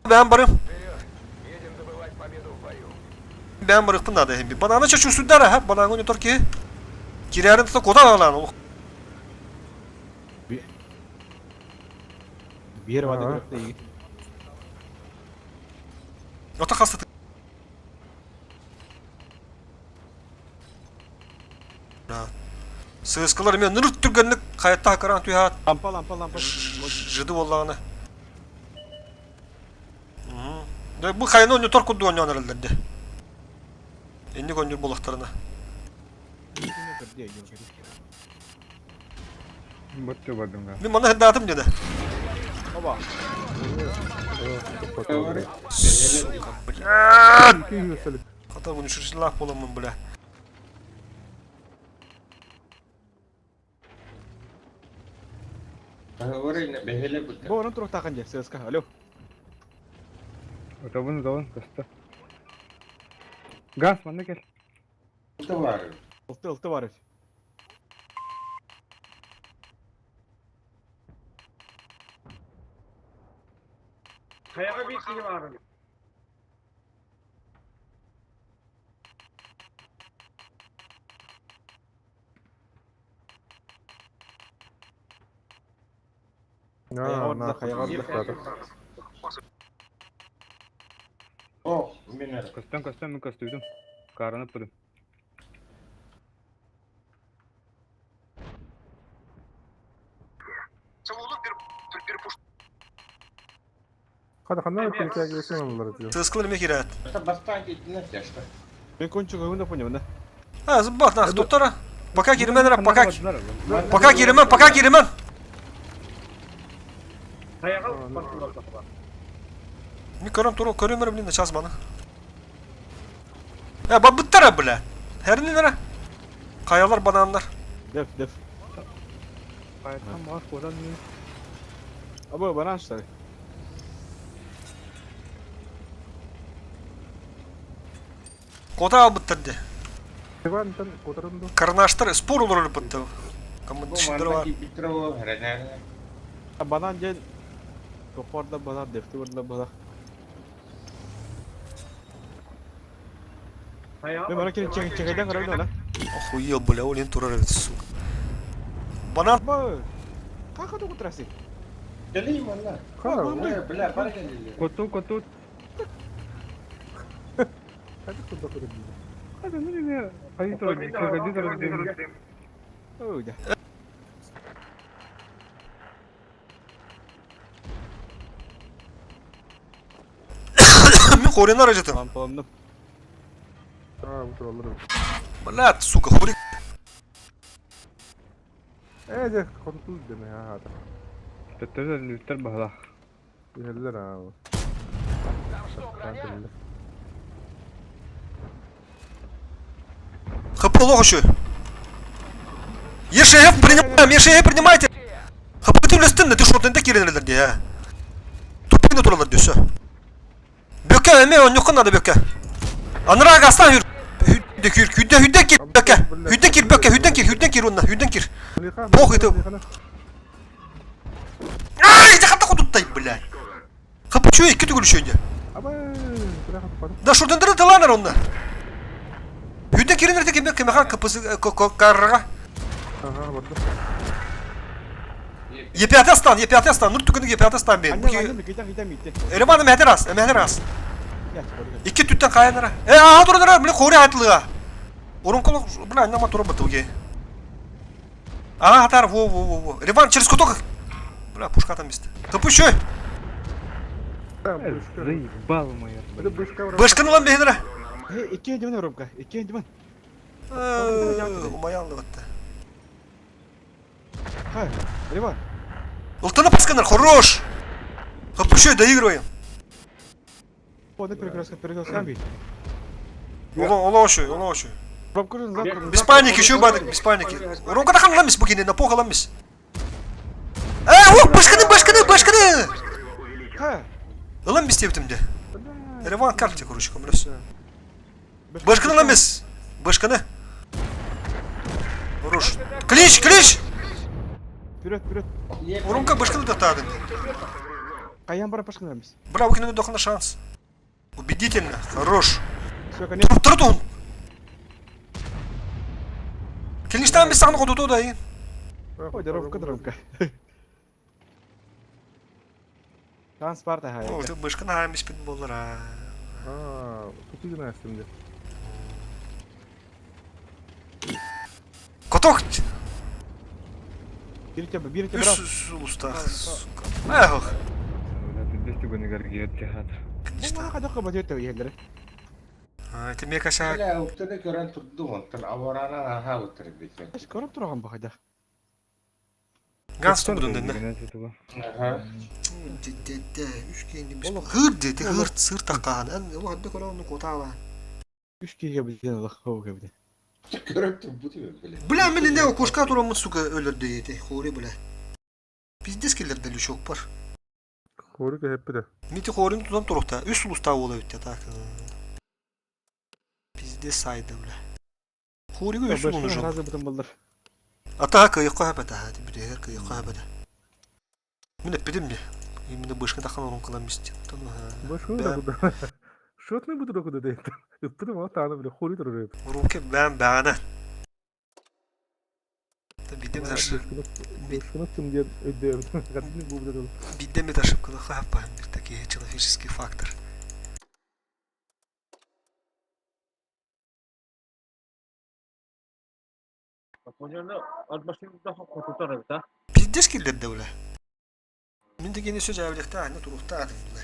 Ben barım. Вперед! Едем добывать победу в бою. Ben barıktım da hem. Bana ne çeşit sütler ha? Bana ne Türkiye? Kirarın da koda lan. Bir yer vardı Aa. bıraktı iyi. Yota hastı. Sığıskılar men nırırt türgenlik hayatta hakaran tüyhat. Lampa. Жиды боллағаны. Bu kayını oynuyor, torkudu oynuyor herhalde. Enlik oynuyor bolaklarına. Бөтте бадым да. Ben bana heddatım dedi. Baba. İki yüzdelik. Hatta bunu şu laf olamam bile. Говори, бегеле бутка. Bu onun turuk takınca sözka. Alo. Отабын кыста. Газ, манда кел. Что var? Iltı var. Kayaga bir şey var. Orada kayardı. О, минер. Кыстан мен кыстыйдым. Карынып тұрдым. Қандай полицияға келсең олар diyor. Sığıskılar mı kirat? Это бастан кетtiğinde yaşta. Ben konuşuyor oyunda ponya bunda. Ha zıbbak nak doktora. Пока girmeden пока girmem. Kayaga Mi körüm bilin de çaz bana. Ya bak bıttara bile. Her nelere? Kayalar bananlar. Def. Қайтқан мағаш қодан не? Aba bana açlar. Koda bıttırdı. Иван, там отырымды. Karnaşlar spor olur bıttı. Kamın Bu dışında var. mandaki Petrov, Rener. Bana gel. Toparda bana defti burada bana. Ben bana kelin çekeden karardı ona. Охуел, бля, олен турар evet сука. Bana Ba. Kaka da kutrası. Geleyim valla. Қара, Bla, para geldi. Коту. Hadi kuda kırdım. Hadi ne? Hayır, hadi. Oh ya. mi koreyan aracıtım. Lampalandım. Ha, bu turalları. Blat сука, хури. De kontrol deme ya hadi. Tetler lütfen bahla. Yediler abi. Там что, броня? Kapı loşu. Ешеев принимайте. tümlestin de şortun da girenler diye. Tupine turalar diyorsa. Böke emme on yokun adı böke. Anıra gastan hür. Hüdde gir böke. Hüdde gir böke. Hüdde gir onunla. Hüdde gir. Bok eti. Ay hatta kututtayım bile. Kapı şu iki tügülü şöyle. Ama bırak kafanı. Da şuradan da tılanır onlar. Hüdde girin nerede böke mekan kapısı karraga. Aha burada. Yepiyat aslan. Nur tükünü yepiyat aslan benim. Annem gidem gitti. Elemanı mehderas. Mehderas. Gel koru. İki tütten kayanlara. Aha durun bile kore atlığa. Orun kolu bile annem atıyor batı ge. Aha hatar wo. Revan через куток. Бля, пушка там есть. Kapı şu. Заебал моя. Это бышка. Başkanı lan behnere. He, iki divan Romka. İki divan. Umayanlı battı. Ha, Revan. Ultana пасканар, хорош. Kapı şu доигрываем. О, да перекрестка бей. Ола ошо. Ромкурun zaten. Без паники, еще бадык, без паники. Ромка да хамламис бugini, напо халамис. Başkanı. Ha. Ulan biz teptimde. Revan kartı короче, komres. Başkanı lan biz. Başkanı. Хорош. Клич. Вперед. Ромка başkanı da tadın. Каян бара пашканамыз. Браво, кино дохна шанс. Убедительно, хорош. Все, конечно. Тұрды он. Келіштан біз сағын қодуды да, Ой, да Ромка. Шанс бар да О, ты бышкын аймеш бін болыр, а. Тут игра şimdi. Коток! Birlikte bravo. Üst usta. Эх, Ne kadar kapatıyor tabii yerleri. это мне кошак. Бля, уктаны көрән турды онтан аварана аха утырып бекен. Hiç görüp durağım bu kadar. Gans tutudun dedi. Аха. Hır dedi, sır takağın. O hadde kola onu kota var. Üç kere bir tane daha o gibi. Көріп тұр бұты бля. Бля, мен не кошка турамын, сука, өлür dedi. Хори бля. Bizde skillerde lü çok var. Хорика hep de. Miti horin tutan turukta. Üst usta ola ötte tak. Bizde saydı bля. Hori üst Başka olacak. razı bıtın buldur. Ata kıyık hadi bir de her kıyık hadi. Мен etmedim mi? Именно başka takan onun kılamıştı. Tamam ha. Başka da burada. Şut ne bu da okudu değil. Öptüm ama tanrım bile hori duruyor. Urumke ben bana. Tabii de taşı. Başka kim diye ödüyorum. Kadın bu burada dolu. Беда мне даже куда хапа, такие человеческий фактор. Oyunu az başımızda tutarız da. Bizde skillerde öyle. Мен de yine söz evlilikte aynı durukta adım bile.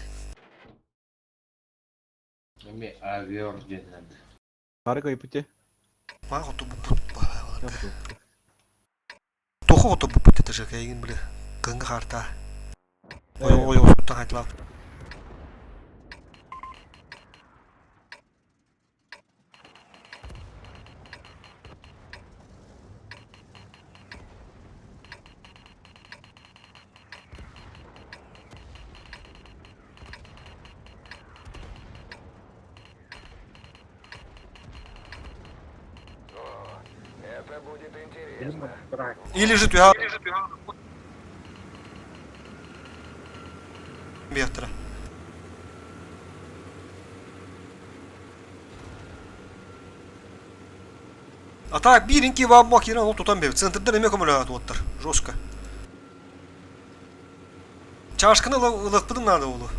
Неме авиор денләнді. Harika yapıtı. Бағы оты bu put. Yapıtı. Тоқы оты bu put ете жaka егін біле. Гыңғы қарта. Ой, оскуттан айтылап. Это будет интересно. Или же тüha. Метра. А так, биринки вам макина, он тут там бев. Центрда неме коммуляат оттар. Жестко. Чашканы лықпыдың надо олу.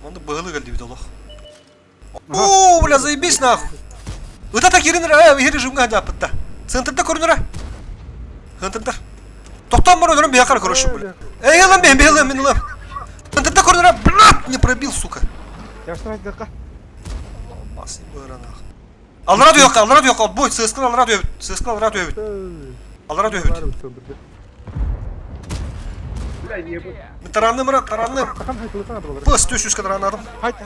Onda bağlı geldi bir dolak. Ooo, бля, заебись нахуй. Вот это херинер, хережим гадя пытта. Центрда көрінер. Центрда. Тоқтан бар өдірім бияқар көріші, бля. Lan ben lan. Центрда көрінер, блядь, не пробил, сука. Yaştan dakika. Basayım bu öğren ah. Al radyo yok, boy, sığıskın al radyo öbüt. Sığıskın al radyo öbüt. Al radyo öbüt. Taranlı. Pıs, düş yüz kadar anladım. Haydi.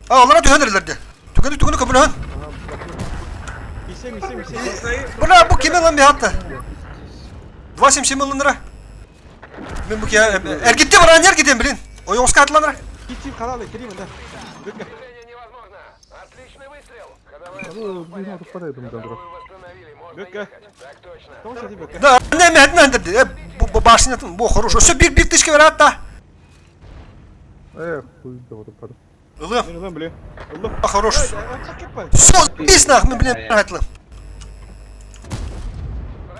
Al radyo hönderlerdi. Tükünü kabul hön. Biz Buna bu kimin lan bir hatta? 277 lira. Ben bu ya ergitti mi lan ergitti bilin. O yoğuz katlanır. Git kanalı kireyim ben. Bekle. Движение невозможно. Отличный выстрел. Ходовая Блин, надо подойду, да, Вторую восстановили. Можно Bekle. ехать. Так точно. Tamam hadi bekle. Da ne dedi. Bu başını bu хорошо. Все bir tışkı ver hatta. Эх, хуй, да, вот упаду. Oğlum. Ben ulan biliyorum. Allah. Хорош. Bak yapma. Все, biz nах mı bilin hatlı.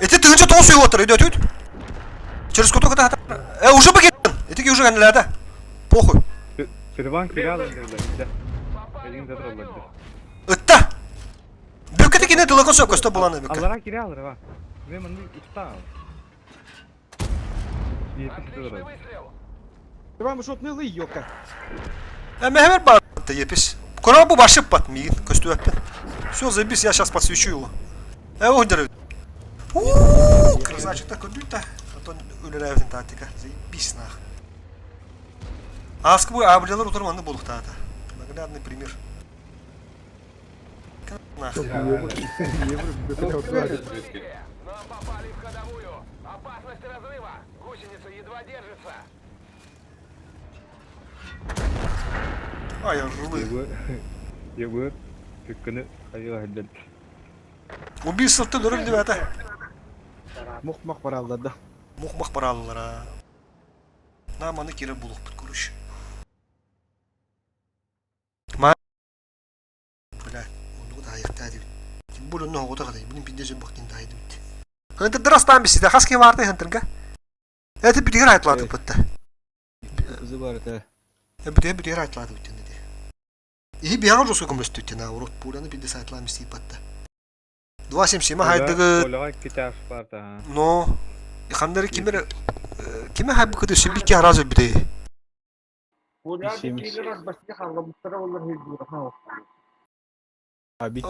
Эти тынча тол суй отыр, идет тут. Через сколько это? Уже покидын. Эти уже ганлада. Похуй. Переван кирял, да, Elin de trolladı. Itта. Бөкеті кене тылықын сөк көсті боланы бөкі. Allara kira alır ha. Ve bunu usta al. Отличный выстрел. Ben bu şut ne lıyı yok ka. Мехмер бар. Ты епись. Кора bu başı pat мигин көсті өппен. Все, заебись, я сейчас подсвечу его. Угдер. Красавчик-то көндүт-та. А то өлеләвден тактика. Заебись нах. Аскы bu абрелер отырманды болуq та. Наглядный пример. Нах. Но попали в ходовую. Опасность разрыва. Гусеница едва держится. Ay рулы. Yavur. Tıkkını hayır haddet. Убийство өлөр деп ата. Muhmak var Allah'da. Мухмах баралылар. Наманы кире булуq бит көрүш. Бля, onu da ayakta edip. Bunu ne oldu kadar? Bunun pideci bakın da edip. Hındır drastan bir side haski vardı hıntırga. Evet bir diğer ayetladı pıttı. Kızı var ete. Bir diğer ayetladı bitti dedi. İyi bir yanı olsa kumrus tüttü na. Urut buranı bir de sayetlamış iyi pıttı. Dua simsime haydığı. Olağa kitap var da. No. Kanları kime haybu kadar şimdi ki harazı bir de. Ular İşimiz. bir biraz başka kavgamışlara onlar hızlı ha. Abi.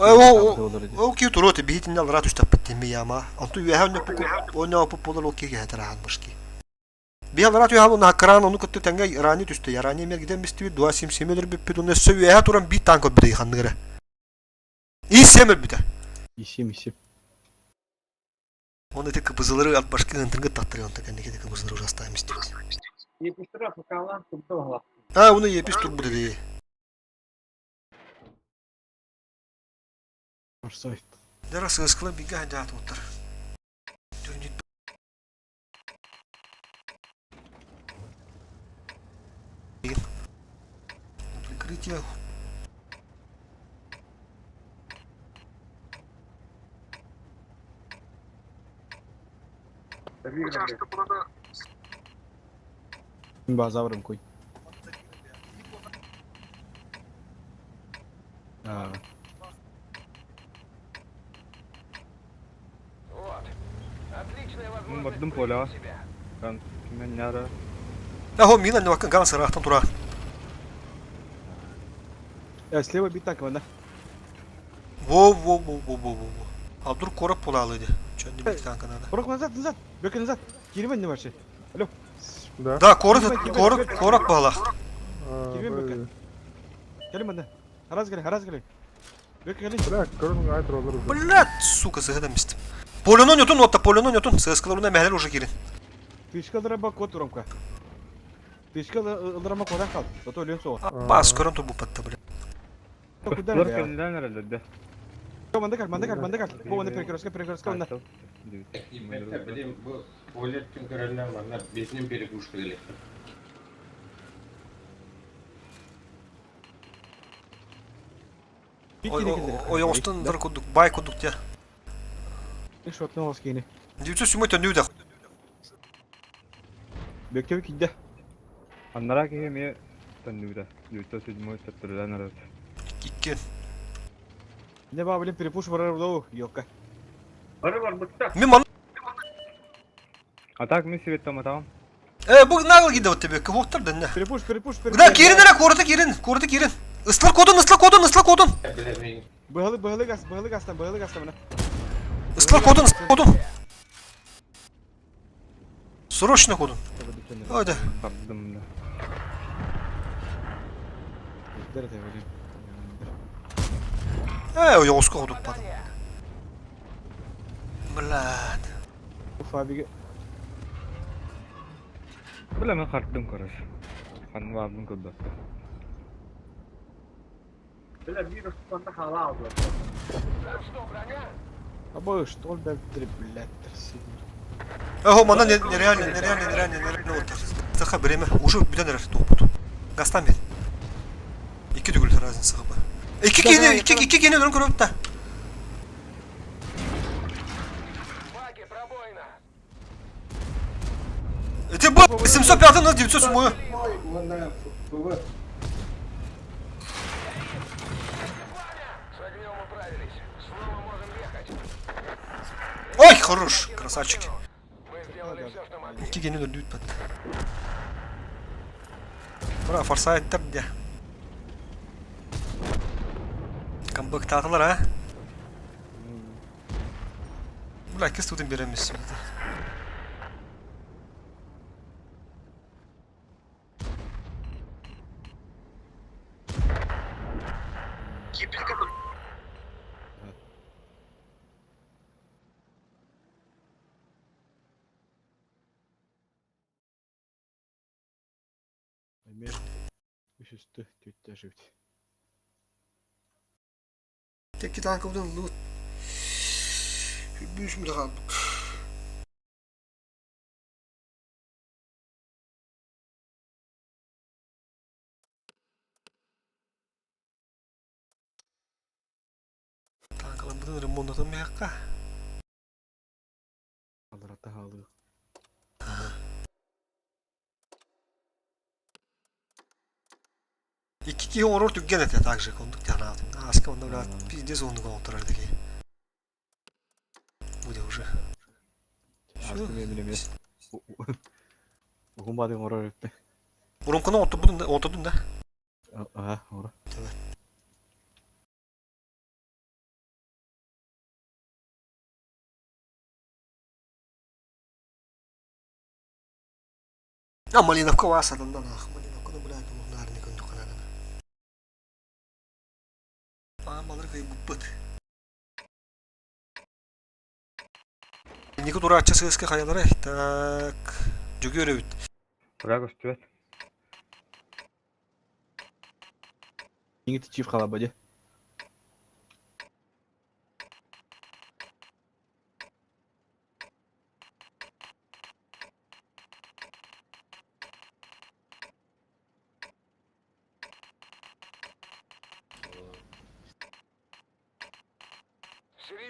O ki turote bir hitin alrat üstte pıttı mi yama. Antu yuha ne yapıp olur o ki getir ahanmış ki. Bir alrat yuha onu hakran onu kutu tanga irani üstte yarani emer giden bisti dua simsimeler bir pidon se yuha turan bir tanko bir de kanları. İyi semir bir de. İşim. Onu da kıpızları alt başka hıntırgı tattırıyor onu da kendi kedi kıpızları urastaymış diyor. Yetiştir afakalan tuttu hala. Ha onu yepis tur bu dedi. Varsay. Dara sığıskıla bir gayet dağıt otur. Dönüt. Прикрытие. Bazavrum koy. Ha. Вот. Отличная Bunu возможность baktım проявить pola. себя. Ben kimin ne ara? Ya ho mina ne bakın gan sarahtan tura. Ya sleva bir tank bana. Wo. Abdur korap polalıydı. Çöndü bir tane kanada. Bırak nazat. Bekle nazat. Girme ne var şey. Alo. Da. Da korak bağla. Girme bekle. Gelin bana. Haraz gel. Bekle gelin. Bırak, körün gayet olur. Блядь, сука, згадамist. Полонон yotun notta, полонон yotun. Sığıskılarına mehler уже girin. Pişkalara bak kot durum ka. Pişkalara kodan kal. Toto ölüyorsun soğuk. Bas koran bu patta bre. Kudan Dur ya. kendinden herhalde de. Manda kal. Bu bana perkroska onda. Ben de bileyim bu Olet'in görenler varlar. Besinin biri kuştu gelir. O yoğustan dır kuduk, bay kuduk ya. Şot ne olsun yine. Divçü sümüyte nüvde. Bekle bir gide. Anlara ki mi tanıdığı. Yüzde sözümü tattırılan arası. İki. Ne babelin peripuş var orada o. Yok ka. Var bıktı. Mimon. Atak mı sivet tamam. Bu nagıl gidiyor o tebe. Kıvoktar da ne? Peripuş. Gıda girin nere korda girin. Islak kodun. Bilemeyin. Bıhalı gastan bana. Islak kodun. Срочно kodun. Hadi. Kaptım da. Dere te vereyim. O yoğuska koduk bana. Блядь. Uf abi Bile men kartdım karış. Kan vardım kıldı. Bile bir ısıtmanda hala aldı. Так что, броня? Abo что он бәлттіріп біләттір Ого, мана нереально отыр. Саха береме, уже бүтән әрәр тоқпыт. Гастан бет. 2 түгел разницасы бар. 2 кене дөрен көрөп та. Маги, пробоина. Эти бо 705 на 907. С огнем управились. Снова можем ехать. Ой, хорош, красавчики. Мы сделали все, что могли. 2 кене дөрен бүтпәт. Бра, форсайттар дә. Камбык тағылар, а? Бля, кез тудын береміз. Мен үш үсті төтті жүбді. Тек танковдың лут. 5 миль қалдық. Танкалар бұдан ремонтатын меққа. Алырата қалды. İki kişi oror tükgen ete takжы koндuk тяна атым. Аска онда блядь пиздец онды контуrar таки. Буде уже. Аскы мен емес. Ұғымбадың орар өтті. Уромканы отодun da. Aha, ora. А Малиновка вас адамда нах. Малиновка да блядь мұнарны көндік қанағына. Балыр кайып бұппыт. Некі тура атча сығысқа қаялары. Так. Жүгі өрі бүт. Bırak üstüvet. Еңі чиф қала бәде.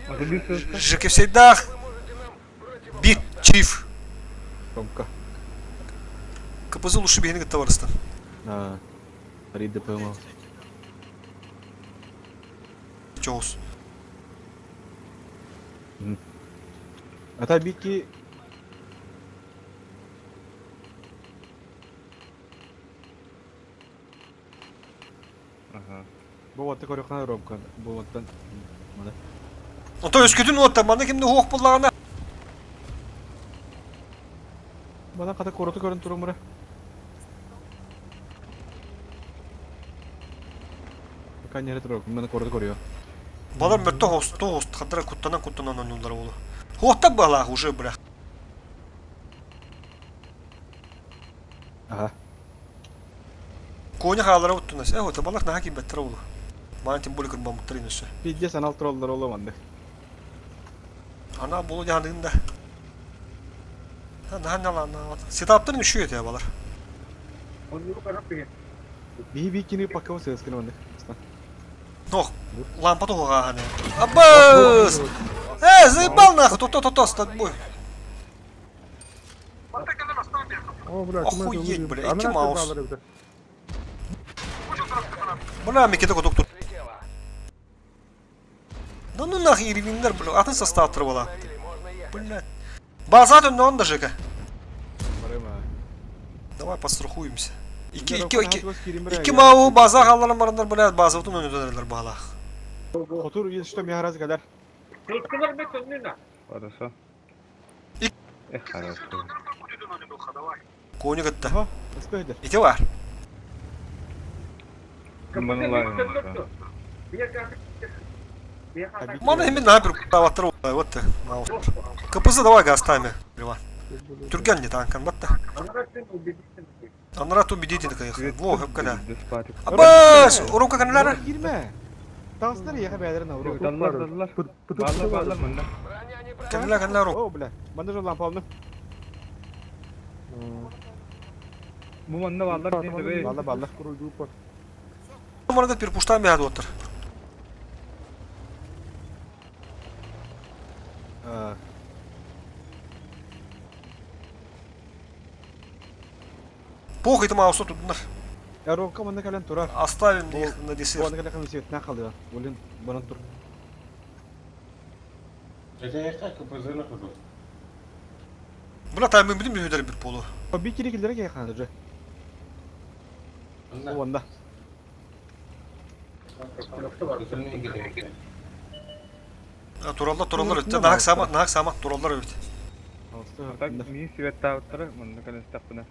Hadi bir söz. Жеке всегда бит чиф. Ромка. КПЗ лучше бегни к товарству. Риды поймал. Чоус. А та бики... Aha. Bu vatta koruyuqan Ромка. Bu vattan... Mada. Ото өскөтүн отта мана кимди хук буллагына. Bana kata korutu görün turun bura. Bakan yere turun. Bana korutu koruyor. Балар мөртө хост кадра куттанан онулар болу. Хокта бала уже бля. Aha. Коня халара уттунас. Ото балак наки беттер болу. Мана тем более кырмам тринусы. Pidye sanal trolllar olamandı. Ана болу жандыгында. Наханалана. Сетаптын üşüyor ya балар. Onu yukarı bir. Bir bikini pakavı sığıskını bandı. Нох. Лампа тога хане. Аббас! Заебал нахуй, то стат бой. O bırak. Охуеть, бля, iki маус. Бля, мекете доктор. Слетело. Да ну нахуй ирвиндер, бля, атын состав тырвала. Можно ехать. Блядь. База дön он да Жека. Varım ha. Давай подстрахуемся. Iki İki mavu baza hallarım barınlar blядь, база утун önüdeler bağlaq. Otur yüz işte miharaz kadar. Tekrar bir önüne. Orası. İlk- Хорошо. Коня gitti. Aha. Nasıl eder? İti var. Bana var. Bir Mana hemen ne yapıyor? Davattır вот. Kapısı da var gaz time. Türkan не танкан batta. Анрат убедительно, конечно. Во, как когда. Абас, урока каналара. Girme. Dansları yaka beylerin avru. Dallar. Bağlar mı? Броня не Канала, канала, рок. O bile. Bandaj olan palını. Bu manda bağlar değil de Balla balla. Можно да перепуштаем я доктор. Похуй ты маусу тут. Ya Ronka bunda kalan turar. Оставим их на Bu десерт. anda kalan mesiyetine kalıyor. Olin bana tur. Öteye kapısını kurdu. Бля, там мы будем bir polu. O bir kere giderek yakaladı. Bu anda. Kapısını gidiyor. Туралдар өтті. Нахак самат туралдар өтті. Так, мені свет ауттары, мында кален стақпына.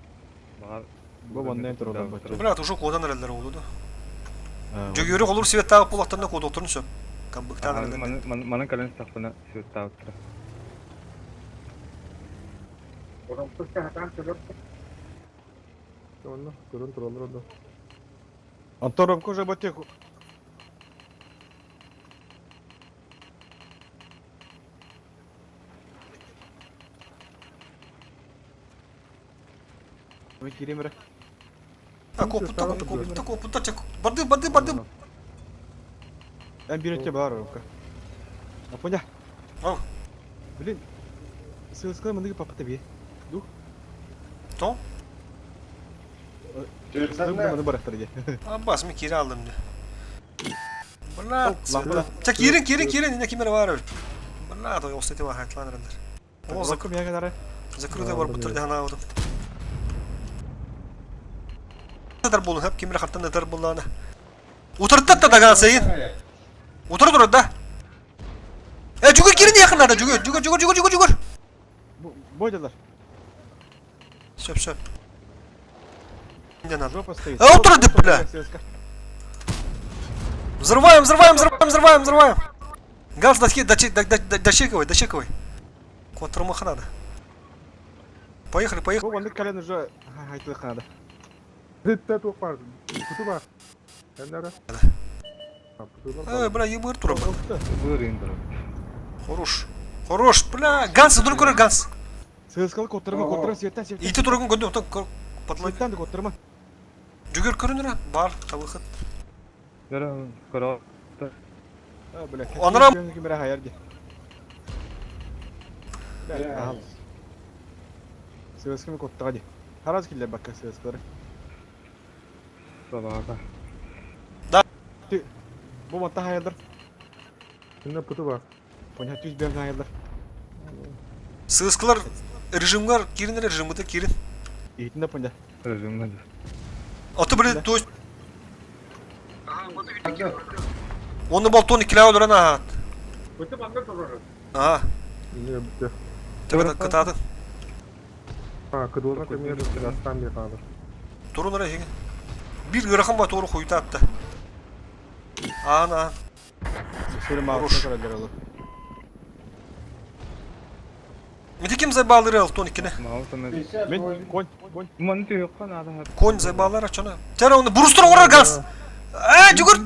Bu bandan turallar bачы. Бля, уже кодан әрелер олды. Жөгері қолыр свет тағып болақтарына код отырын сөп. Камбықтан әрелер. Манын кален стақпына свет ауттары. Антон Ромко уже ботеку. Вы киример. Koputta çek. Bardı. Ben bir önce bağır Ромка. Aponya. Al. Блин. Сылскай мындагы папа тебе. Дух. То? Bunu bıraktır diye. Abbas mı kiri aldım diye. Bля, Lampada. çek kirin. Ne kimere var öyle. Bля, то остати вахат lan әрелер. О, Закрым я kadar. закрыта бар бұтыр дегені аудым. Nedir bulun hep kimire hatta nedir bulun. Oturdu da dagan sayın. Otur da. Cügür girin yakınlarda cügür. Boydalar. Söp. Ne надо? Жопа стоит. Otur da bля. Взрываем. Газ дощековый. Контрмаха надо. Поехали. Bu bende kalen уже haytlı kanada. Бля, ебыр тура. Buyur indir. Хорош. Бля, Ганс, dur көрер Ганс. Сылскалы kottırma светten. İti turgun göndü otan patlayıp. Светten de kottırma. Cügür körünür ha. Бар, табықыт. Dara kara. Ha böyle. Onlara- Kimere hayal diye. Aha. Сылскымı kottı hadi. Haraz killer bak sılskları. Sabahaka. Bu matta hayaldir. Şimdi putu bak. Ponya tüz ben hayaldir. Сыскалар режимгар киринер режимгіде кирин. Eğitimde ponya. Rejimde. Atı böyle то есть. Onu balton ikilava duran aha. Aha. Tebe kıtadın. Kıdoluna kemiyor. Rastan bir kalır. Turun oraya hege. Bir ırakın bat oru koyuta attı. Ana. Şöyle mağazına kadar olur. Midi kim zaybaları al ton ikine. Mağazına. Ben kon. Mantığı yok kan ada. Kon zaybalar açana. Tera onu burustur orar gaz. Cügür.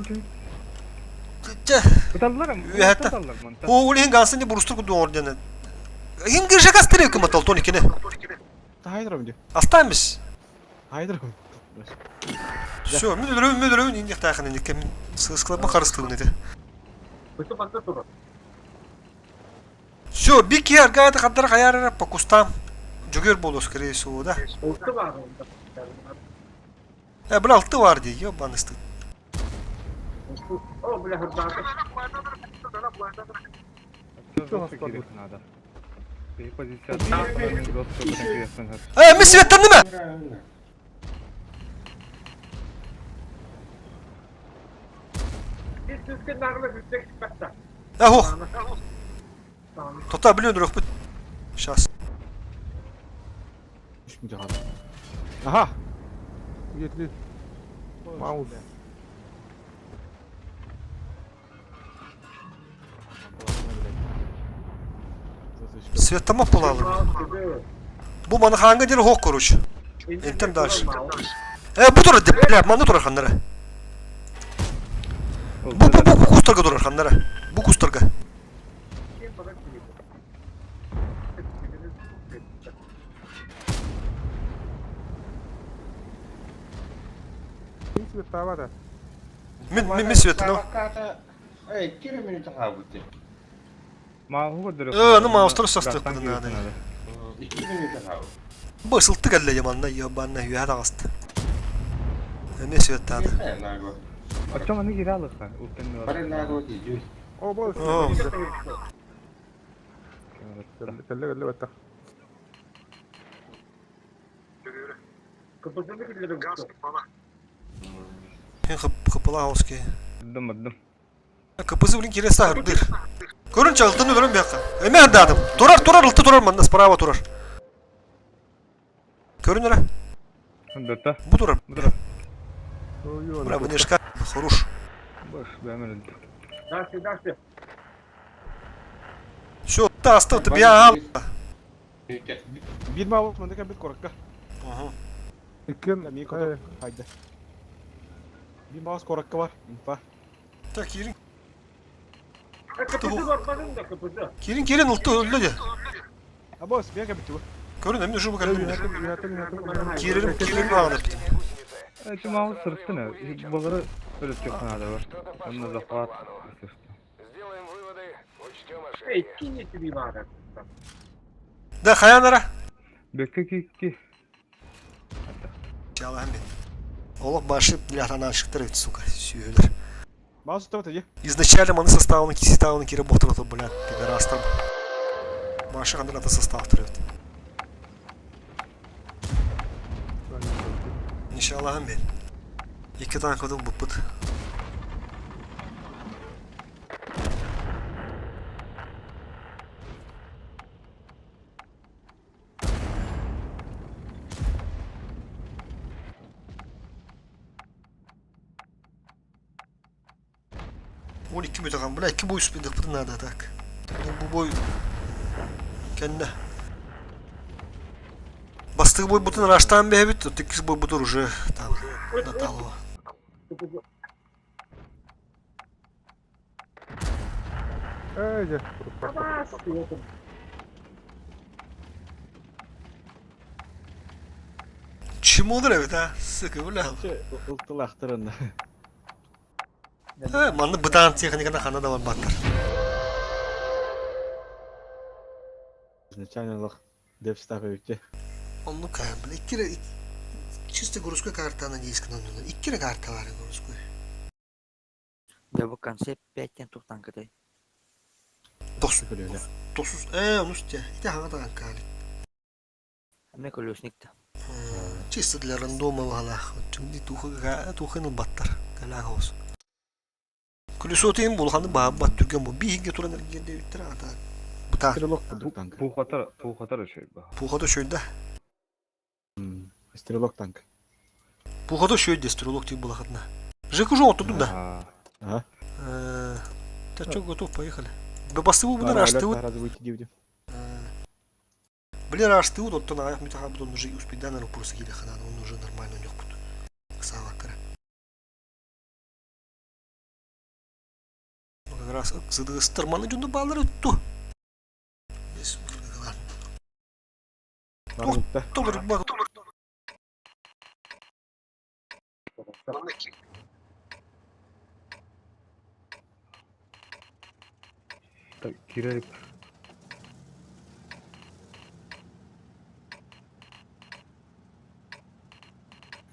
Kıtallar mı? Hatta. Kıtallar mı? O ulihin gansın diye burustur kudu ordene. Him girecek az tere hükümet al ton ikine. Haydır diyor. Hastaymış. Haydır. Все, müdürüm indik takın indik. Sığıskılıp mı karıskılıp neydi? Все, bir kere gayet kadar kayarır pa kustam. Cügür bolu skreyi suda. Bula altı var diye yo banıstı. Çok fikir nada. Bir pozisyon. Mi svettan değil mi? Yahu. Tota biliyordur yok bu. Şahs. Düşmeyecek abi. Aha. Yetli. Mouse. Свет tamam bulalım. Bu bana hangi deri hok koruş. Enten daş. Bu durur de bля, bana durur hanlara. Bu kusturga durur hanlara. Bu kusturga. Hiç bir tava da. Min svetini. Kira minit habuti. Ma huwa direkt. Ne mouse'ları sastı kadın hadi. 2 minit habu. Basıltı galle yamanna yabanna yuha da astı. Ne svet hadi. Nago. Açam hani geri alır ha. Utanıyor. Para nago di jus. O boş. Oo. Kelle batta. Kapıla hoş ki. Dım. Kapısı bulun kire sahırdır. Görün çaltını görün bir dakika. Hemen dadım. Durar ıltı durar man sprava durar. Görün öyle. Dötte. Bu durar. Yo. Buna bu nişka. Horuş. Boş beğenmedim. Дальше. Şu da hasta bir ya. Bir mavuk mandaka bir korakka. Aha. İkim. La mi kodak. Haydi. Bir mouse korakka var. İnfa. Tak kirin. Kapısı bakmadın da kapısı. Kirin ıltı öldü de. Ha boss bir bitti bu. Görün emin şu bu kalbim. Yatın. Kirin bağlı. Эти мало сыртыны. Багыры өлөткө канада бар. Анна захват. Сделаем выводы, учтем ошибки. Ey, kim bir var? Da kayanlara. Bekle ki. İnşallah hem Allah başı bilahtan çıktı evet сука. Сүйелер. Mouse tutamadı ya. Изначально маны составаны кисетаваны кире ботырды, блядь, пидорастар. Başı kandır ата состав тұрады. İnşallah hem ben. İki tane kodum bu pıt. Bu iki boy takım. Bula iki boy üstünde pıtın nerede tak. Bu boy kendi. Bastığı boy butun araçtan bir hebit. Tek boy budur уже там доталово. Ece. Çim olur evet ha. Sıkı bula. Şey ıltılı aktarında. Ha, manlı bıdan teknikada kana da var batlar. Изначально dev staff öykü. Onu kayın bile. Чисто городской карта английская номер. İki карта var городской. Я в конце 5 тен тухтан катай. Дос. Öyle. Досuz. Onu işte. İşte hana da kali. Аме колесник-то. Чисто для рандома вала. Çünkü туханın batlar. Kalahos. Kulüsü otayım bulhanı bağ bat Türkiye bu. Bir hige turan ergende bitir ata. Bu ta. Стрелок bulduk tank. Bu kadar şey bu. Bu kadar şöyle. Стрелок tank. Bu kadar şöyle дестрелок тип булахатна. Жеку же отудum da. Ага. Ты что, готов, поехали. Да бастыву бuna раштыву. Razı выйти дивдим. Блин, раштыву, то на аях митаха будут уже успеть да на рупурсы или ханан, он уже нормально у них будет. Ксавакара. Как раз задыстырманы жунду балары ту. Без кыргылар. Varlıkta. Толыр баг. Gireyip.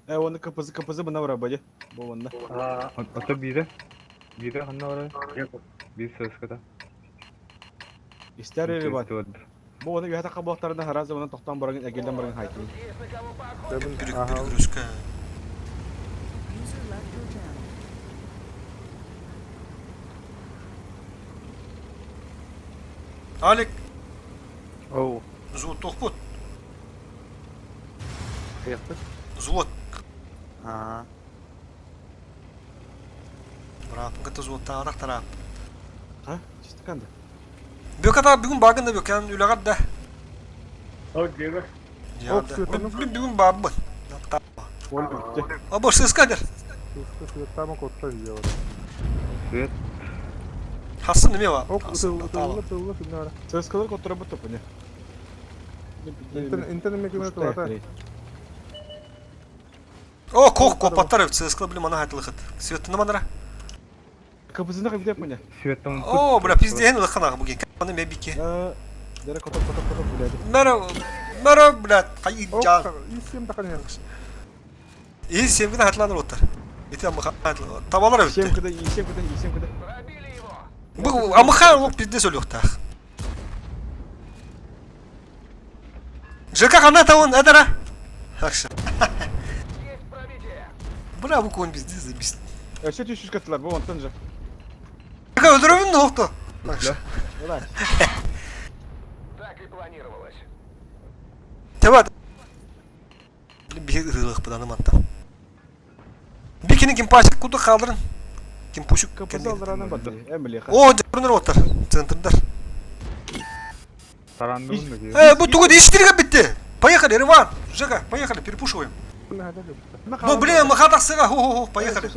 Onun kapısı buna var bacı. Bu onda. Ata biri hanna var. Bir söz kadar. İster yeri var. Bu onu bir hata kabuklarında her zaman toktan barın egelden barın haytı. Есть на кого пахнуть. Перегрузка. User left your channel. Алик, Оу. звук тохпут. Каяқпыз? Звук. Брат, это звук тарах тарах. Ha? Çıktı kandı. Bökata bugün bagında böken ülegat da. Oh, dia Bugün babın. Gol bitti. Abo ses kader. Tamam kotta diyor. Hassın değil mi var? Ok, ıtıllı şimdi ara. Söz kılır kontrol bu topu ne? İnternet mekaniği tuğata. O koh kopatlar evet ses kılı bilim ana hayatlıkıt. Svetini manara. Kapısında kapı yapma ne? Svetton. O bura pizdeyen ılıkana bugün. Bana mebiki. Dere kotak buraya. Mero brat. Hayır can. İsim takan ya. İyi sevgili hayatlanır otar. Bitti ama hayatlı. Tavalar evet. İşem kıda. Пробили его. Bu ama hayal o pizde söylüyor ta. Жека kana tavun edara. Hakşı. Есть пробитие. Bura bu konu bizde biz. Eşet 300 katılar bu montanca. Жека öldürümün ne oldu? Hakşı. Ulan. Так и планировалось. Tevat. Bir hırılık budanı mantam. Bir kini kim paşık kutu kaldırın. Kim puşuk Kapısı aldıranı battı. Emel yaka. O cırınır otar. Center'дар. Tarandım da diyor. Bu tuğu değiştirge bitti. Поехали, Рыван. Жека, поехали, перепушиваем. Ну, блин, махатах сыга, хо-хо-хо, поехали.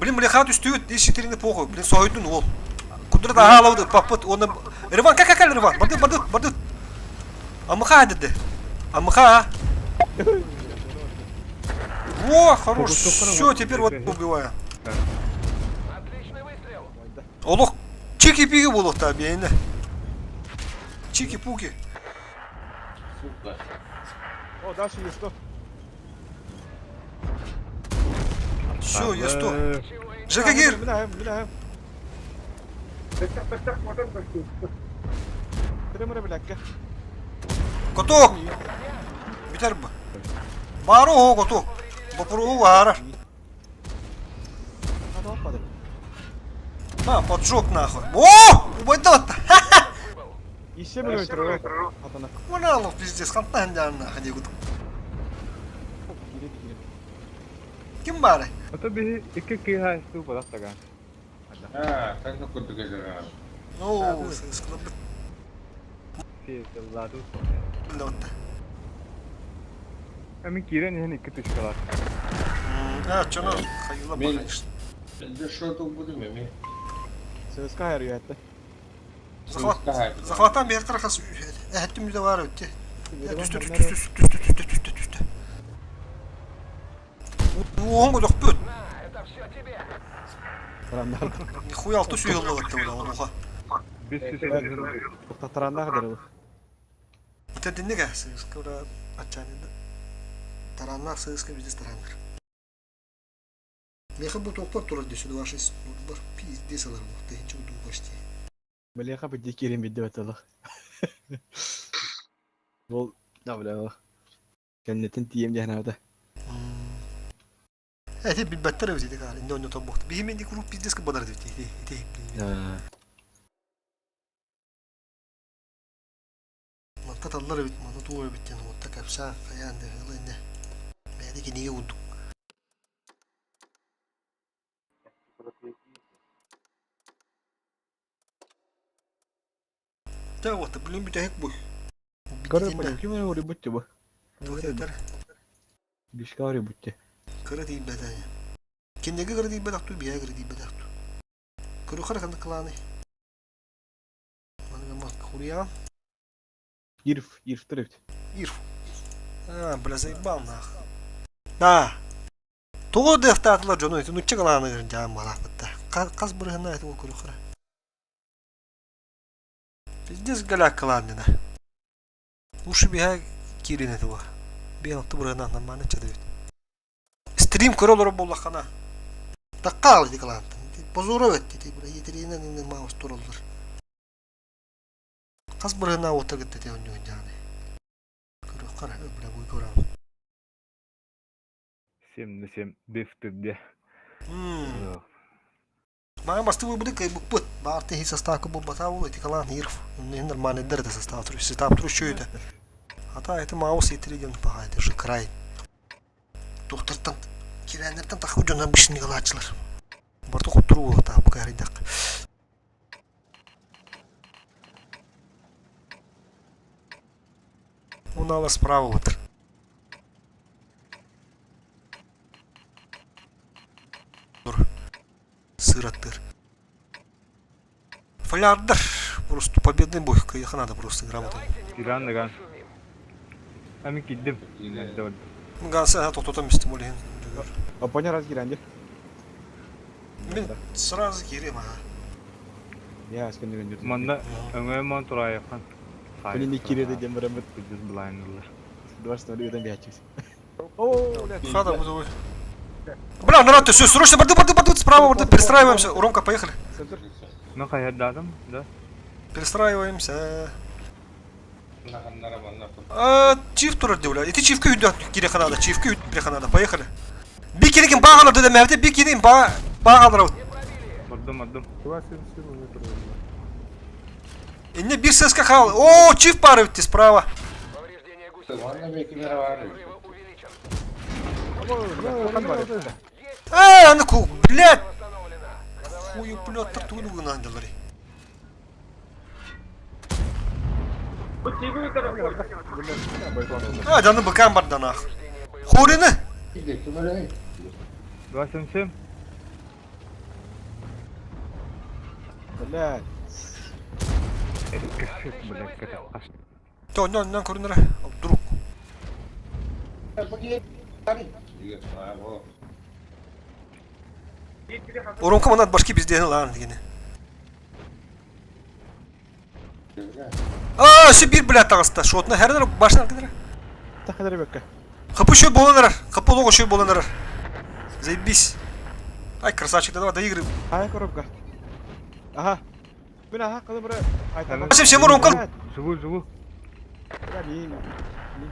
Блин, млехат үстüyüt, değiştirini похуй. Блин, soydun ol. Kudret ağaladı, papıt, onu... Рыван, как Рыван? Бардыт. Амыха dedi. Амыха. Во, хорош. Все, теперь вот убиваю. Отличный выстрел. Олух, чики-пики булух tabi yine. Чики-пуки. Сука. O da şey yüstü. Все, я что? Чего и Жека, гир. Bilahim. Kırımırı bir dakika. Готов. Biter mi? Baro o готов. Попробуй вара. Hadi hoppadı. На, поджег нахуй. О! Убойдет. İşe mi götürüyor? Atana. Вон алло, пиздец, хантан canına. Hadi gudum. Kim bari? Ata bir iki kıyha istu padak takan. Ha, kan kutu gezer. Oo, sıkıntı Si selalu. bir notta. Emin kiren yani iki tuşkalar. Evet canım. Hayırlı Men- bakın işte. Ben de şu an buldum mi? Söz kayarıyor hatta. Захватан bir tarafı. Ettim bir de var öte. Düştü. Оңго докпөт. На, это все тебе. Taranlar. Нихуя алты сүйелді бакты бұда оңға. Biz süsümüzün Taranlar kadar bu. Бұта діннеге сыйысқы бұда атчанында. Таранлар сыйысқы біздес таранлар. Меха бұл тоқпар тұрар десуді вашы бар. Пиздес алар бұқты. Хенчі бұды почти. Мелеха bir dikerim video atalık. Bol ne bileyim o. Cennetin diyeyim diye nerede? Evet hep bir better öteydi galiba. Ne oynuyor tabuqtu. Bir hemen dik grup bizdes ki badar öteydi. Mantta tallar öt. Mantta tuğu öt. Yani mantta kapsa. Kayandı. Hılı ne. Meyde ki niye uyduk. Да вот, блин, bir de hek bu. Karı yapalım. Kim ne oraya bitti bu? Tuğ yeter. Bir şey oraya bitti. Kırı değil beden ya. Kendine kırı değil bedak tu, bir kırı değil bedak tu. Kırı kırı kandı kılanı. Bana gamak kurya. Irf tarafı. Irf. Ha, blazay balna. Da. Tuğ deftatlar jono itu nuçça kılanı kırın jam balak bitti. Kas bırhına itu kırı kırı. Biz galak kılanı da. Uşu bir ha kirin itu var. Bir altı bırhına anlamana çadı. Stream kırılır bollakana. Takkal dik lan. Pozora vetti. Buraya yeterinden indi mouse turulur. Kas bırhına otur gitti te oynuyor yani. Kırı kara öbüre bu koram. Sim biftir diye. Мама бастı bu bude kay bu put. Bağırtı his sastaka bu batavu eti kalan hirf. Ne normalde derde sastav turu. Sastav turu şöyle. Hata eti mouse yeterigen pahaydı. Şu kray. Doktordan kirenlerden takı ucundan bir şey Bartu kuturu o ta bu kayridak. Ала справа отыр. Сыраттыр. Флярдыр. Просто победный бой. Каяха надо просто грамотно. İran da gan. Hemen gittim. Nerede oldu? Ганса тоқтатам істім ойлайын. Опоня раз гиранде. Мен сразу керем аға. Я аскен деген жүрдім. Manda öngöy man turaya yakan. Bunu ne kirede dem beремет. Biz blindırlar. Дуарстан öden bir açıksın. Ооо, Хада буду ой. Бля, народ, ты все, срочно, борды, справа, борды, перестраиваемся. Ромка, поехали. Ne kayar dadım da. Перестраиваемся. Bunlar bunlar. Чиф турар девля. И ты чифка үйден кереха надо, чифка үйден кереха надо. Поехали. Bir kereken bağ alır dedim evde, bir kereken bağ alır. Vurdum. Куда сен метр? Ne bir ses kakal. Oo, çift bağırı bitti sправа. Повреждение гусеницы. Ладно, bekler var. Взрыва увеличен. Anı ku, блядь. Восстановлено. Хуyu блядь, тартулу гынандылар. Canı bıkan var danах. Хурины. Gidelim böyle. Basın sim. Блядь. Блядь, kaç. Ondan көрінір. Друг. Оромка манат башки біздені лаған дегені. Şu bir блядь тағыста. Шотына әрінер башынан кедір. Тахадыр бекка. Kapı şöyle bolanır. Kapı logo şöyle bolanır. Заебись. Ай, красавчик, давай до игры. Ай, коробка. Ага. Мен ага кылы бара. Айтам. Başım sen vur Ромка. Живу. Я не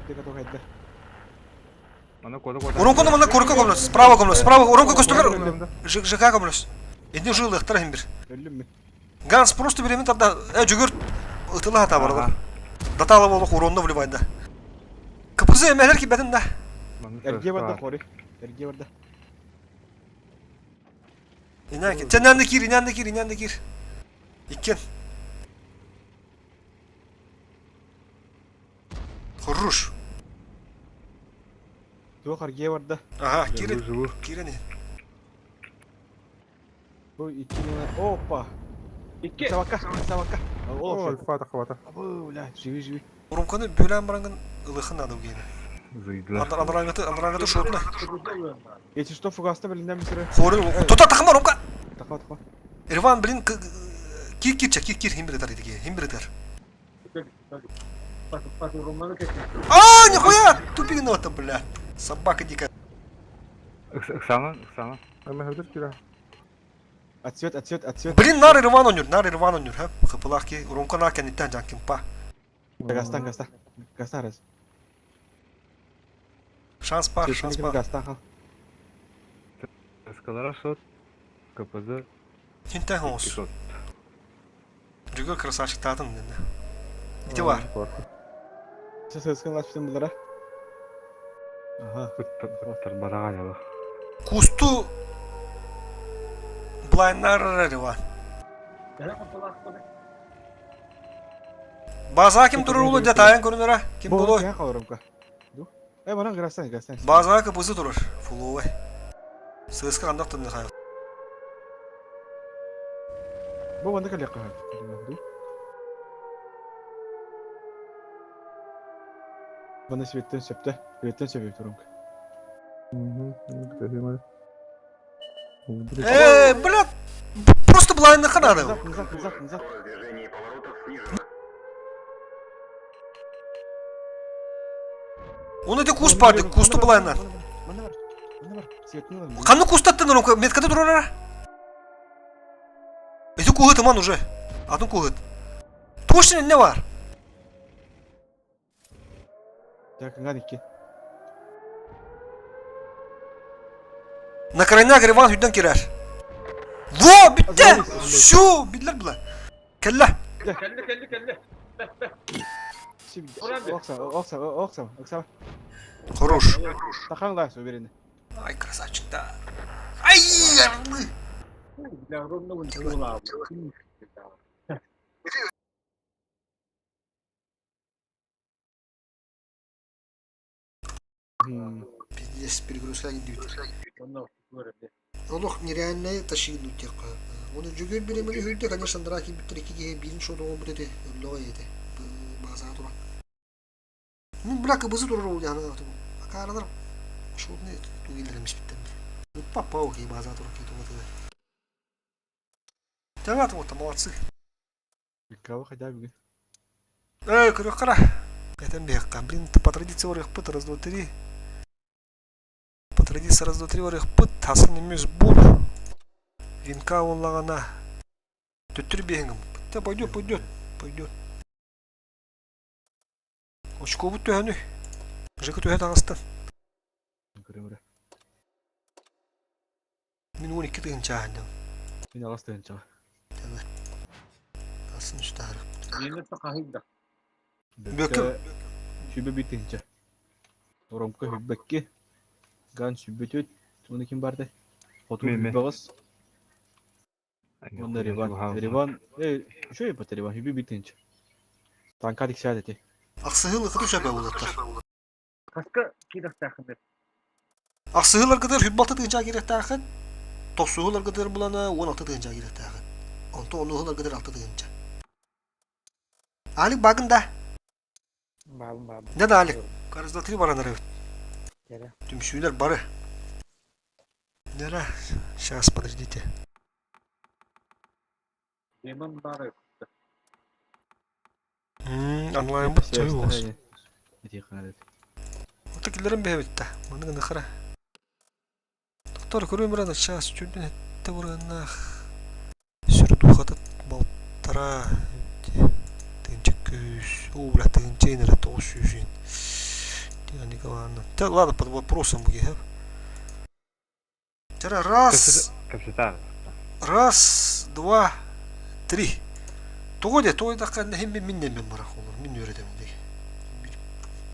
дека то хайда. Mana koda. Ромка мана корка комнат. Справа комнат. Справа Ромка костюмер. ЖК комнат. Едне жыл ыктырайын бир. Өлүм мен. Ганс просто беремен тарда. Жүгөр. Ытыла хата бар. Даталы болук уронда вливайт да. Кыпызы эмелер ки бедин да. Эрге барда кори. Эрге барда. İnan ki, inan da gir. İkken. Хорош. Туохар ге барда. Ага, girin. Живу. Girin. Bu ikini. Опа. Сабака. Ой, хвата. Абу, бля, живи. Ромkаны бөлән баранган ылыхын адау гейни. Zıydılar. Андрангаты шотна. Эти что фугаста билинден бисире. Хорын. Тота тахма Ромка. Таха. Ирван, блин, кир, химбиритар идеге, химбиритар. Нихуя! Тупинота, бля. Собака дикая. Оксана. Ama hazır kira. Отсвет. Блин, нар Ирван онюр, ха? Хапылах ки, Ромка накен иттен жан кимпа. Гастан раз. Шанс бар. Гастан хал. Eskalara sot. Kapızı. Тинтен хонс. Sot. Жүгөр красавчик татын дende. İti var. Сыскын лаштым булара. Ага. Otur badağa ya. Кусту блайндар Ирван. База ким турur ulu detayın görünür. Kim bulu? Я калырымка. Ду. Бана гастан. База капысы турur. Фуловый. Сыска кандак тынды хай. Бу банда калек кага. Ду. Бана светтен сөпті турымка. Блядь. Просто блайнды надо. Низак. Onu de kus pardı. Kustu блайндар. Мана бар. Светни бар. Kanı kustаттın Ромка. Меткада турар. Это кугыт ман уже. Атын кугыт. Точно не var? Якынга дикке. На крайняк Риван hüdden girer. Во, bitti. Şu, bildiler bula. Kelle. Kendi. Окса. Хорош. Тахан да соберени. Ay красавчик да. Ay yarlı. Bля, ровно вон чула. Пиздец, перегрузка gidiyor. Ondan sonra Олох нереальная тащи идут. Оны жүгөр беремели хүйдө, конечно, драки биттер 2-ге бирин шоду он бирде өллөй эти. База тура. Ну, блака бызы турар ол яна. Акарадар. Шодны тугилдермиш биттен. Папа окей, база тура кетип атты. Тагат вот молодцы. Кого хотя бы. Көрөк кара. Этен бекка. Блин, по традиции орых пыт раз 2 3. По традиции раз 2 3 орых пыт тасын эмес бул. Винка онлагана. Төттүр бегим. Да пойдет. Очко бут төһөнү. Жыгы төһө тагыстан. Көрөмөрө. Мен 12 тыгын чаандым. Мен аластын чаа. Тасын үстары. yeni kahilda. Бөкөм. Шүбе битинче. Оромка хүббекке. Ган шүббөтөт. Оны ким барды? Оту Мен. багыс. Онда Риван. Шо япат Риван? Хүбе битинче. Танка диксәт эти. Аксыгыл кытып шабы булаттар. Kaska kidak takımda. Аксыгылар кытыр хүббалты тыгын чаа керек таахын. Тосугылар кытыр булана 16 тыгын чаа керек таахын. Онто онугылар кытыр 6 тыгын чаа. Алик багында. Бабым. Ne da Alek? Karızda 3 baranlar evet. Nere? Tüm şeyler barı. Nere? Сейчас, подождите. Yemen barı. Anlayın bu tabii olsun. Эти ханат. Otakilerin bir evitte. Bunu ne kara. Doktor көрөм burada сейчас чүдүн etте бурана. Сүрү хатат балтара. Тынчык күз. О, блядь, тынчейнер это ошуйшин. Yani ладно. Да ладно, под вопросом буги. Тера раз. Капитан. Раз, два, три. Тоғыде, тойда қанды хеммен миннен мен барақ olur. Мен öğretemem dey.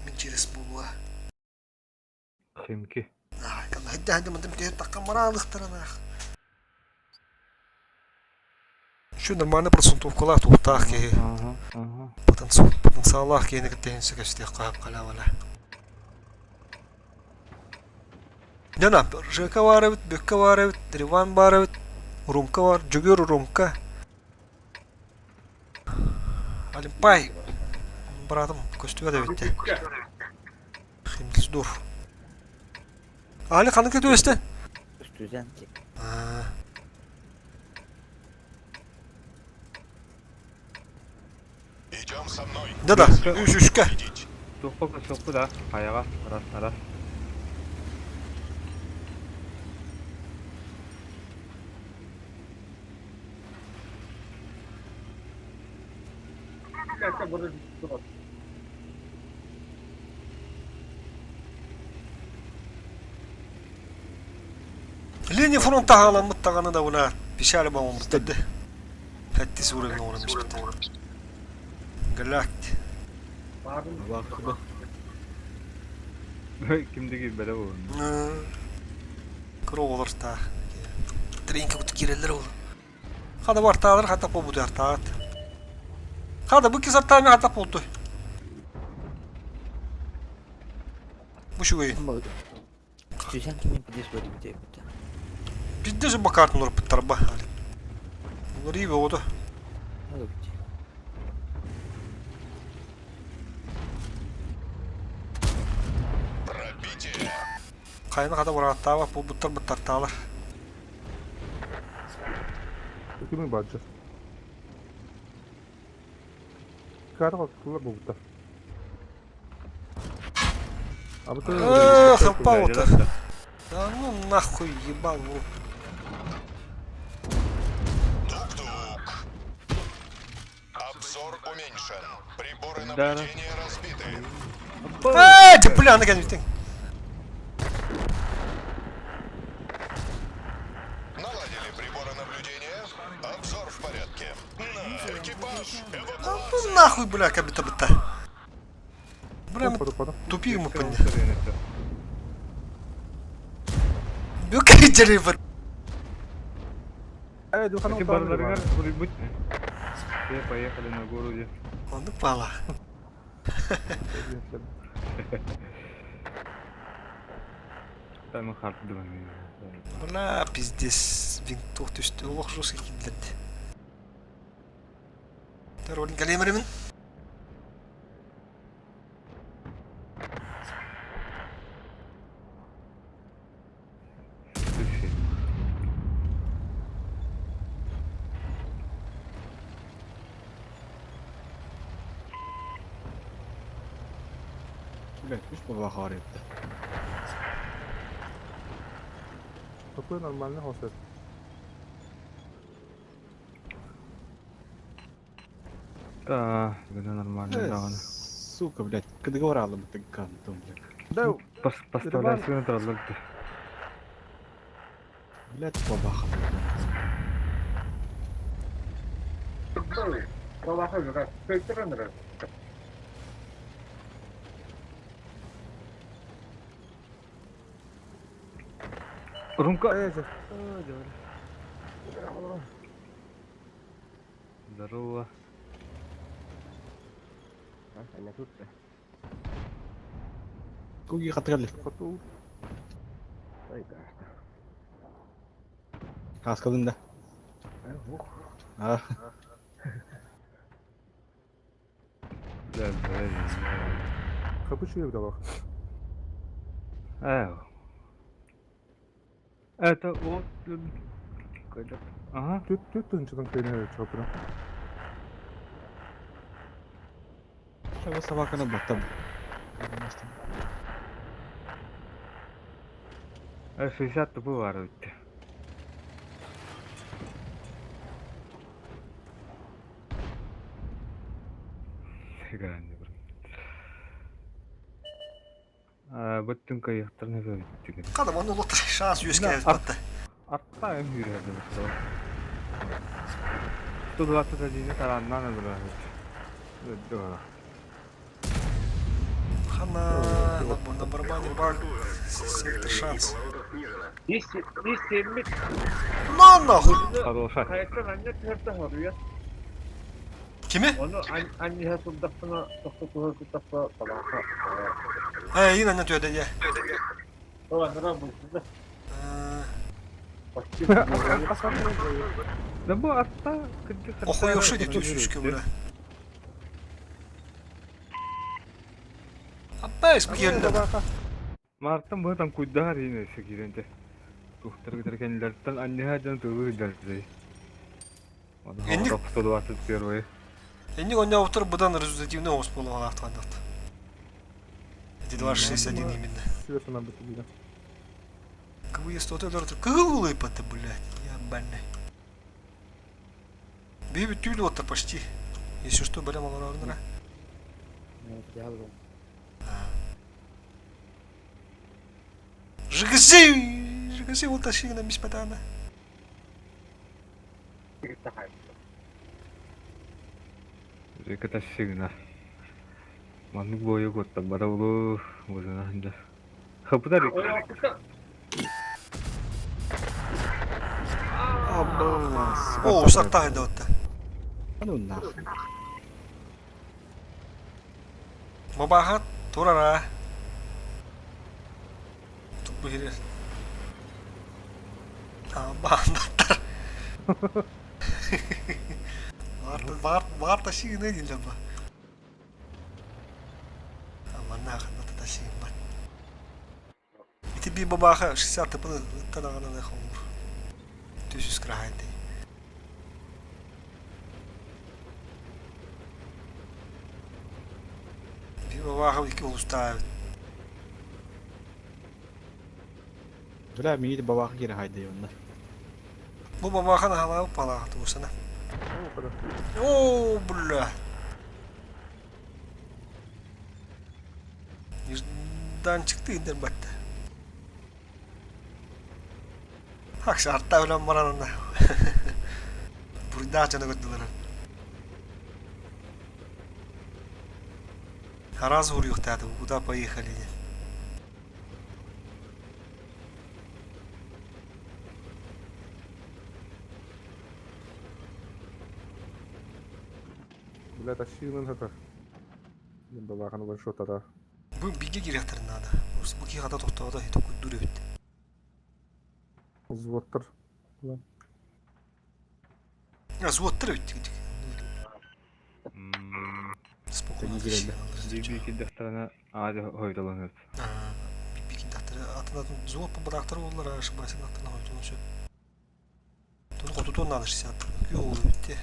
Мен через болуа. Химки. Хәдді мындым тейет таққан маралықтарына. Şu нормально процентовкалар туқтақ ке. Потенциаллах кейіні кіттейін сөкестек қағып қала вала. Жана, ЖК бар өт, Бөкка бар өт, Риван бар өт, Румка бар, Жүгер Румка. Алимпай. Братым, көстіге де өтті. Химдіздур. Али, қаны кеті өсті? Üstüden ki. Да, үшке. Соққы да. Аяға. Арас. Kaçta burada dur. Линия фронта ғаламыттағаны да бұна пешәрі бауын бұттады. Хәттес уровень орынмыш бітті. Галакт. Бакты. Kimdeki bela bu? Кро олар та. Тренка бұты керелер ол. Қада бар тағылар, қата пол бұды артағат. Қада бұл кез артағымен қата полды. Bu şu iyi. Üstüden kimin pidesi böyle bir şey. Bizde же bakardın oraya pıttarba. Bunlar iyi be o da. Öyle bir şey. Kaynak kadar var hatta bak bu bıttar tağlar. Kimin bacı? Karı baktılar bu burada. А вот Эх, опа-то. Да ну нахуй ебал в рот. Обзор уменьшен. Приборы Да. наблюдения разбиты. Эй, ты бля, на конец. Наладили приборы наблюдения. Обзор в порядке. На экипаж. Ну Эвакуация. нахуй, бля, кабита-бита. Бля, мы тупик мы поняли. Бюкай деревер. Эти бардарыгар бурибут. Все поехали на гору где. Он упала. Tamam kartı da ben. Бля, пиздец. Винтух төстө олох жосу килдерди. Ролин калемеремин. Блядь, пусть баба харитти. Такой нормальный хосет. Да, это нормально, да. Сука, блядь, когда говорила бы ты гандон, блядь. Да, поставляй себе на троллок. Блядь, бабаха, блядь. Бабаха juga спектр нравится. Румка. Здорово. Куги хатрали. Хаскадın da. Ah. Kapışıyor bir de bak. Evet. Это вот... Ага. Тут тынчыдан кайнıyor çapına. Şöyle sabahına baktım. Evet, 60 tıpı var bitti. Grande bro. Bütün kayıklarını da bitti. Kadam onu lotta şans 100 kere battı. Hatta en yürüyordu bu. 120 тәжіне тараннан öldürüyor. Öldü. Хана, на барабане бар. Сектор шанс. 270 На нахуй. Хороша. kayıttan anne tepte alıyor. Kimi? Onu anne hasıldakına doktor tutapla falan. He yine ne diyor dedi. O anlara bu size. Да bu hatta Охуел что эти тусючки, бля. Опять geldi. Mart'tan bu tam kudar yine sekirente. Tuhtar giderken dertten anne hacan tuğu derdi. Endik- Onu 121. Энди он автор будан результативный ос болуга артыгандат. 261 именно. Сверху надо туда. КВ 100 долларов. Кылы паты, блядь. Ебаный. Бейби тюль вот почти. Если что, берем аларарнера. Жигаси вот тащи на беспотана. Reka taşıyına. Manlık boyu kotta bara ulu bozuna handa. Kapıda rek. Абба. О, усатта да вот. А ну нахуй. Бабаха турара. Тут бегире. Бандаттар. Var taşı ne değil ama. Aman ne kadar taşıyım ben. Bir babaha 60 tıpını tanağına ne olur. 200 krahaydı. Bir babaha iki usta. Bля, мені бабаха гире хайда йонда. Bu babaha da hava pala tu sana. Oo bля. Yüzden çıktı indir battı. Hak şartta ölen var anında. Burada açana götürdüler. Раз vuruyor tadı. Куда поехали? Бля taşıyının hata. Ben de bakana ben şu tada. Bu bilgi girehtirin nada. Bu ki hata tohtada hiç duruyor. Взводтар. А, зводтар бит. Спокойно. Bir defterine ağacı hoydalanır. Биkin дактары атынан звод по дактары боллар ошибайсың аттан хойтон шо. Тур котутон надыш сят. Күйөө битти.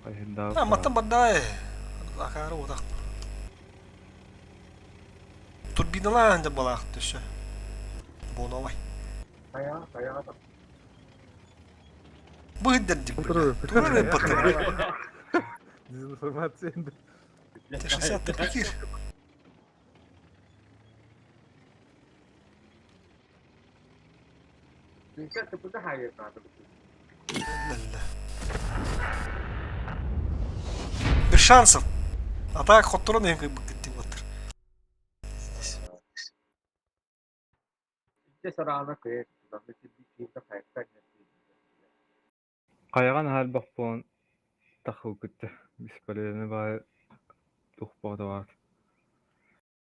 А, маттан бандай. Акары одак. Турбиналар да балак төшө. Боновай. Kaya da. Быддик. Otur. Туры паттыр. Dezinformasyon. Ты 60 пикир. Çünkü tıpkı hayır kaldı. Ла-ла. Без шансов. А так хотторон hem быкытты батыр. İşte sarağına koyar. Mesela bir kimse kayıplar Kayagan hal bakpon takıl gitti. Bispallerini bari tuhbada var.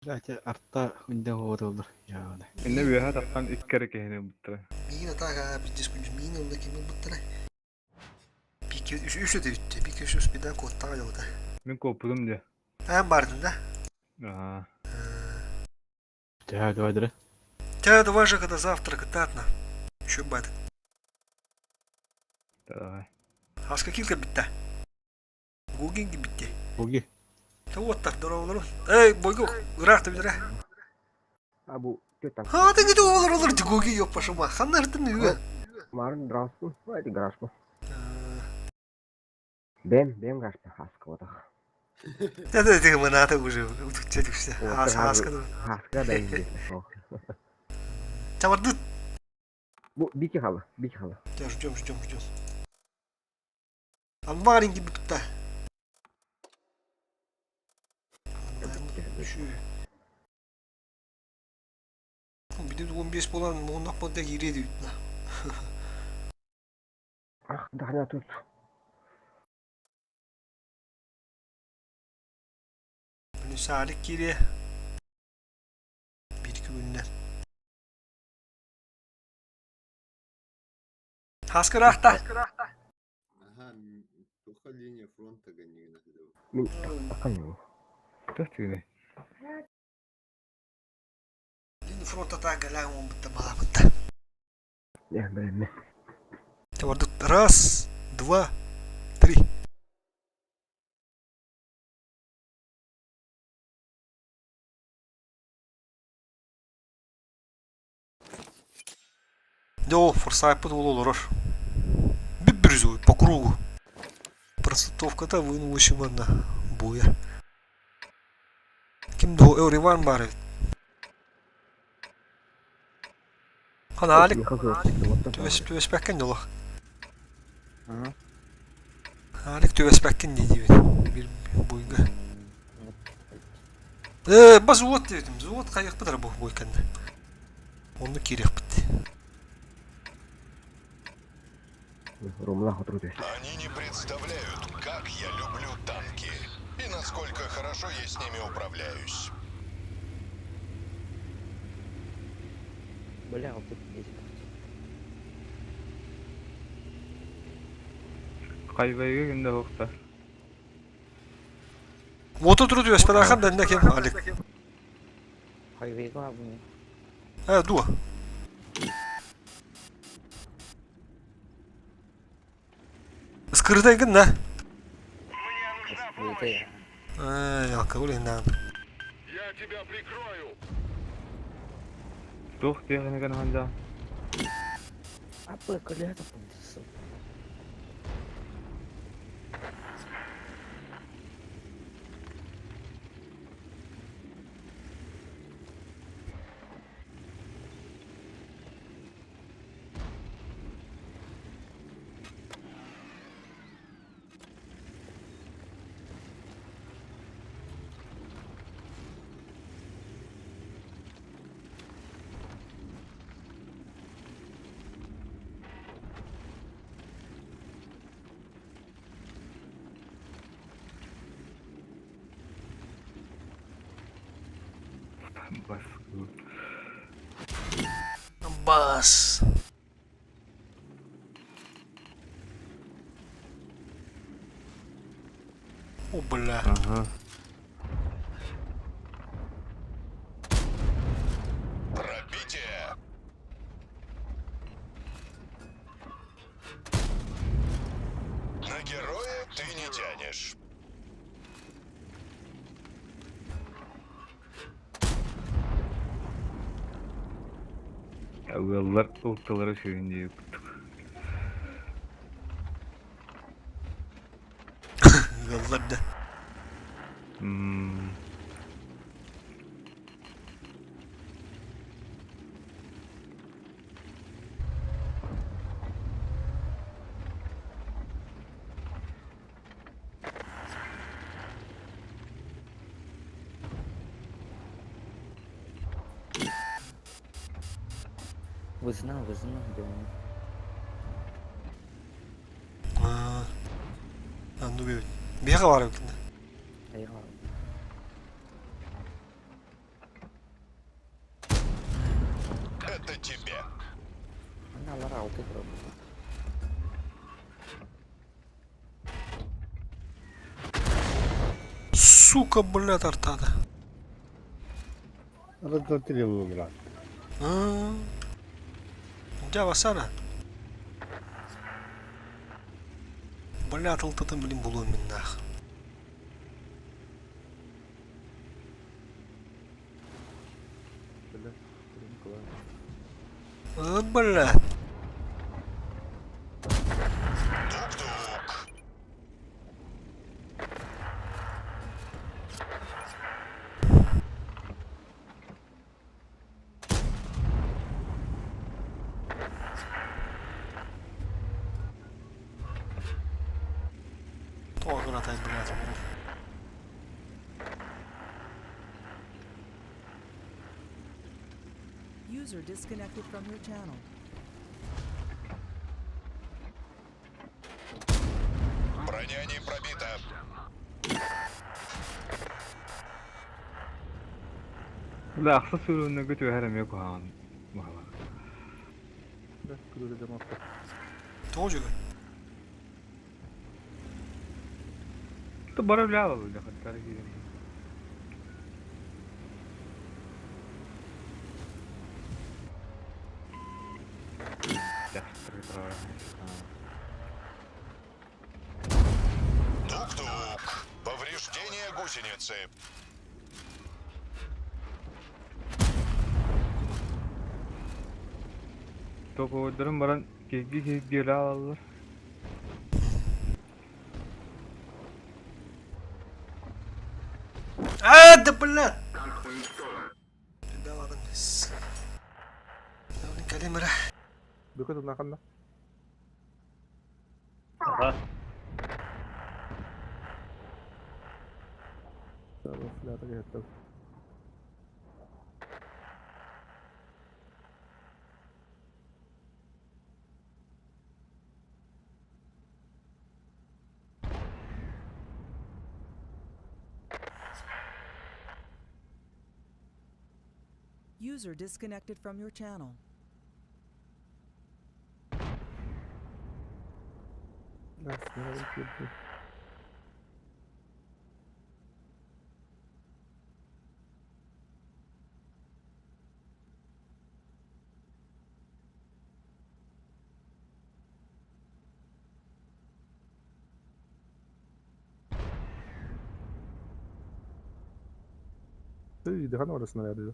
Zaten artta önde oldu yani. Enne bir ha takkan ilk kere kehine bitti. Мина тага biz дискуж мина онда ким баттыр. Пики үш өтө битти. Пики үш бидан коттага жолда. Ben kopudum diye. Hem bardın da. Aha. Hadi hadi. Тебя давай же когда завтракать татна. Şu бат. Давай. Аска килка битти. Гугин битти. Bugi. Вот так дорогу. Эй, бойго, ыракты бидре. Ha bu kötü. Ha da gidiyor olur. Гуги yok paşama. Ханнардын үйü. Marın draspu. Haydi graspu. Бем гашпа хаска вот. Это ты мы надо уже. Утечь все. Аска. Хаска да iyi. Çavardı. Bu bir halı. Я ждем. А маленький бы тут-то. Bir de 15 falan ondan da geriye de yutma. Ah daha tut. Böyle sağlık geriye. Bir iki günden. Haskır ahta. Ага, только линия фронта гони иногда. Bakalım. Dört gibi. Lini fronta ta galang mo bitta bala. Ya ben. Çavardı. Раз, два, три. Yo, форсайпы olur. Bir по кругу. Простатовка-то вынул еще на боя. Kim do Evrivan bari. Hadi halik. Tüves bekken yola. Halik tüves bekken ne diyor? Bir boyga. Baz zuvat dedim. Zuvat kayak bıdır bu boykanda. Onu kirek bitti. Они не представляют, как я люблю танки и насколько хорошо я с ними управляюсь. Boleh aku pergi. Kaybaya günde hokta. Вот тут тüves berakan da ne kim halik. Highway ko apa ni? Ha dua. Скрытайгын да? Itu ya. Алкоголь инан. Я тебя прикрою. Tuh dia kena kena hanja. Apa kau lihat apa? Baskı. Бас. О, бля. Ага. Пробитие. На героя ты не тянешь. Yıllar ultralara şöyle yaptık. Yollarda. Hmm. Вызна, думаю. Ну, бега var yok. Eyvallah. Это тебе. Onlar altı bro. Сука, бля, тартада. Разотрил брат. Где васана? Бля, тылтытын блин булу миннах. Бля. Тук-тук. Тоже натай, блядь. User disconnected from your channel. Броня не пробита. لا أخصص إنه قلت هرم يكون مهلا. Тоже. تبرر لي على اللي دخلت على كده. Тук-тук. Повреждение гусеницы. Topu durum baran keki geri alırlar. Да, блядь! Да ладно, мисс. Калимра. Dikkat edin arkanda. Aha. Tamam, silahı da getirdim. User disconnected from your channel. Дыхание орasına verdi.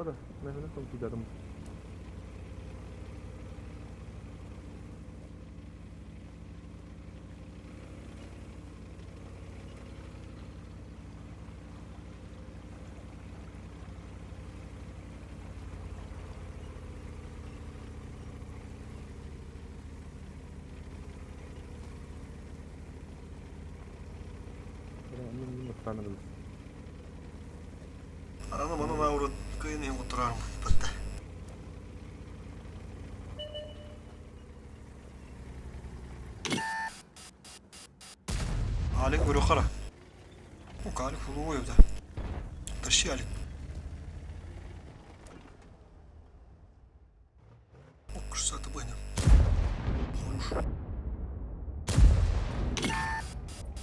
da. Ne kontuydum. Tanıdım. Anam anam avrat kıyınayım oturarım pıttı. Alik böyle kara. O kalik fulu evde. Taşı alik. O kursatı benim. Olur.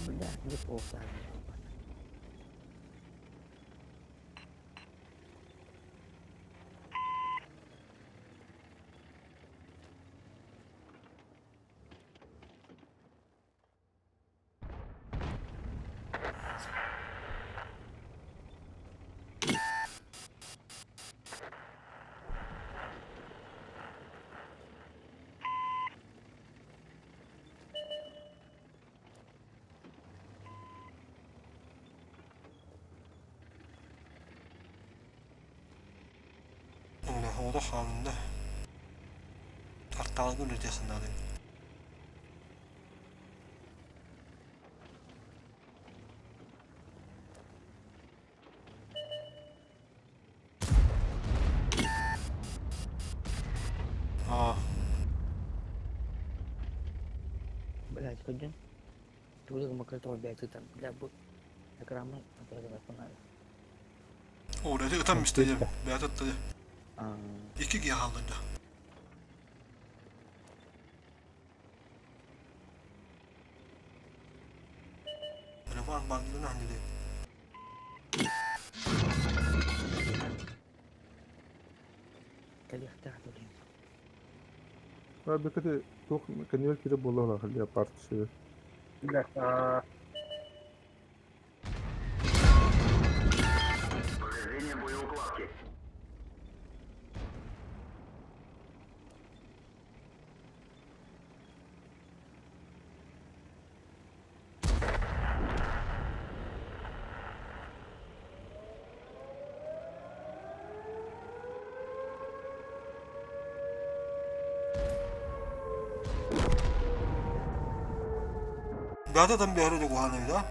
Benda ni posa. O da halinde. Arttağı gün ötesinde alayım. Aa, Bela sekejap. Tu dia makan tol biasa tak labut. Keramat atau ada apa nak. orada ötem istedi. Beyat attı. Ah, İki giy halinde. Telefon bandını hani de. kali tak tu dia. Abi kete çok kaniyel kide bolla khaliya partisi. Beyat atan bir arada kuhan evde ha.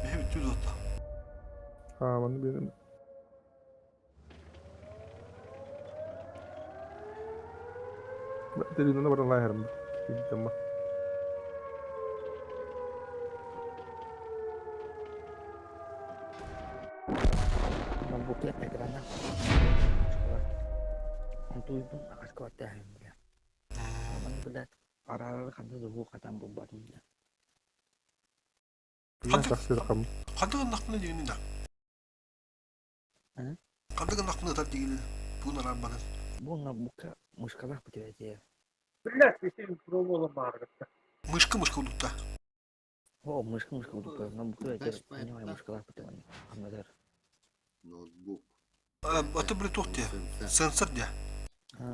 Bir düz otta. Ha bana benim. Dari mana barang lahir mbak? Tidak mah. Membuktikan kerana sekolah. Untuk itu akan sekolah dah. Mana berat. Ara-ara kan tu dulu kata buat ni. Ini taksir kamu. Kadın aklına değil de. Ha? Kadın aklına da değil. Bunlar bana. Bu nak buka muskalah betul aja. Bella sesin promo olan bağırdı. Mışkı olduk da. Oh, muska buka. Nak buka aja. Ini macam muskalah betul ni. Alhamdulillah. Ноутбук. Atı bile tok diye. Sensör diye. Ha.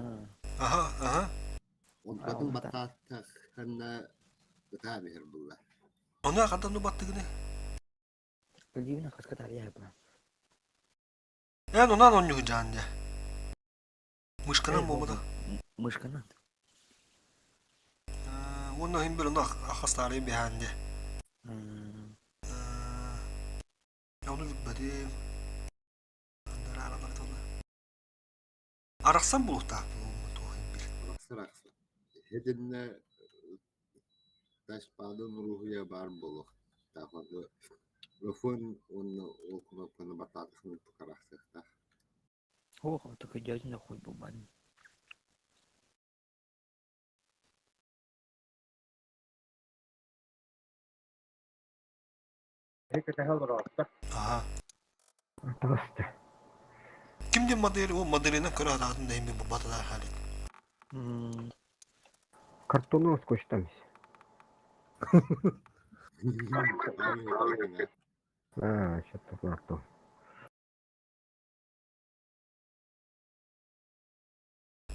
Aha. Он потом бататах хана бетамир була. Ona kadar nu battı gene. Pergi mana kas kata dia apa? Yani ona onu yucan diye. Mışkının bu da. Muskalah. Onu hem böyle nak hastane bir hande. Hmm. Ya onu bilmedim. Araksam bulukta. Aksır aksır. Hedinle taş bağdan ruhuya bar buluk. Daha Rufun onu okuma pana batatını tukaraksak da. Oh, tu kerja je nak kuih beban. Hekete tehel rahatta. Aha. Kim diye madalya o madalya'nın kara adını neyim bu batılar hali. Hmm. Kartonu скотчтамыз. А, что-то флакту.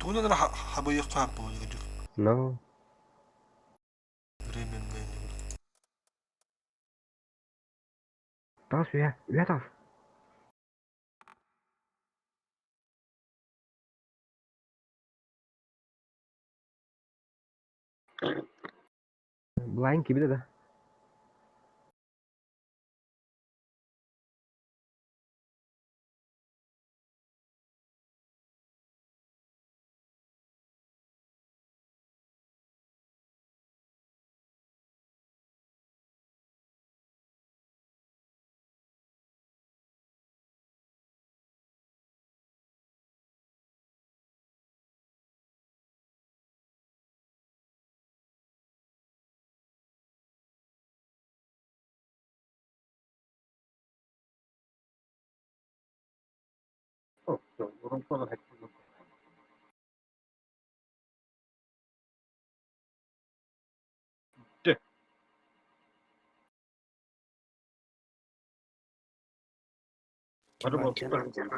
Туна да хабыйык тап болду жок. Ну, Временный. тас я тас. Blind gibi de.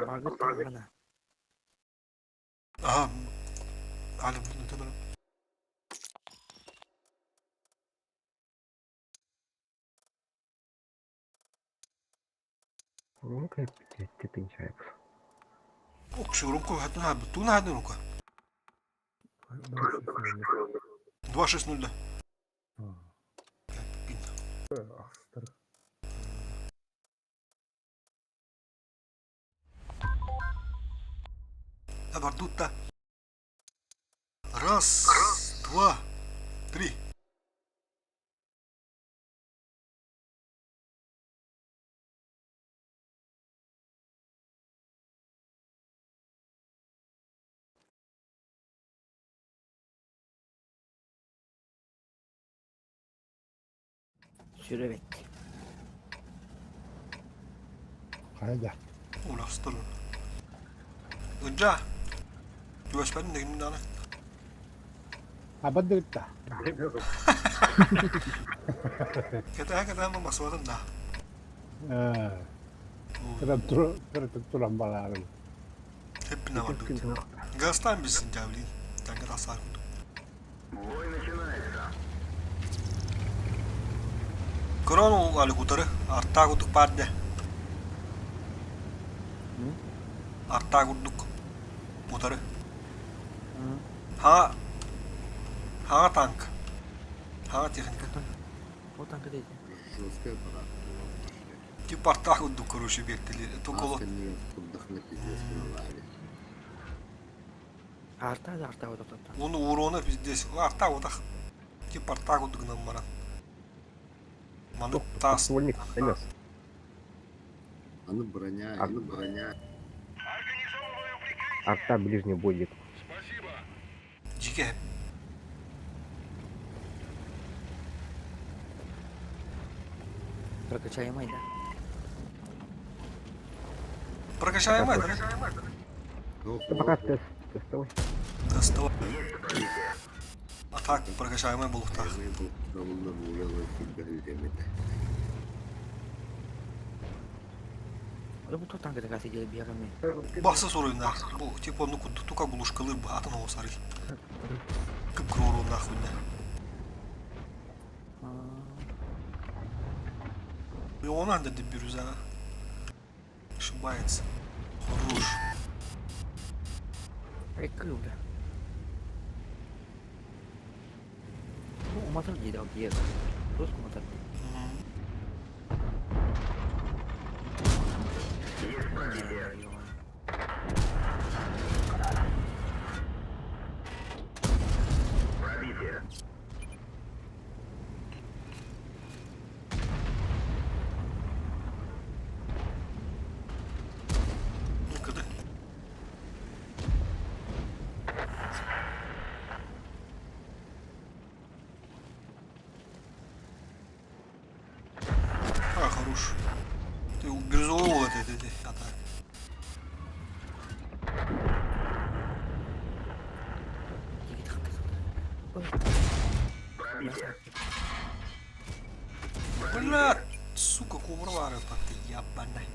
Bagus tangan. Aha. Ali bunu da böyle. Ну, как ты пинчаешь. Окшуру ко хатна хабы. Туна хадын ука. 260 да. Давай тут-то. Раз, два, три. Sürüvek. Kayda. Ulaştırın. Önce. Güveç benim de günün tane. Abad dito. Kata hemen basmadım da. Turan balarım. Hep ne var dut. Gaztan bilsin cavliğin. Tanka hasar kutu. Kron o ali kutarı. Artta kutuk parde. Artta kutuk. Kutarı. Ha tank. Ha техника. Вот так где. Жесткая пора. Типа арта kutuk короче бектели. Токоло. Отдохнуть пиздец на Арта вот это. Onu uğruna пиздец. Арта вот так. Типа арта kutuk намара. Маны тас. Ствольник, MS. А ну броня. Арта ближний бой. Жиге. Прокачаемый, да? Прокачаемый, да? Ну, Ты пока тестовый. Тестовый. А так, прокачаемый был так. Да bu tutan kadar kasih jadi biar kami. Bassız oyunda. Bu tip onu tuka buluşkalı bu atın o sarı. Kıpkırı nахуй да. И он надо доберусь, а? Ошибается. Хорош. Прикрыл, да. Ну, мотор не дал где-то. Просто мотор. Ну-ка, да. А, хорош. Ты у бирюзового это атака. Бля, сука, кобра варит, так ты ябаный.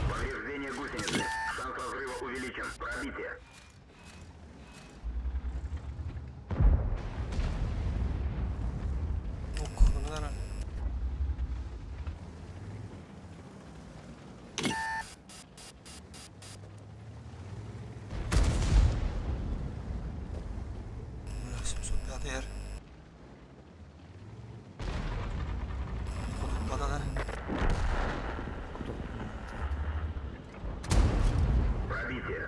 Повреждение гусеницы. Шанс разрыва увеличен. Пробитие. Ок, наверное. Бля, 705 yer. Kudurtmadan ha. Пробитие.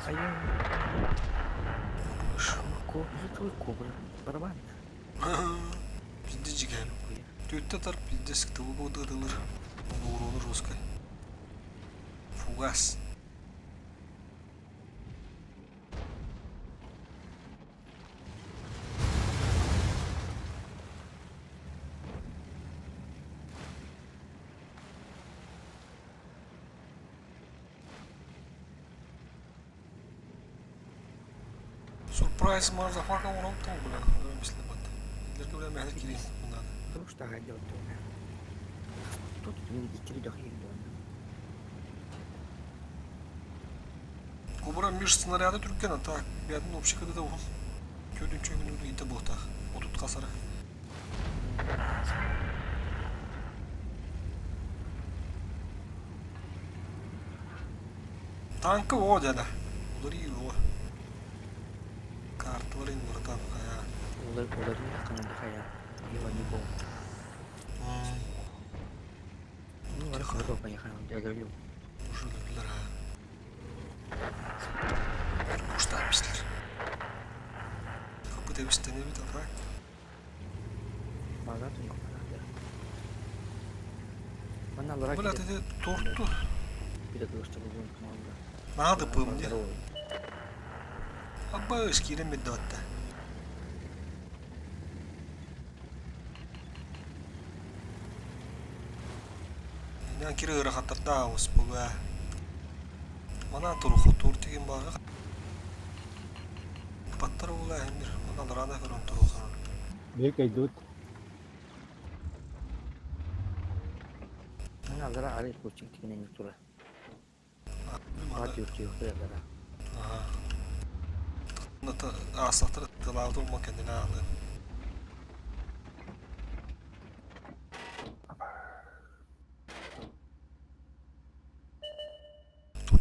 Ayun. Itu kobra. Барабан. Bizde ciğer. Tüytte tarp bizde sıktı bu kadar ıdılır. Uğrunu Ruskay. Fugas. Surprise motherfucker onu unuttum bile. Ölmüşler bana. İleride bile mehlet gireyim bundan. Terus dah ada tu. Tu tu dah hidup. Кубра меж снаряда түркен так. Бядын общикада да он. Көдүн чөгүнү ите бохта. Отут касара. Танкы о деді. Олар iyi o. Kartları indirdi ya. Ular ni akan ada kayak Iwan Ibo. Ini orang kalau banyak kan jaga dulu. Ужылдылар ha. Куштапсыздар. Kapıda bir tane bir defa. Mana tu nak mana? Mana lora Бля, dedi tortu. kita terus terus kemana? Надо помни. Абба скире медота. Мен кире ырахаттарда ауыз бұға. Мана тұруху тур деген бағы. Паттар ола әмір. Мана ларана көрін тұруху. Бек айдут. Mana lora ada kucing tinggal ni tu lah. Mati uci uci lora. Nata asatır tılavda olma kendine ağlı.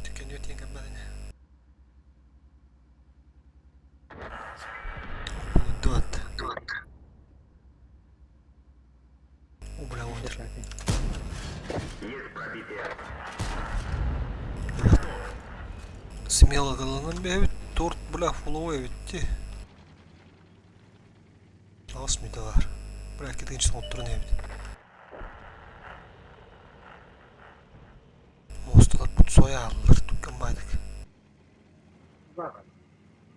Tükeniyor diye gelmedi. Dört. O bile oldu. Есть пробитие. Смело голодным бегать. Торт, бля, фуловый bitti. Az mıydı var? Belki de hiç oturun evde. Mostalar put soya aldılar, tukkanmaydık.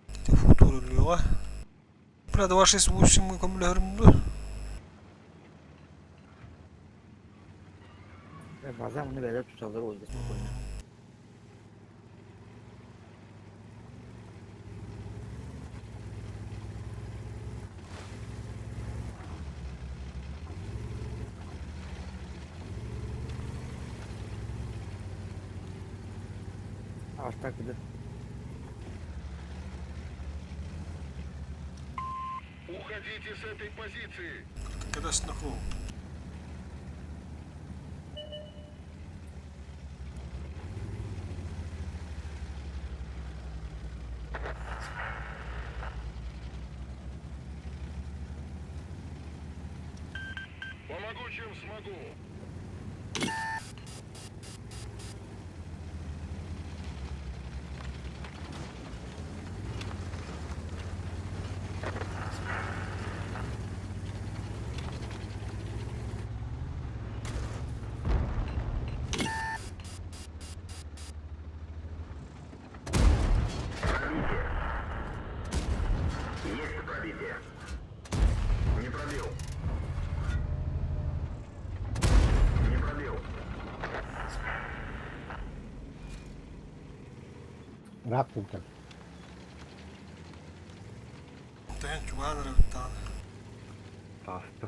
Dedi futur ölüyor ha. Bля, да ваши случаи мы коммулярим. Bazen bunu böyle tutarlar oldu. Artık bir de Уходите с этой позиции. Когда сноху. Помогу, чем смогу. Есть пробитие. Не пробил. Не пробил. Rappuken. Tähän juhan röyttään. Taasta.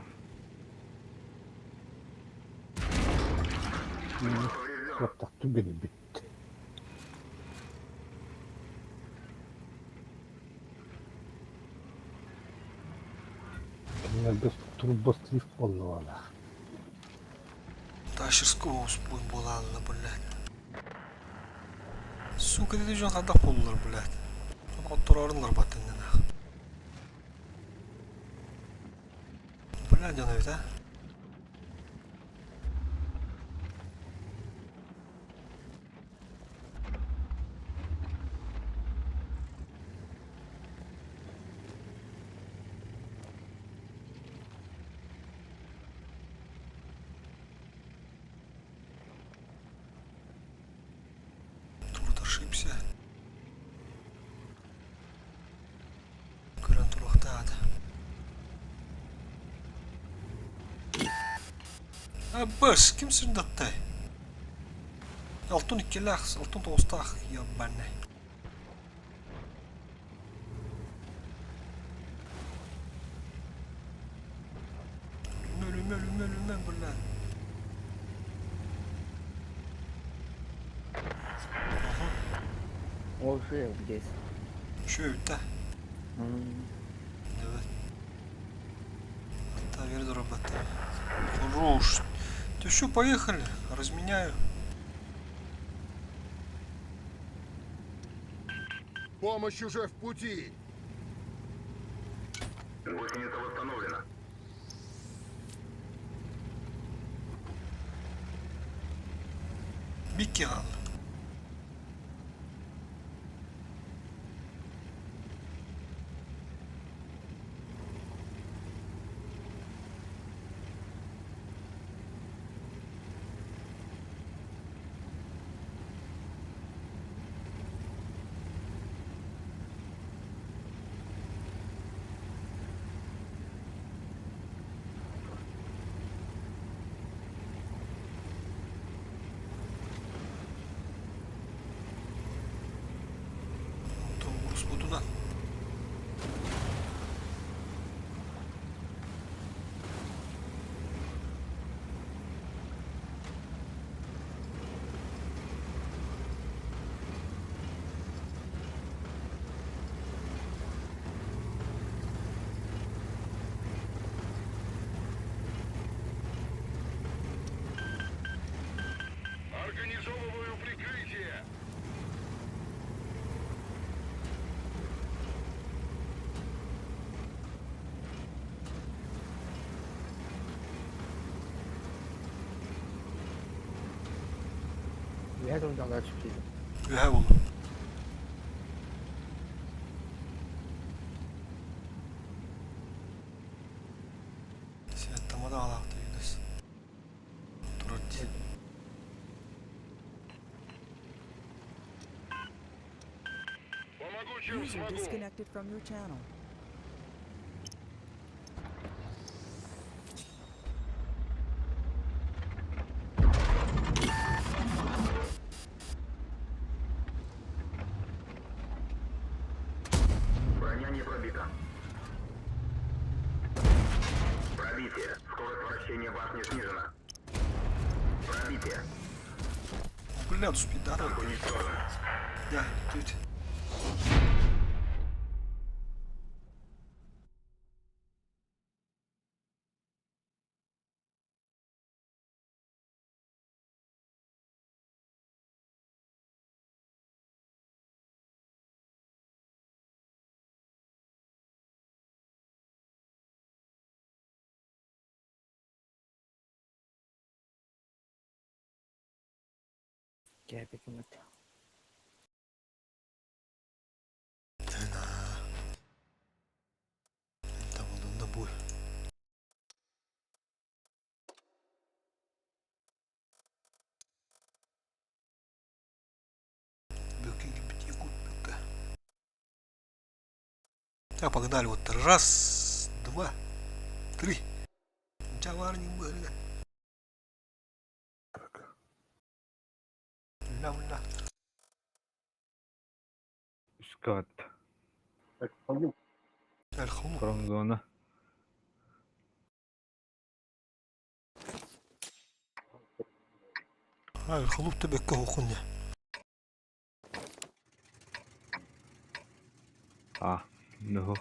Jotta tybenin bitti. Меня без турбострив полного. Taşırskı uspun bolallı bullet. Сука, dedi jön qadak bollar bullet. Oturarlar batından. Bullet jön evde. Тут ошибся. Көрөн турактады. Баш, kimsin datтай? Алтын 2-лах, алтын 9-тах, ябанный. Ölüm, bullet. O şuraya gideceğiz. Şu evde. Evet. Hatta вверх дорабатываю. Хорош. Ты что, поехали? Разменяю. Помощь уже в пути. Гусеница восстановлена. Бики al. Господу да. Организовываю прикрытие. Ühe tundaga çıkıyor. Ühe buldum. Sivettamada alakta yüzdes. Turut. Помогу, чем User смогу. disconnected from your channel. Броня не пробита. Пробитие. Скорость вращения башни снижена. Пробитие. Бля, успей, да? Уничтожен. Да, тут. Кепик имет. Там он на бой. Белки бегут, белка. Так, погнали. Вот раз, два, три. Джаварни были. Ля-ля. Üst kat. Аль-Хуму. Промзона. Аль-Хуму тебе кого хуйня. А, ну.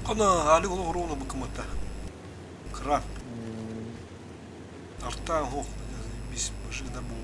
Ана, али ол ровно быкымата. Кран. Арта, ох, без машина был.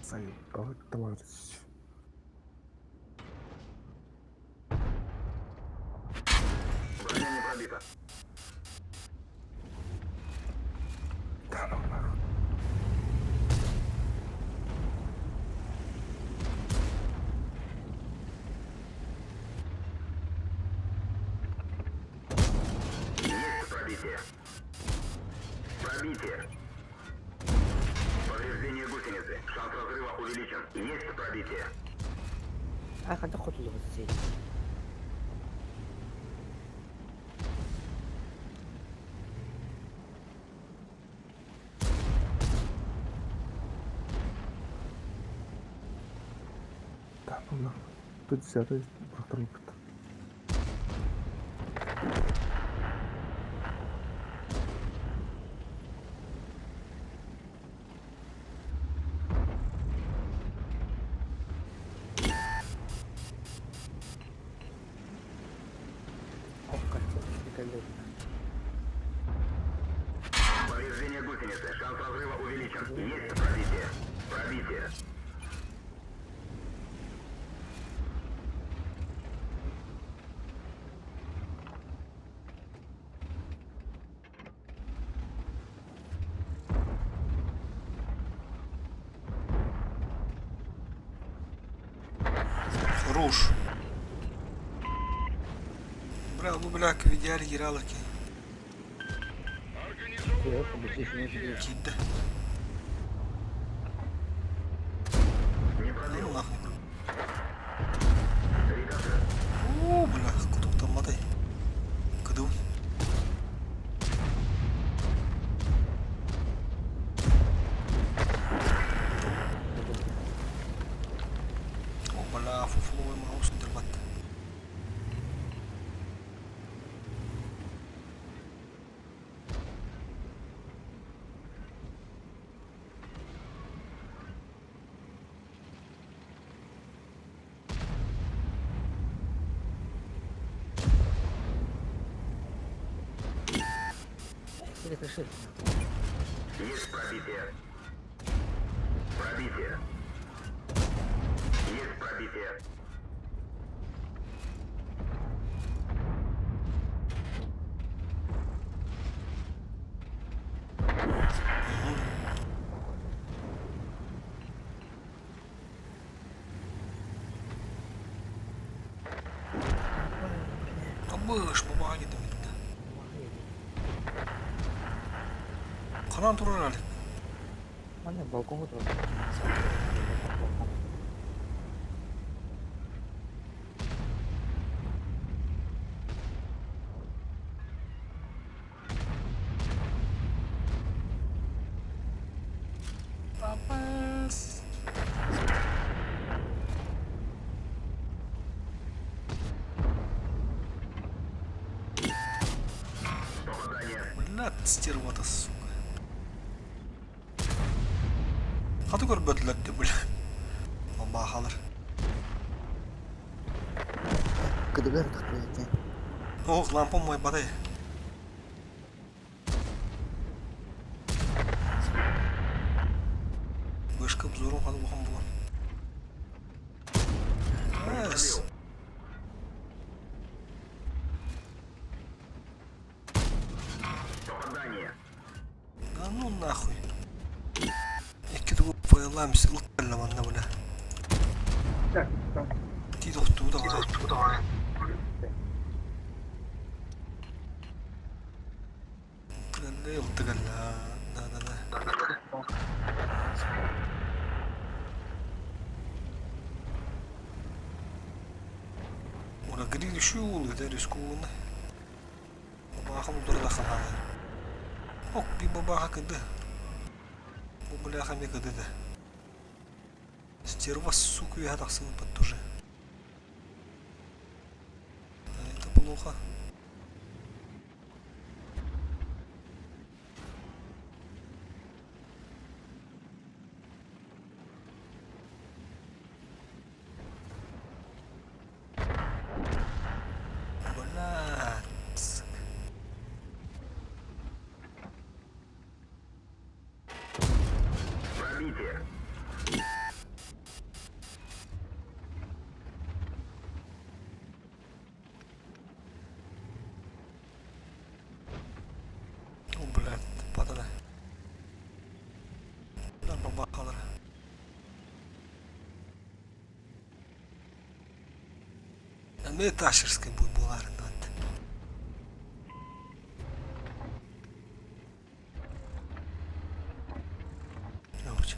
Заебал, товарищ. Да ну нахуй. А когда ход уже здесь? Да ну нахуй. Тут взяли второй опыт. Ох, как великолепно. Повреждение гусеницы. Шанс разрыва увеличен. Есть пробитие. Пробитие. Хорош. Бля, ну бля, видяли гиралки. Кидда. Ну нахуй. О, бля, куда там мотай. Куда? О, бля, фуфловый маус не дербат. Или пришли? Есть пробитие. Пробитие. Есть пробитие. Быш, бабаға кетем етті. Қанан тұрар әлік? Mana balkonga turadi. Папас. Блядь, стерва-то, сука. Hadi görmediler de böyle. Ama kalır. Кыдыгар тахпаятын. Oh, lampa mı baday? Вышка взором хады бухам була. Эс. Да ну нахуй. Файлам сылталам анда бля. Ти докту да. Тгалле утгала. Да. Ура грили шул да рискуна. Бабахам дурда хана. Ок би бабаха кыды. Бу бляха мне кыды да. Стерва, сука, я так сыну под тоже. А это плохо. Блядь. Пробитие. Блядь, падала. Да, бабахалар. А мне ташерской будет булар, надо. Научи.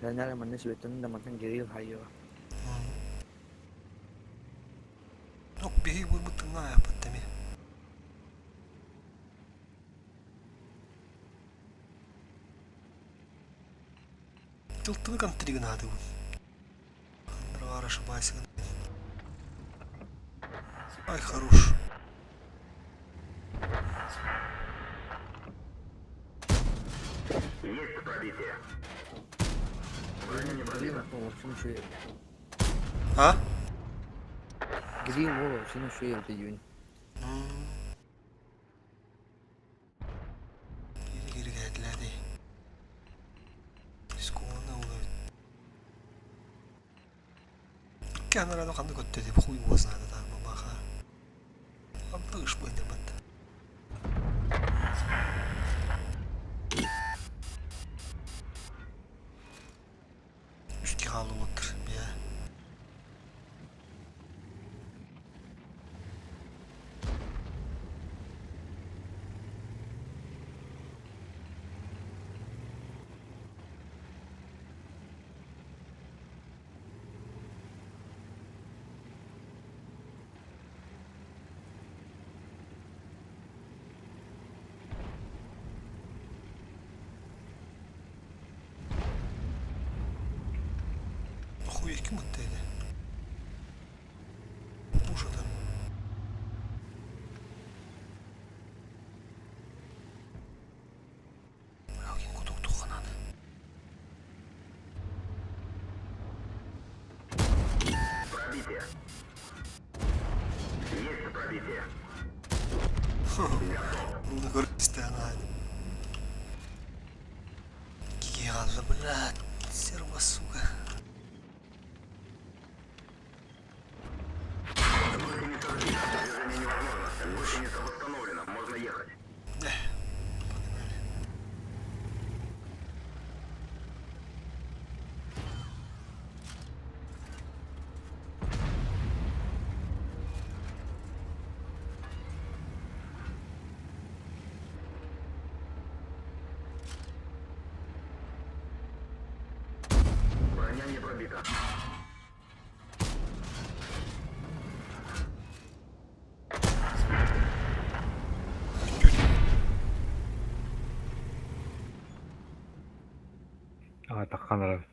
Ternyata mana sebetulnya dalam kan geri hayo. Ну, беги, будь бутылная, потами. Тылтыны контрига надо. Дрова ошибайся. Ай, хорош. Есть пробитие. Green o şunu şöyle. А? Green o şunu şöyle yapayım. Geri geldiler de. Скоро уловит. Камера канды көттөдү хуй болсун да бабаха. Абдыш бойда бат. Үстү калып отур, я. Хуй ким оттейди? Ужадан. Бирок кутук туханады. Пробитие. Есть пробитие. Bunu görmüştü yani. Гиганты, блядь, серва, сука. Движение невозможно. Гусеница восстановлена. Можно ехать. Погнали. takkan araba.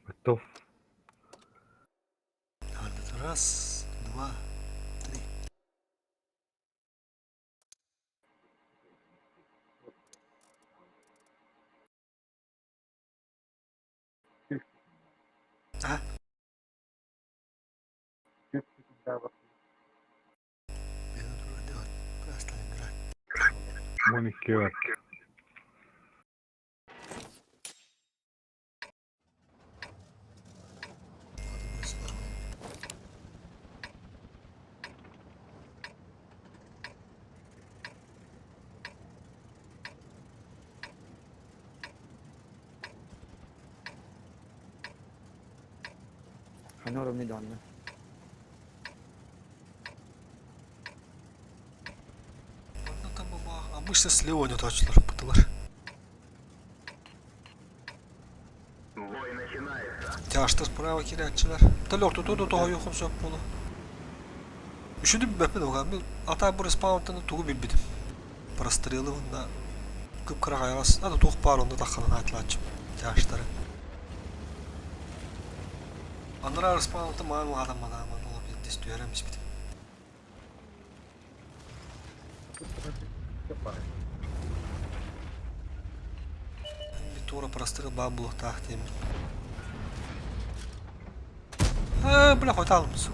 Готов. Раз, два, три. А? Минуту делать. Оставим играть. Моники var. Hanno ogni donna. Ну там обычно слева идет açılar pıtılar. Yaşta sправа kireççiler. Talok tutu toho yokum sok bunu. Üşüdüm bir bepe de bakalım. Atay burası spawn'tan tuğu bilbidim. Прострелы onda kıpkırak ayarasın. Hadi tuğ par onda takkalan atlaçım. Yaşları. Onlara spawn'tan mavi adam olabilir. Disti öğrenmiş bitim. Bir tuğra прострел бабло tahtiyim. Бля, хоть алмаз.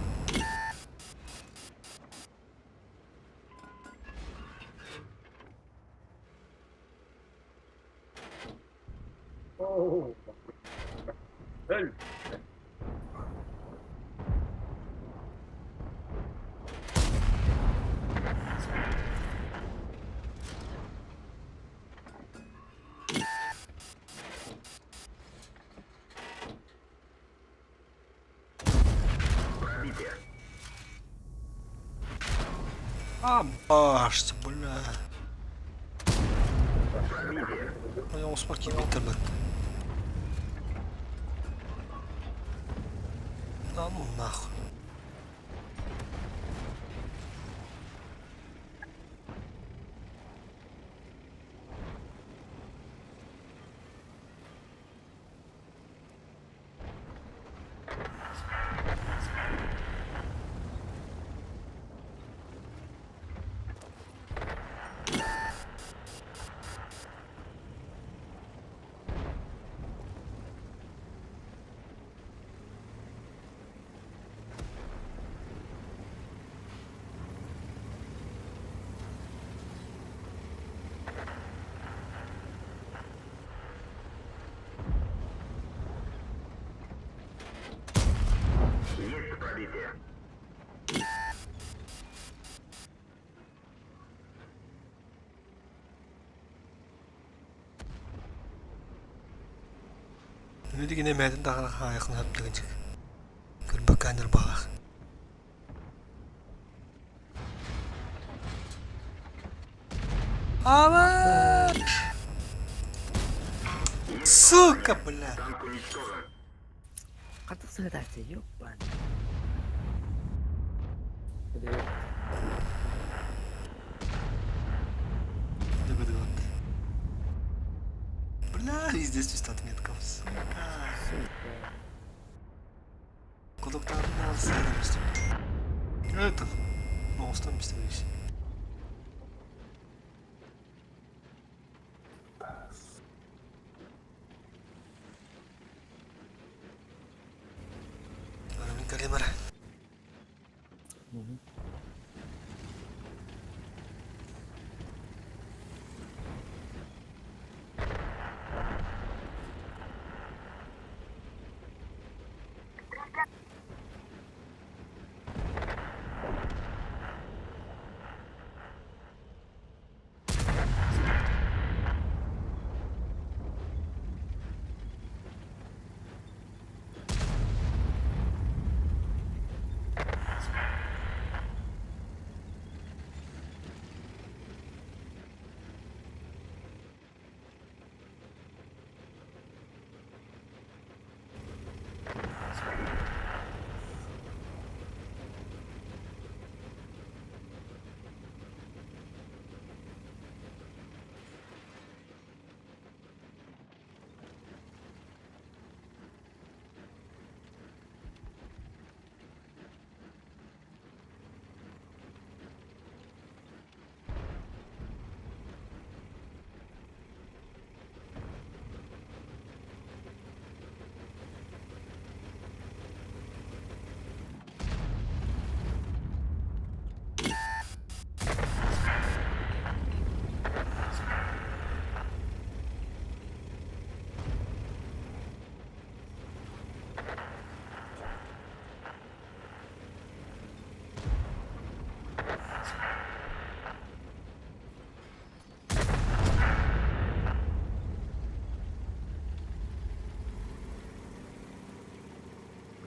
Башься, бля. Я успокоил интернет. Да ну нахуй. Ümidi yine mədin daha yaxın hapdığıncıq. Görünbək qəynir bağaq. Aman! Сука, бля! Katık sığırarsa yok bana. Дыгы-дыгы. Бля, и здесь 100 метков. Сука. Кудоктан надо съедемся. Это. Ну, остаем без того. Калимер.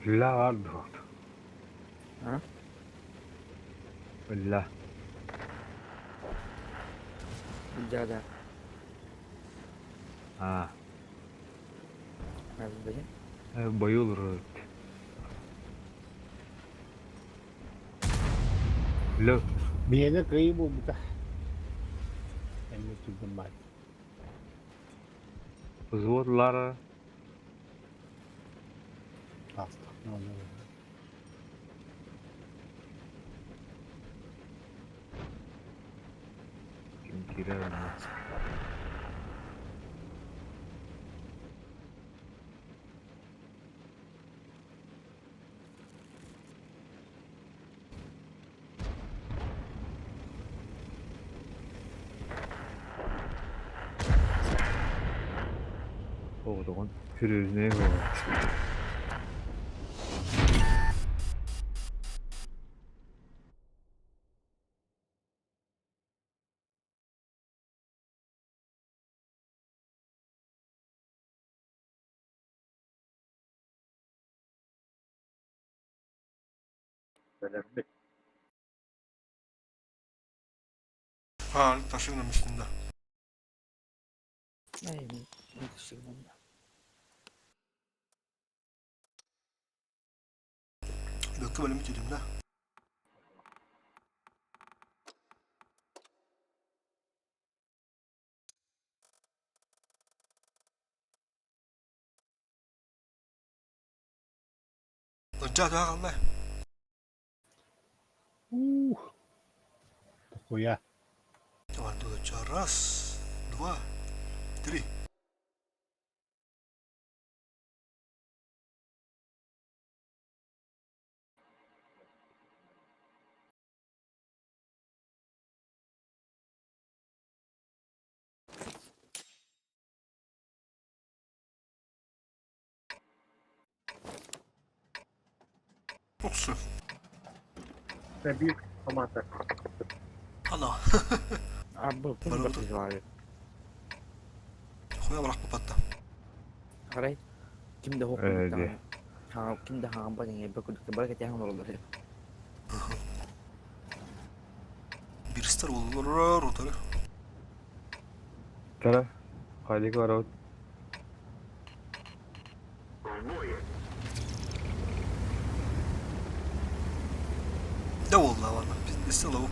Villa vardı orada. Ha? Villa. Bilgiada. Ha. Nasıl diyeyim? Boyu olur orada. Lo. Biyede kayı bu buka. Ben de tuttum bak. Взводlar. Hasta. Ne oluyor? Kim girer? Oğlum, pürüz ne bu? Önemli. Ha taşın üstünde. Ay, bir kişi bunda. Döktü bölümü dedim de. Önce daha Allah. Такое. Давай, доча. Раз, два, три. Все. Ve büyük komanda. Ana. Abi bu kim Bana bakış var? Koya bırak bu patta. Haray. Kim de hokuk Öyle. tamam. Ha kim de hampa diye bakıp bırak et olur. Bir star olur rotarı. Tara. Halik var o. Ne oldu lan valla? Biz de lavuk.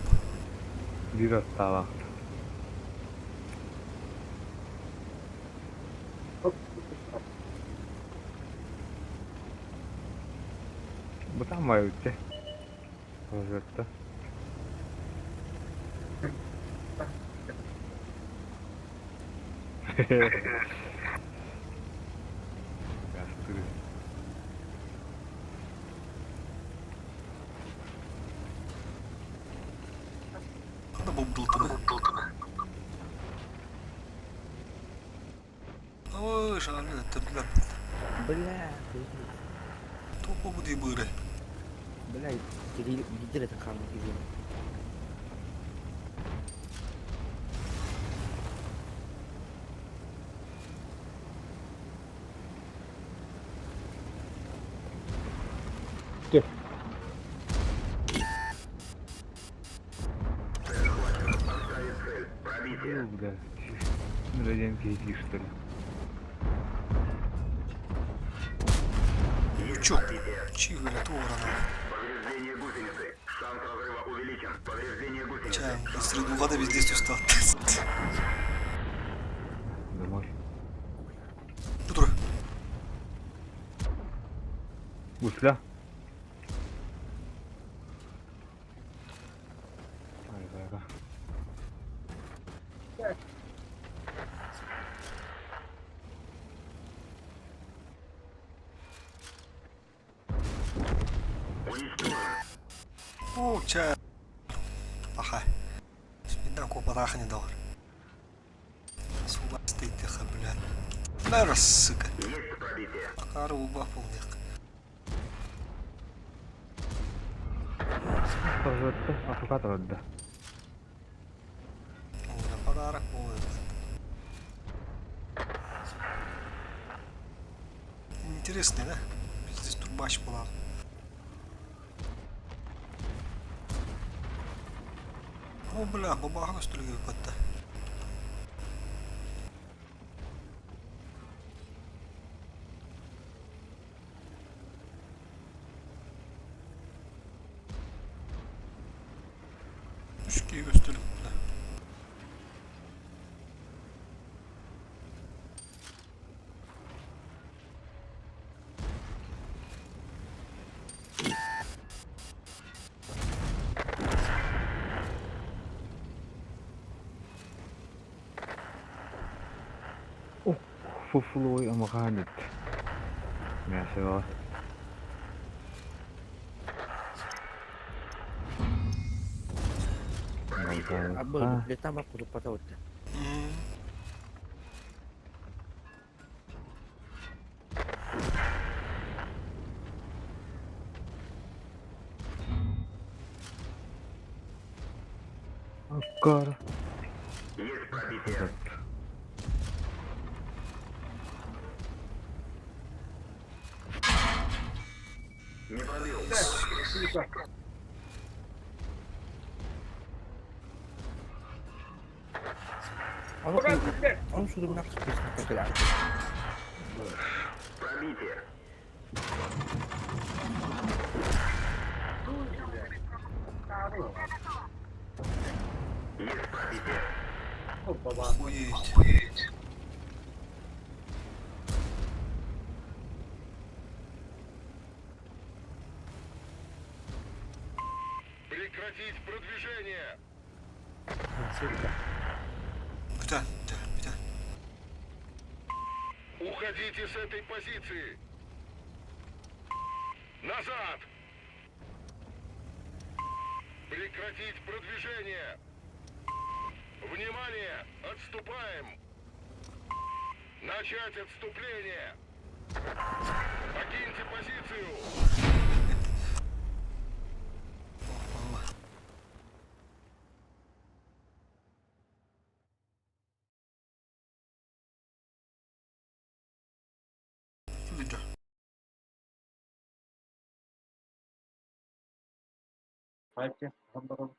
Bir hatta var. Bu tam var öte. Hazırda. Yastırıyor. Hadi bu bulutunu. Ama şahane ettirdiler. Bela. Topu bu diye böyle. Bela. Jadi hijrah takkan gitu. Да. Надеем, пиздишь, что ли. Чё? Чего это урана? Чаем, среду года везде стал. Домой. Dur. Гусля. Ай. О, чай. Ага. Видно, купатах не дал. Сука, стоит тихо, блядь. Наверное, сука. Акару убапал. Hazırda. Afukat orada. Подарок будет. Интересный, да? Здесь тут бач була. О, бля, бабага стрілює випадте. Şükür gösterip bile. Fufuluy ama kanit. Mesela. Abang, dia tambah kudu patah udah. Akar. Он sudah menakut kita. Охуеть. Прекратить продвижение! Бля. Уходите с этой позиции! Назад! Прекратить продвижение! Внимание! Отступаем! Начать отступление! Покиньте позицию! Video. Haydi, bakalım.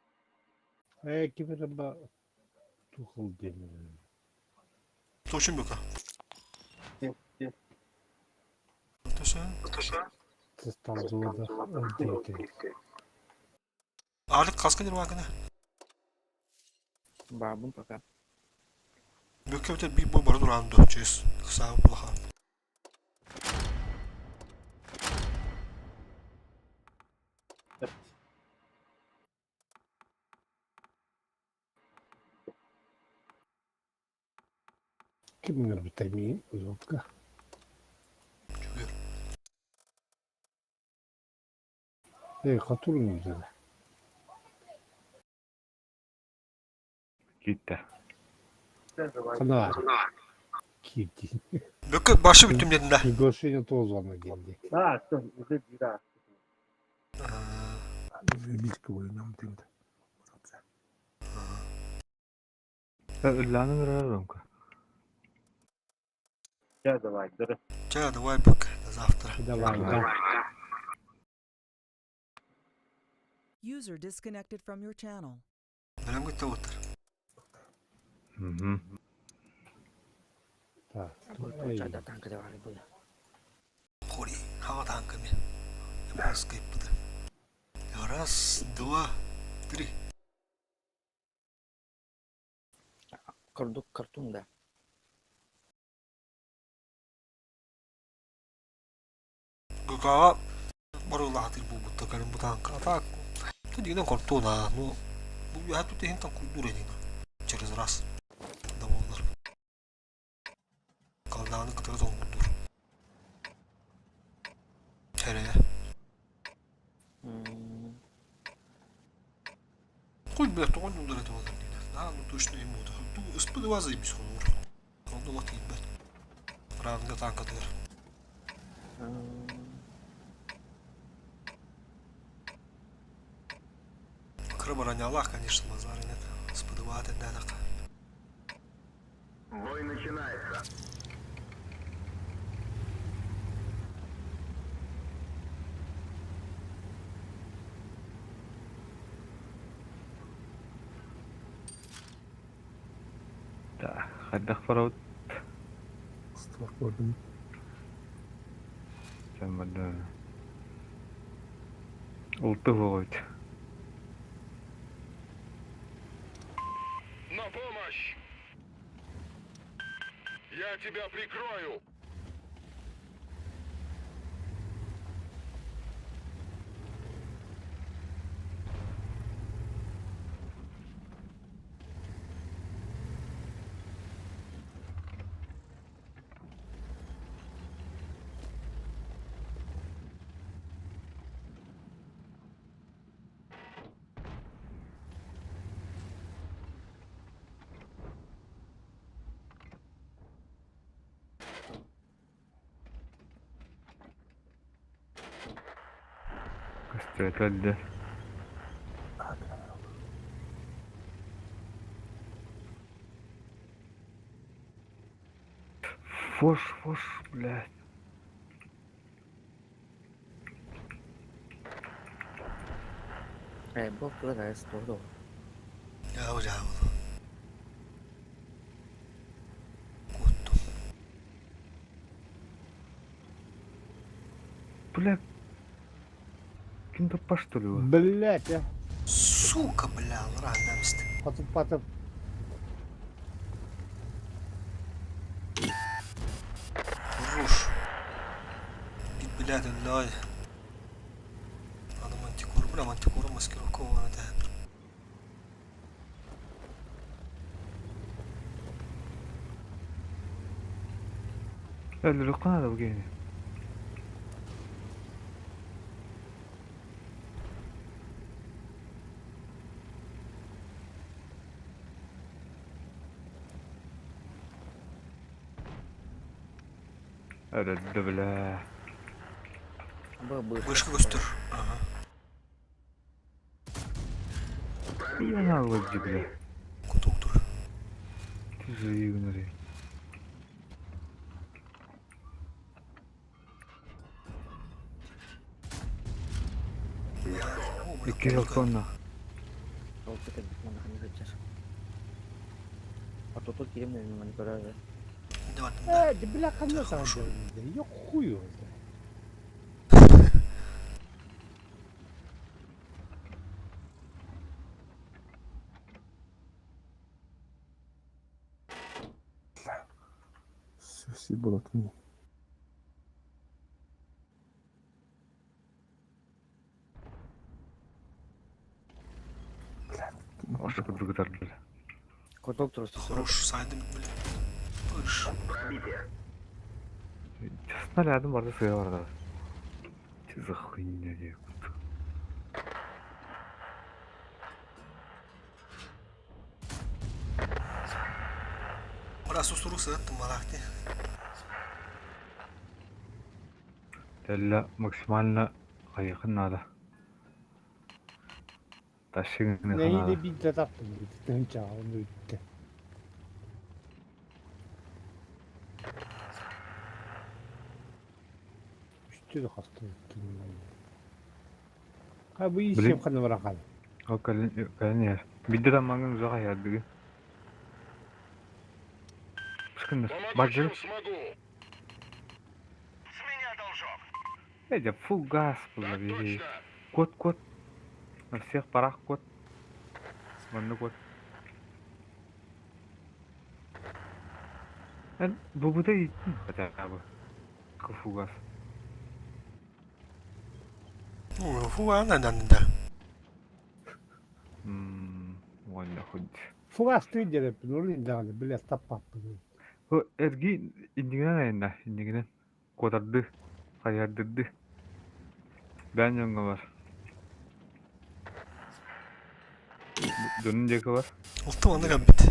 كيف لما تدخل دين Точим бюка. Gel. Точим. تستنزوده وديتي Ağırlık kaskı var gene. Babun pakai. Böke öter bir boy barı duran dökeceğiz. Kısa bulaha. كيف من التيمين وزوكا Çünkü ايه خطور المنزل Gitti. قناع كيتي Böke başı bittim dedin de. приглашение тоже она geldi. Ha, dur, уже беда. Вибильского нам тем. Öllanın rarım ka. Gel давай, dur. Чая, давай бöke. Завтра. Давай, да. User disconnected from your channel. Benim gitti otur. Hı. Так, Saya datang ke Dewa Ribu ya. Хори. Хава танками. Я просто скайпуда. Раз, два, три. Kerduk kartun dah. Гукава. Барулатыр bu mutlaka bu tanka. Так. Тут дина картона, ну. Я тут и там культура дина. Через раз. Довольно. Kaldanı kıtırız olgundur. Tereye. Koy bir tuğun yoldur et oğlum dina. Daha mı tuşlu emu da. Tu ıspıdı vazıymış olur. Oldu vakit ben. Rağında tanka der. Крыбара не Аллах, конечно, Мазары нет. Сподобати не так. Бой начинается. Хайдах барабыт. Ыстыбак көрдүм. Sen bana улты болойт. На помощь! Я тебя прикрою! Кастет öldü. Фош, блядь. Бог говорит, что да. Jauh. Kuttu. Бля. Киндопа что ли? Блять, а. Сука, бля, рандом ist. Patып. Rush. Git bilaad wallahi. Adam antikor maskirovka ona tähendab. Öldü qanada bu gene. Öldü bile. Вышка göster. Aha. Yana algıcı bile. Kutuktur. Tüzüğü günleri. İki yıl sonra. Kalau kita mana kami kerja. Atau tuh kirim dari mana kerja. Di belakangnya saja. Yok huyu. Все болотные. Оша кудугудар бile. Коток terus. Хорош saydım bile. Barış. Честно, рядом барда суя барда. Че за хуйня диye. Раз уструк сыгыттым балакти. Дәлла максимально кайыкын надо. Ташыгын Neyle bir de taktım. Gittim çağını bitti. Üstü de hasta ettim. Ha bu iş Bilin- yapkanı bırakalım. O kalın yer. Bir de tamamın uzağa yardığı. Sıkındır. Bacı. Это фу газ было, видишь. Кот. На всех парах кот. Ладно, кот. Bu da iyi. Хотя бы. Фу газ. Fuga надо. Ладно, хоть. Fugas tüydere pinur indağını bile tapattı. O ergi indigenen ayında. İndigenen. Kodardı. Kayardırdı. Ben yonga var. Dönünceki var. Ultim anda gambit.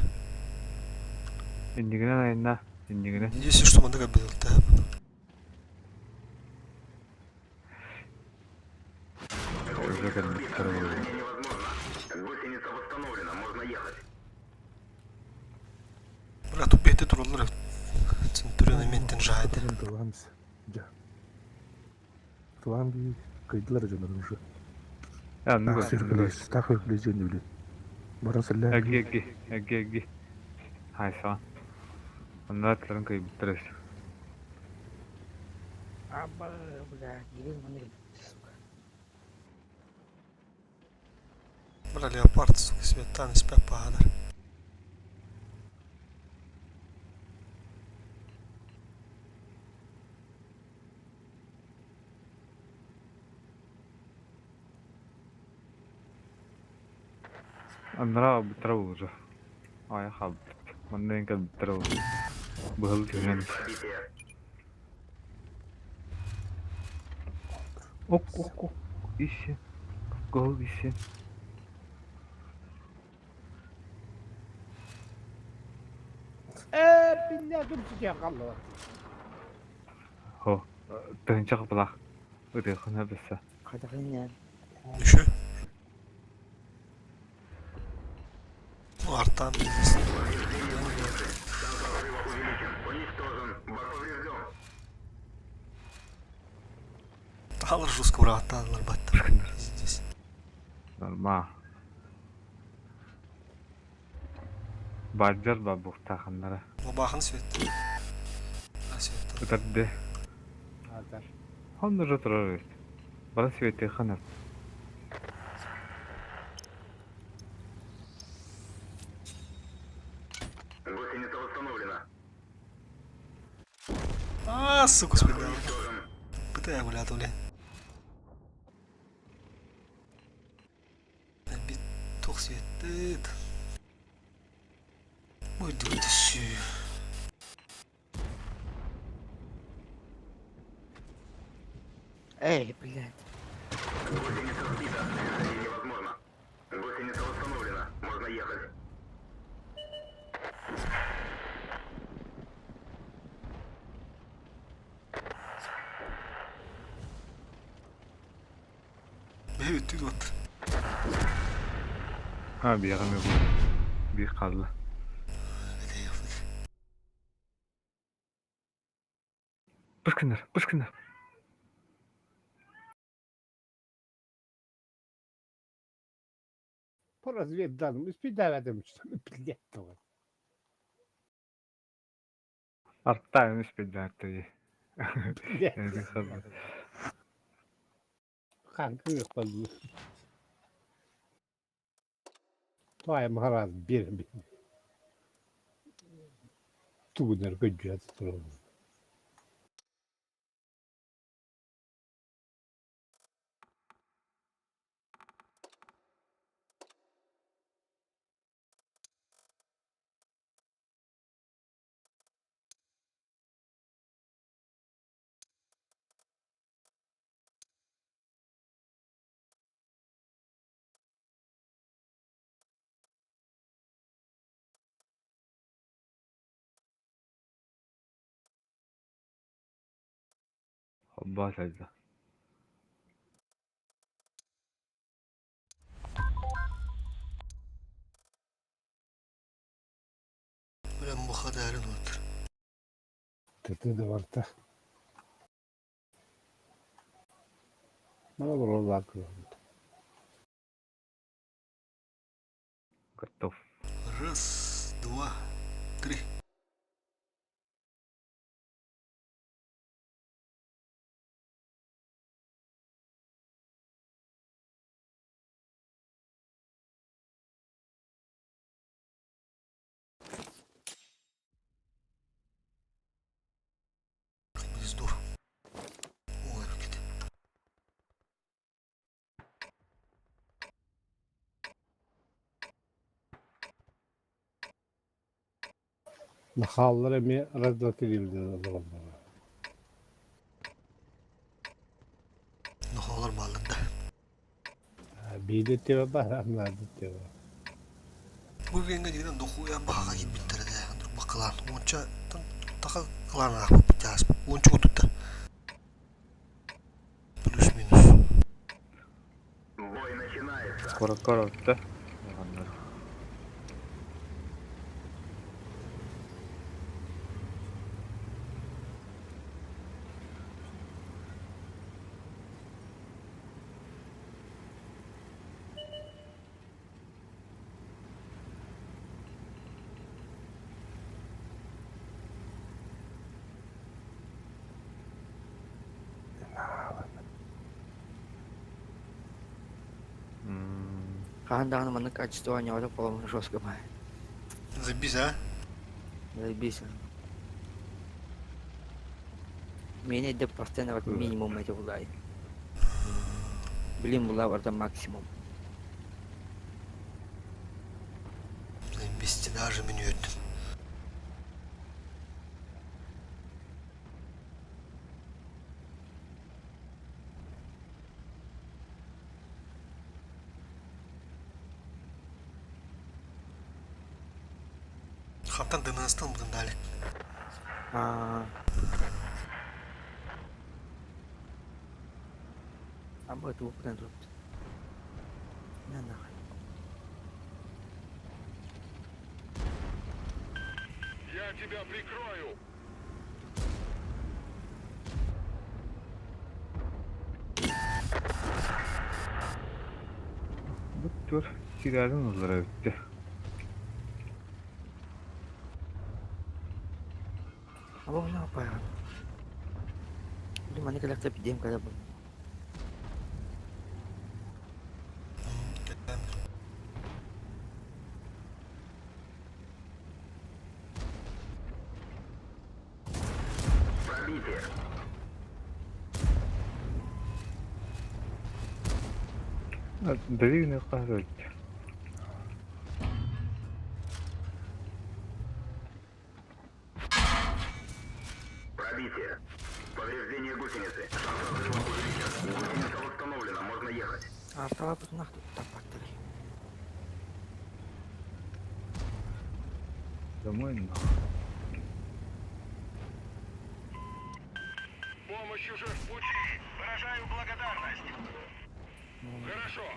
İndigenen ayında. İndigenen. Если что, anda gambit ulti. Öyle gelmiş. Бля, тут бейте троллеры. Центурионы менттен жайды. Kıvamız. Kıvam bir kayıtlar canlarım şu. Ya ne Taksir kadar. kılıyoruz. Takip edeceğini bile. Barasıyla. Egi. Hay sağ. Anlatların kayıptırız. Abba udah girin mana Bra leopard, suka sveta, ne spä padar. Andra bitravuzu. Ay hab. Manden ka bitravuzu. Bahal tünen. Ok. İşi. Gol işi. Binler dur sıcak kaldı. Ho. Tınca kapılak. Öde kana besa. katakan ya. Düşü. Artan bilmesin. Alır жестко враталар баттар. Здесь. Normal. Bacar ba bu taxanlara. Бабахан свет. А свет. Öterde. Atar. Honda oturar. Bana sveti xanat. А, сука, спидал. Пытай, блядь, блин. Бит тох светит. Ой, да ты щи. Эй, блядь. Evet, ты вот. Ha bir yaramıyor bu. Bir kaldı. Bıskınlar. Поразведдан, спидаватым, что ли, блядь, того. Arttaymış bir dertleri. Блядь, Yani kaldı. kanka yapalım. Vay maraz bir. Tuğdur gücü tutulur. Abbas Azza. Böyle bu kadarın otur. Tete de var da. Ne olur Allah kılın. Готов. Раз, два, три. Гнездо. Ой, какие-то. Mahallara mi razdat edildi o zaman. Ne olur malında. Bir de teve var, anladı teve. Bu rengi değil, dokuya bağa gibi bitirdi. Dur bakalım. Onca taka kılan ah biteceğiz. Onca oturdu. Плюс минус. Skora korottu. Yalanlar. Kahan-dahan naman nagkatsutuan niya ako sa pala mga gamay. Забись, а? Заебись. Меня де постоянно вот минимум эти улай. Блин, была это максимум. Забись, даже меню. Хаптан дымастан бұдан далі. Або это выпадает тут. На нахуй. Я тебя прикрою. Доктор сиралын узара битти. Або wala pa. Hindi man nagkalak sa PDM kada ba? Дали не вказывать. Пробитие. Повреждение гусеницы. Гусеница установлена, можно ехать. А стала тут нахуй так пактори. Домой на. Помощь уже в пути. Выражаю благодарность. Хорошо.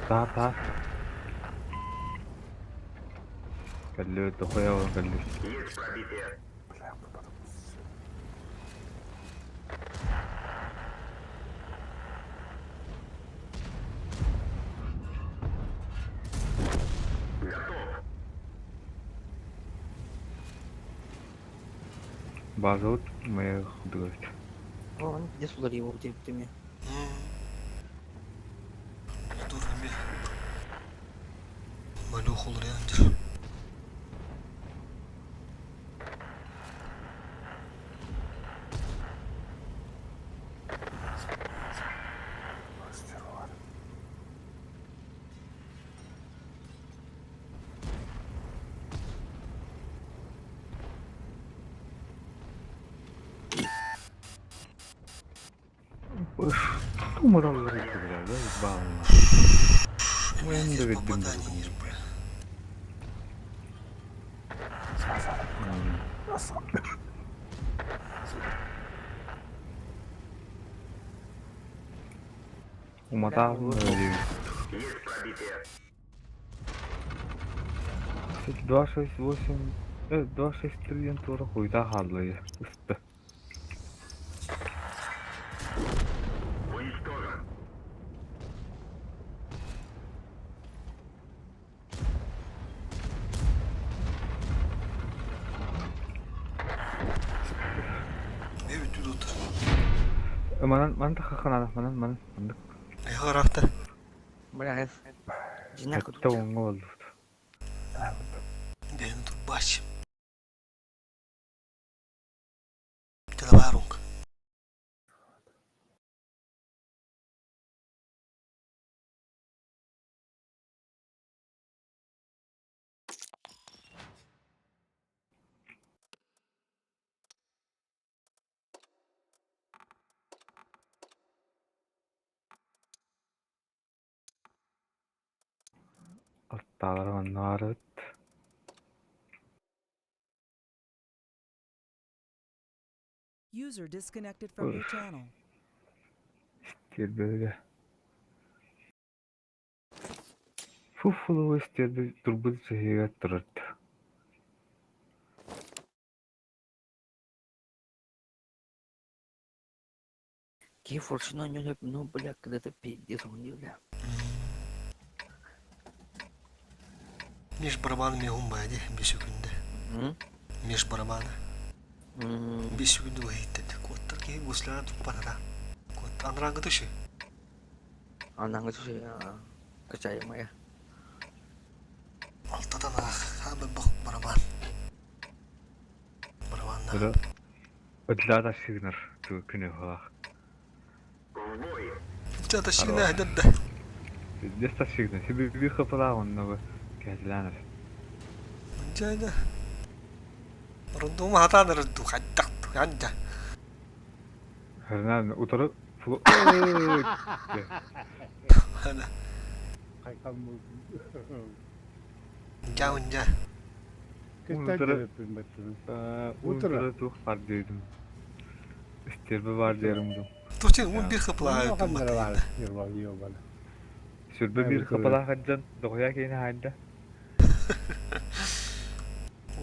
Та. Каллю, тухая он каллю. Есть пробитие. Готов. Базут мы художник. О, где судари его где ты мне? Durun bir. Maluk olur yani. Умрал рыбу, бля, да, ебало. Мы не доведем. Попадание, бля. Умотал, Есть пробитие. 268, 263 тура хуйда хадлы. Үсті. Уничтожен. Evet, dur. Манан тахахана, манан. Ayağa rakta. Бля, жена тут. Катта оңго болду. Ben dur baş. Televarung. Атталар ваннарыт. User disconnected from your channel. Стербелге. Фуфулу стербел турбул сehega турат. Кейфорс, ну, бля, когда-то пиздец, он не, бля. Меж барабанами гумбади, bir секунde. Меж барабана. Bir секунde vahitte. Kotta ki buslara tu parada. Kotta Андраан гыдышы. Анан көтү качай мая. Алтадан хамы бок барабан. Барабанна. Böyle ödlada signal tu күнү хаа. Жата шигнэ хадда. Деста signal. Себе bir kapıla onunla kesilenir. Жайда. Рундум хатаныр ду хаддак. Янда. Hernan oturup Hana. Kaykan mı? Jaunja. Kıstan Ultra- tarafın batırın. Ultra tuh var dedim. İsterbe var derim. Тучин ун бир хыпла. Kanlara var. Yiyor bana. Sürbe bir kapıla haccan doğuya kene hayda.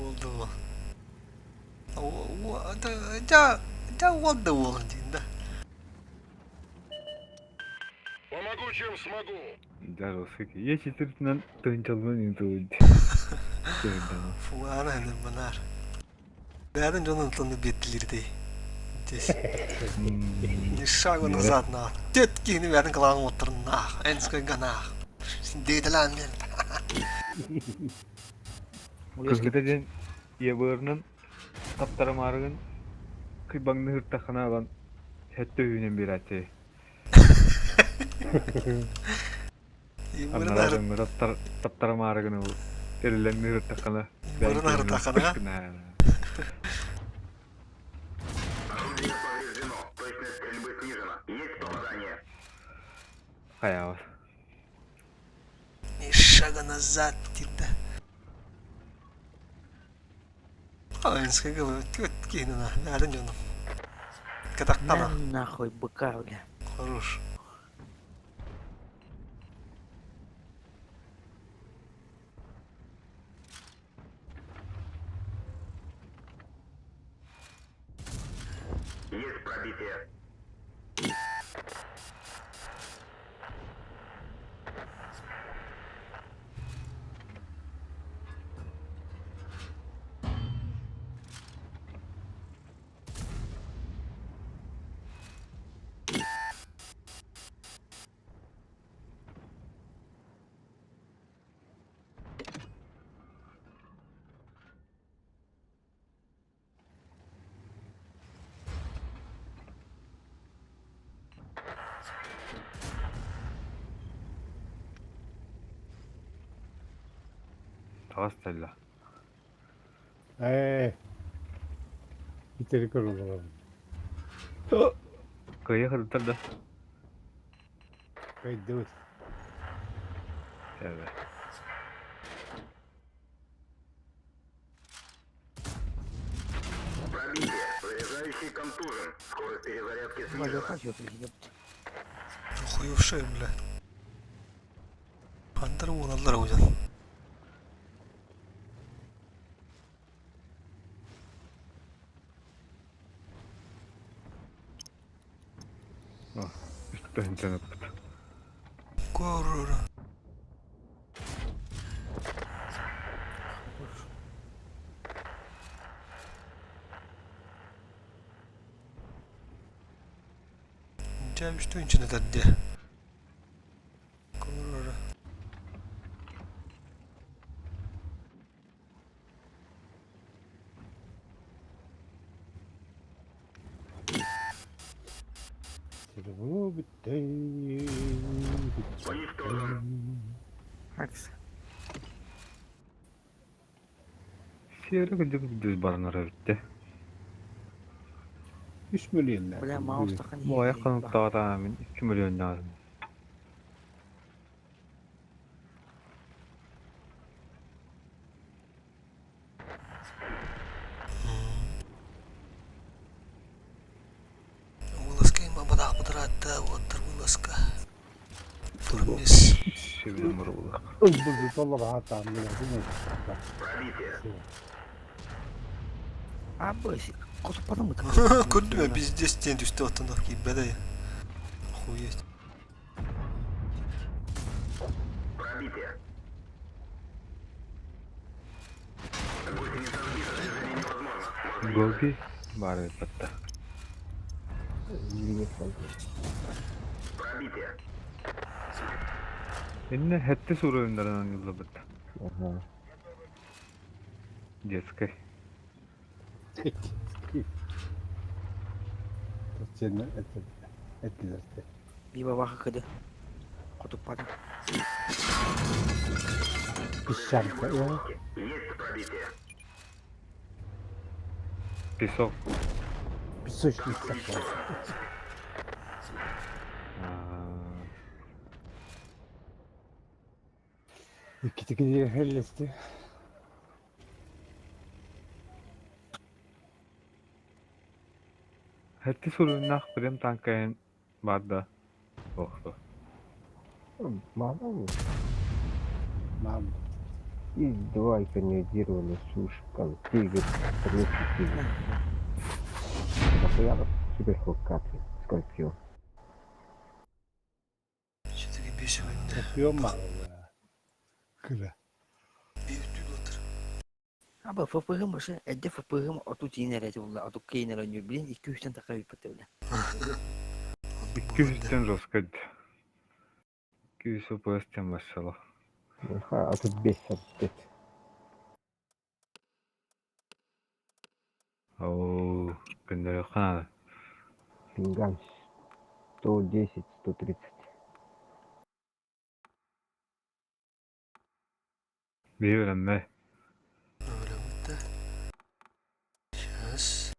Oldu mu? Ja oldu oldu da. Помогу, чем смогу. Dar olsa ki ya çitirtinden tınçalman introydu. Fuana henüz bunlar. Bäden jonun tonu bettilirdi. Шагу назад на. Теткини бәрін қылағын отырын на. Энскөйге на. Дейді лән мен. Kızgıtacan yabığının taptara marığın kıybağını hırtakana alan hette hüyünen bir açı. Anladım taptara marığını bu. Erilerini hırtakana. Yabığını hırtakana? Kaya var. Шага назад дейді. Энскөйге теткини на. Бәрін жоным. Катақтана. Нахуй быка, бля. Хорош. Есть пробитие. Tavas tella. İçeri kırılır. Kaya hırtar da. Kaydı. Evet. Пробитие. Заряжающий контужен. Скорость перезарядки Маза снижена. пойдет, ёпт. Хуевший, бля. Пандары оналар өзен. Üstten canı tuttu. Көрөр. Жа үстүнчүнө дадди. Көрөр. Sırrı bitti. Макс. Siyarı gıcık düz barınlara bitti. 3 milyon lira. Бля, маус тақан. Bu ayak kanıkta tamamen 2 milyon lazım. Вылазка има бадақ бадыратта отыр вылазка. Турмес. Şebnem var burada. Öldürdü dolar hatta amına değil mi? Абыси. Косу потом это. Көрдү ме биз дестен түсті отындық кийбеде. Охуеть. Пробитие. Golgi bari batta. Enne hette suru önderden yılla bitti. Jessica. Sen ettiler. Bir baba kıdı. Kutup padang. Pisang ka ya. Pisok. Pisos pisak. İki diye hellesti. Hette suru nak birim tankayan barda. Oktu. Мало. Мам. И два иконизированы сушкан. Тигр. Тигр. Похуяла. Суперхок капли. Скорпион. Şuradaki 5 önünde. Скорпион мало ya. Kıra. Bir ütü batır. Apa fapırım başı. Edde fapırım otu cinere ulla. Otu kıyınlar önce bilin. 200'ten takayı patı öyle. 200'ten roskad. 200 opastan başladı. Ha, atı 5 saat. Oo, gönderiyor kanada. Финган. 110, 130. Bir öğrenme. Öyle bitti. Yes.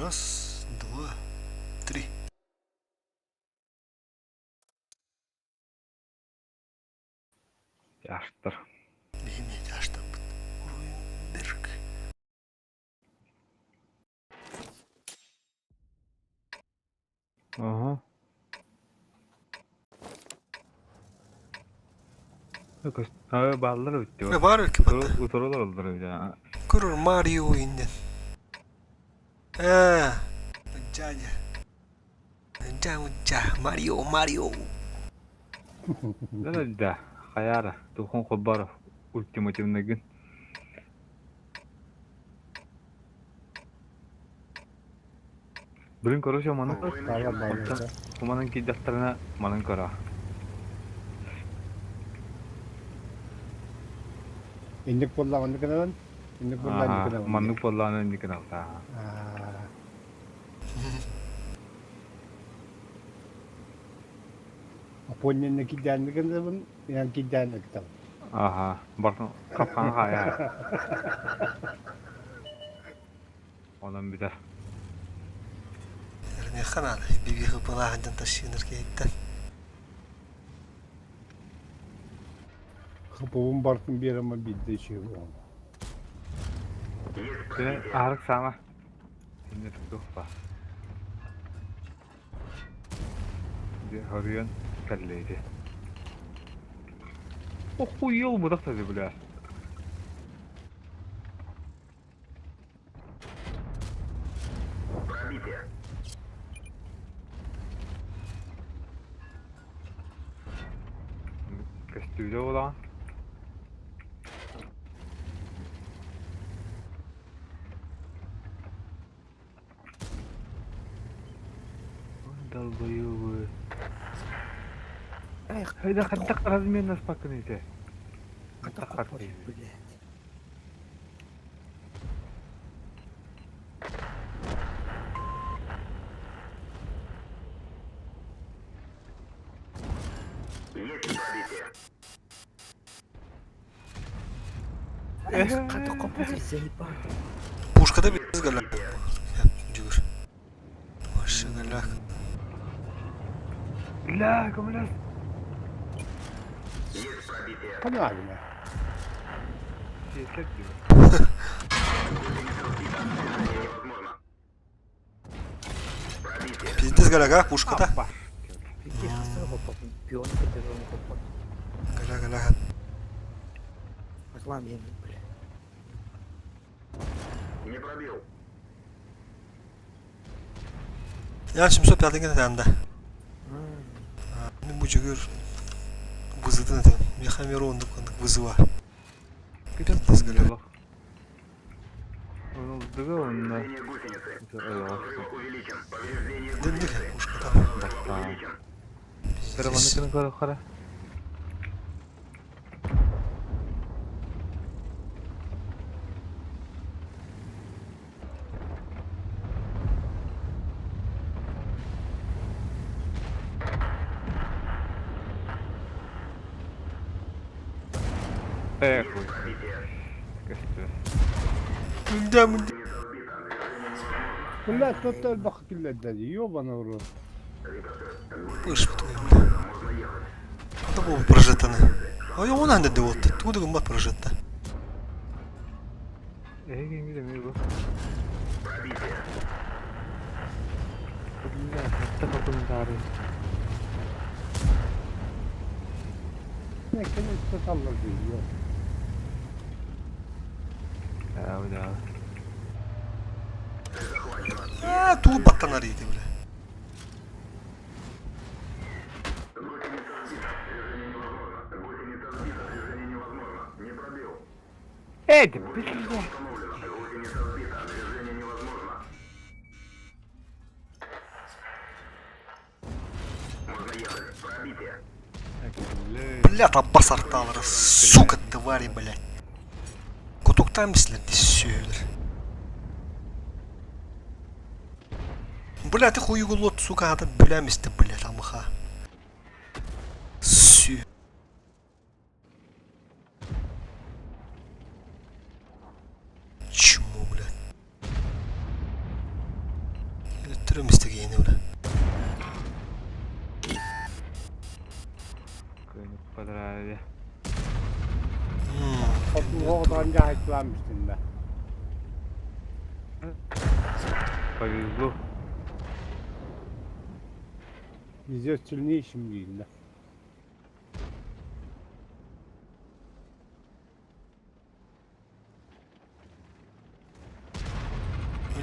Раз, два, три. Yaştır. Mehmet yaştan bitti. Ruinberg. Aha. Yok, bağlılar bitti. Ve var ki battı. Utorolar olduruyor ya. Kurur Mario indin. Ha. Caca. Caca. Mario. Ne da hayara. Tuhun kubara. Ultimativne gün. Birin koruş amanı. Umanın ki daftarına manın kora. İndik bolla onu kadar. İndik bolla onu kadar. Manuk pollanın ni kenal ta. Aponya ne kidan ne kadar pun yang kidan ne kadar. Aha, bakın kapan hayal. Ondan bir de. Ne kadar bir hıpına hancan taşınır ki itten. Kapımın barkın bir ama bir de şey var. Seni ağrık sana. Şimdi tutup bak. Bir harıyan kelleydi. Oh yol bu da tabii bile. Kaçtı olan. Долбоёбы. Hayda kaddak razmen nas pakınıydı. Kaddak kartıydı. Kadok kapatır seni bak. Пушкада bir kız galak. Cür. Maşallah. La, ¿cómo las? Hani abi ne? Yeter diyor. Пиздец galak ha пушкада. Peki hasta bak piyon kadar onu kapat. Galak. Aslan yemin böyle. Ya şimdi 750 tane de. Bu cügür vızıdın da. Mехамерон'da konuk vızı var. Pиздец galak. Onu Kırdığı onlar. Dindik ya puşka tamam. Tamam. Karavanı kara kara. Хуй. Да, Бля, кто-то бахкилля дали, ёбаный в рот. Слышь, твою, такого прожитане. А я вон анда девот. Туди гумбат прожитта. Egen gidemiyor bu. Bля, hatta kapının tarihi. Ne kendini tutallar diyor. Ya bu da. Ту баттанарийди, бля. Эти, пизда. Бля, там басарталары, сука, твари, блядь. Кутуктан мислер, десёйлер. Бля, ты хуйгу лот, сука, адам бөләместі, бля, тамыха. Сүй. Чмо, блядь. Түрімісті кейіне, бля. Köyünü padrarya. Kapı oradan cahitlenmiştin be. Повезло. Bize sülneyişim değil de.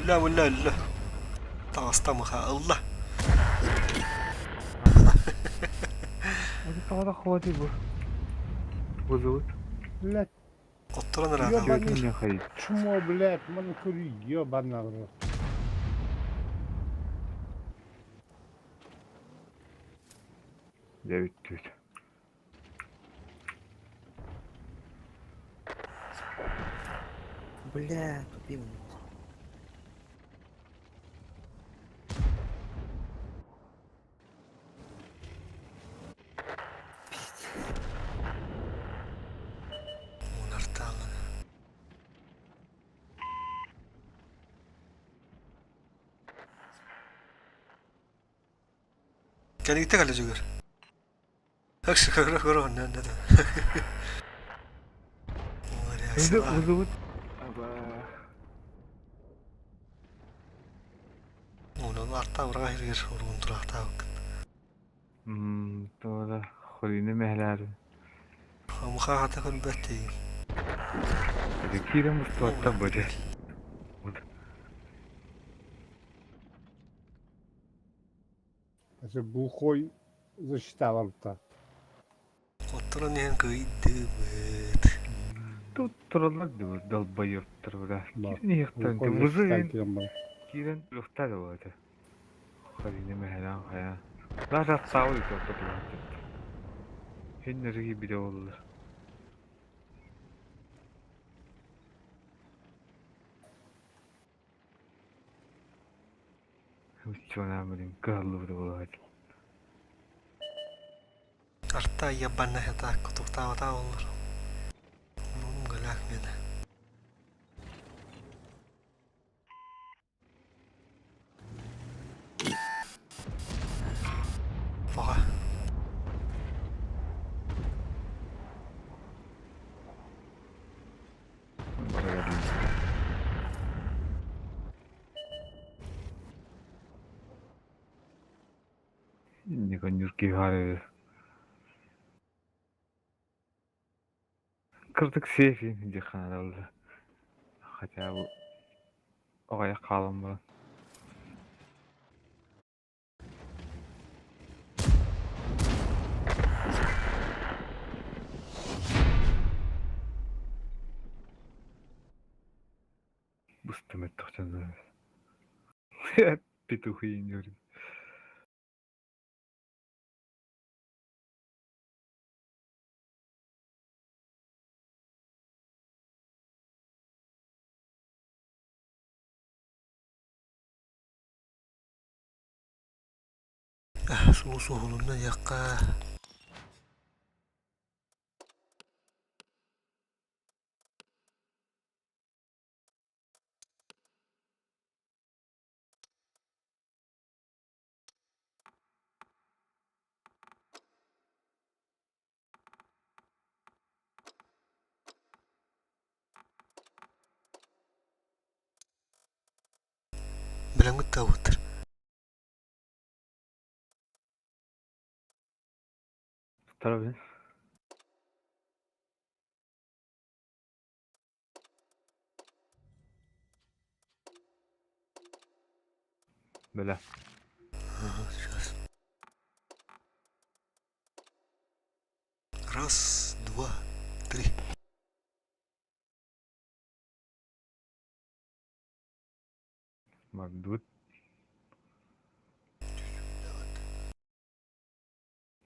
Ля, бля, ля. Тағыстамыха, алла. Это кого-то хватит бы. Вызовут. Блядь, Оттыран рада. ёбаный Меня ходить. чмо, блядь, мана курю, ёбаный в рот. Девять тысяч. Бля, тупил. Onlar tağın. Gel gitti kaleci gör. Akşı kakra kakra ne ne de. Var ya sana. Вызовут. Onu artta vura gir urun durakta bak. Doğru. Xolini mehleri. Ama hatta kul betti. Zekire mustatta böyle. Это бухой засчитал-то. Oturan yan kıydı bet. Тут троллак diyor dalbayırttır bırak. Bak, Kirin yıktın. Бухой Vızı засчитал бал. Kirin yıktar vardı. Xolini mehler kaya. Daha sağ ol tuttular. Henry gibi de olur. Uçana bilin kallı da olur. Artta yabanna hata kutukta vata olur. Mum galak mene. Faga. Ne kadar gibi Kırdık seyfi dikkat oldu. Hatta bu oraya kalın bu. Bu Бустамет тохтан. Петухи инжур. Suhu-suhulundan yakka. Bilen gitti avuttur. Tabii. Böyle. Сейчас. Раз, два, три. Магдут.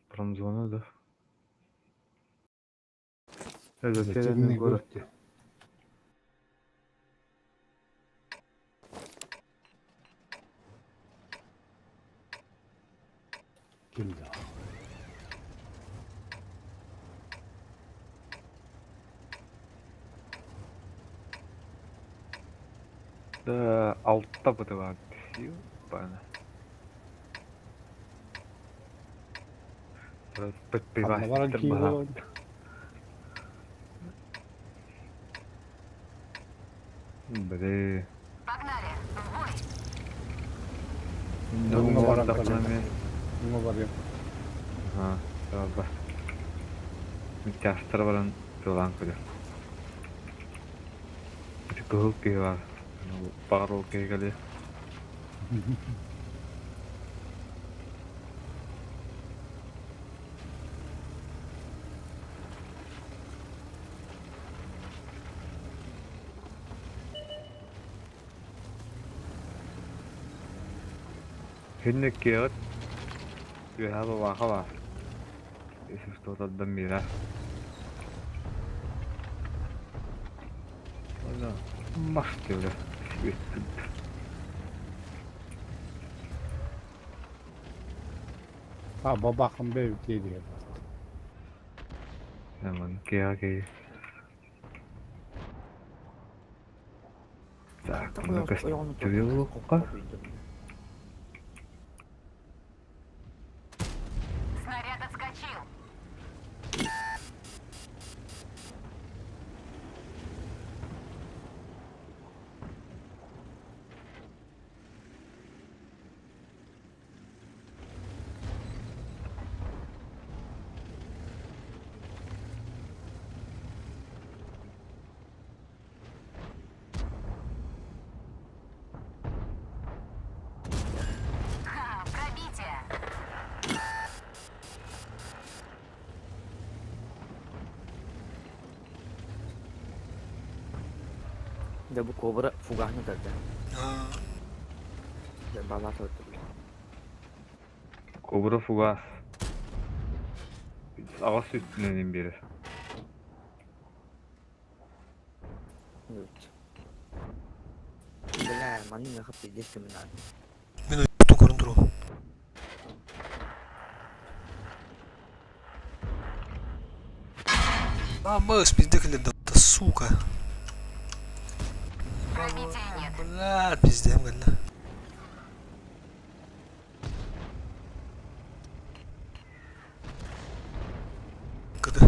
Промзона да. Это северный город. Kimdi? Да, altta bu da var. Bana. Biraz Kanlıvaran pek kiyi bana. olan. Böyle. Kanlıvaran Много kalıyor. Bunga var ya. Ha, tamam. Miktarlar var dolan koydu. Bir kohuk ki var. Bağır okey geliyor. Hünnek kağıt. Bir hava vaka var. Esis totaldan miras. Valla mast öyle. Ha babakın bir ülke diyor. Hemen kaya. Так, ну костюм. Снаряд отскочил. Ха, пробитие. De bu kobra fugahını derdi. Ha, De balat öldürüyor. Kobra fugas. Ağız üstünden biri. Evet. Bela mani nggak kepilih kemenangan. ben uyuttum korunduru. А, мы спиздекали, да сука. Пробития нет. Бля, пиздем, гальна. Когда?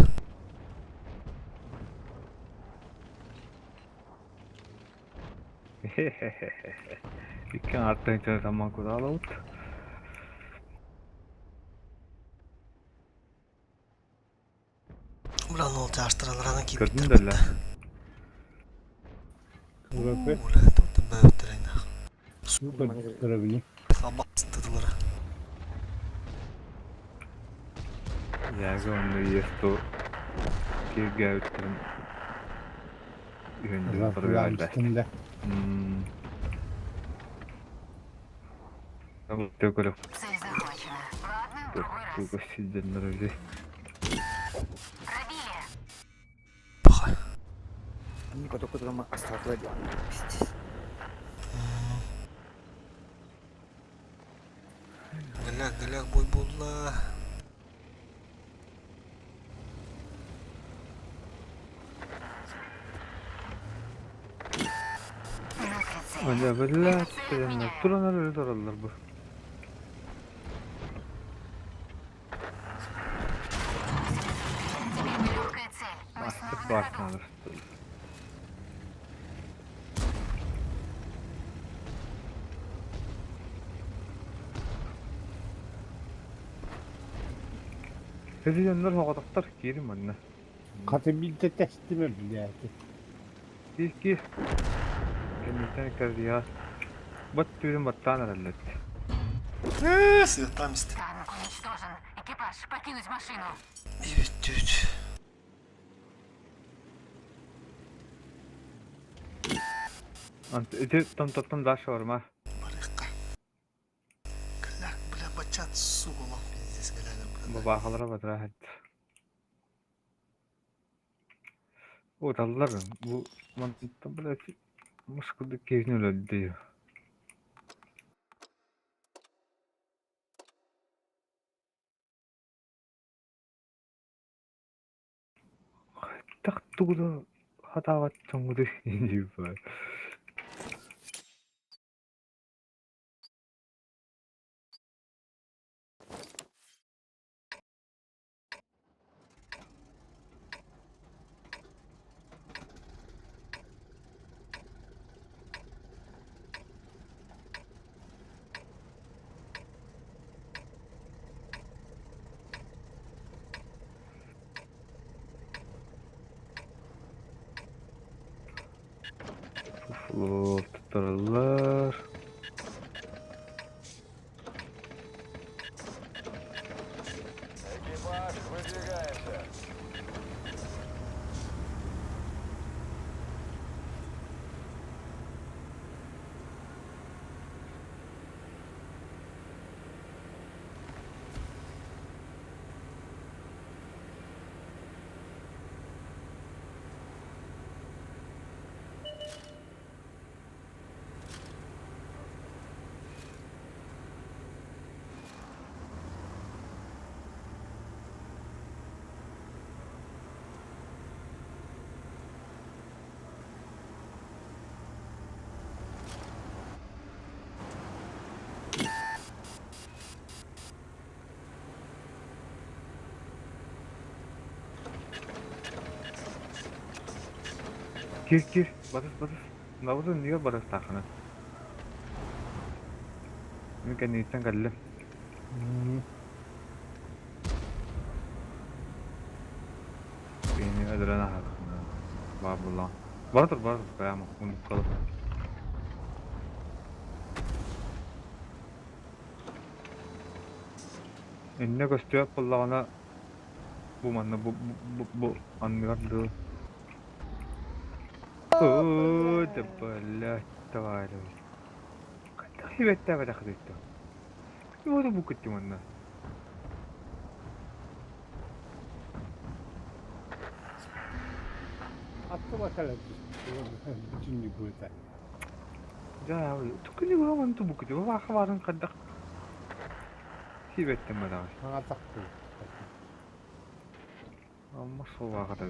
İkken arttan içine zaman kuralı ot. Бля, ну у тебя аж странно кипит. Gördün de la. Burası Бля, тут ты бэвтерей нах. super kırabilir. Хабастı tadıları. Яга onu yesto. Ki gavittim. Yöndüm Rafılan buraya da. üstünde. Там төгөлөк. Только сиденler öyle. Они потом потом оставляли. Пиздец. Gılak boy bolla. Acaba la sidенler. Duranlar öyle duralar bu. Artık başlanır. Sediyenler hoqadaqtar girim anne. Katı bir de testime bile. Gir. Kendisinden kerdi ya. Bat tüyün battan herhalde. Там ist. Танк уничтожен. Экипаж, покинуть машину. Evet. Ant eti tam daş var mı? Barıkka. Gılak bile bachat su olan biziz gelen. Bu bağlara bak rahat. O dallar bu mantıkta böyle muşkulda keyfini öyle diyor. Tak tuğda hata var tanıdı gibi var. Tutarlar. Экипаж, выдвигаемся. Gir. Batas. Ne oldu niye batas takını? Mümkün insan geldi. Beni öldüren hakkında. Var bu lan. Vardır. Kayama. Unut kalıp. Ne gösteriyor Allah'ına bu manna bu anlıyordu. Ooo da tavaro. Kaç hibette var akıttı. Ne oldu bu kötü manna? Attı bakalım. Üçüncü burada. Ya tukuni bu mantu bu kötü. Bak varın kadar. Hibette mi daha? Bana taktı. Ama soğuğa kadar.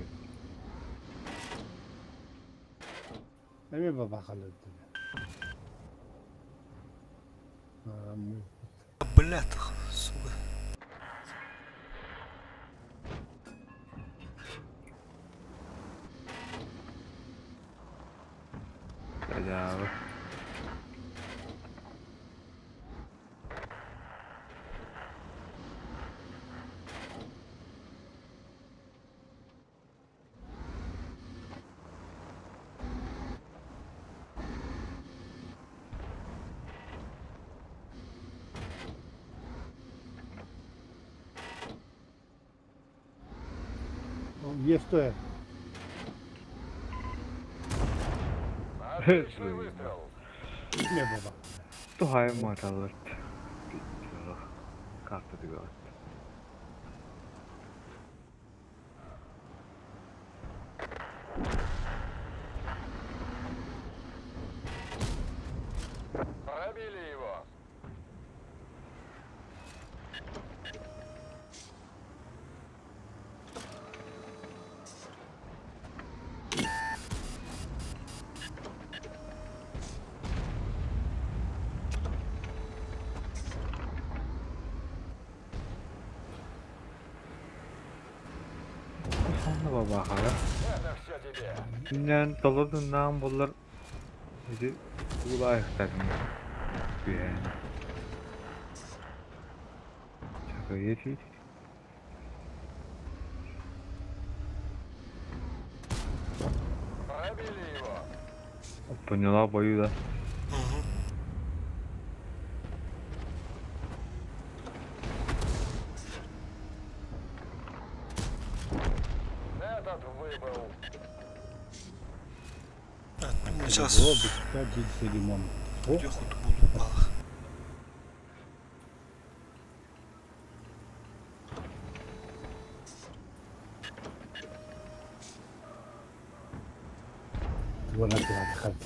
Ne mi bakalım? Блядь, сука. Ya. Где стоит? Отличный выстрел. Не баба. Тухай маталат. Карта дигат. Пробили его. Sonra baba hala. Это все тебе. Günden dolarından bunlar dedi bu ayaklarım. Yani. Şaka yeti. Пробили его. Поняла бою да. Этот выбыл. Evet, сейчас О, бишка жилси лимон. О, Yoxud bulup balıq. вона тяга хатта.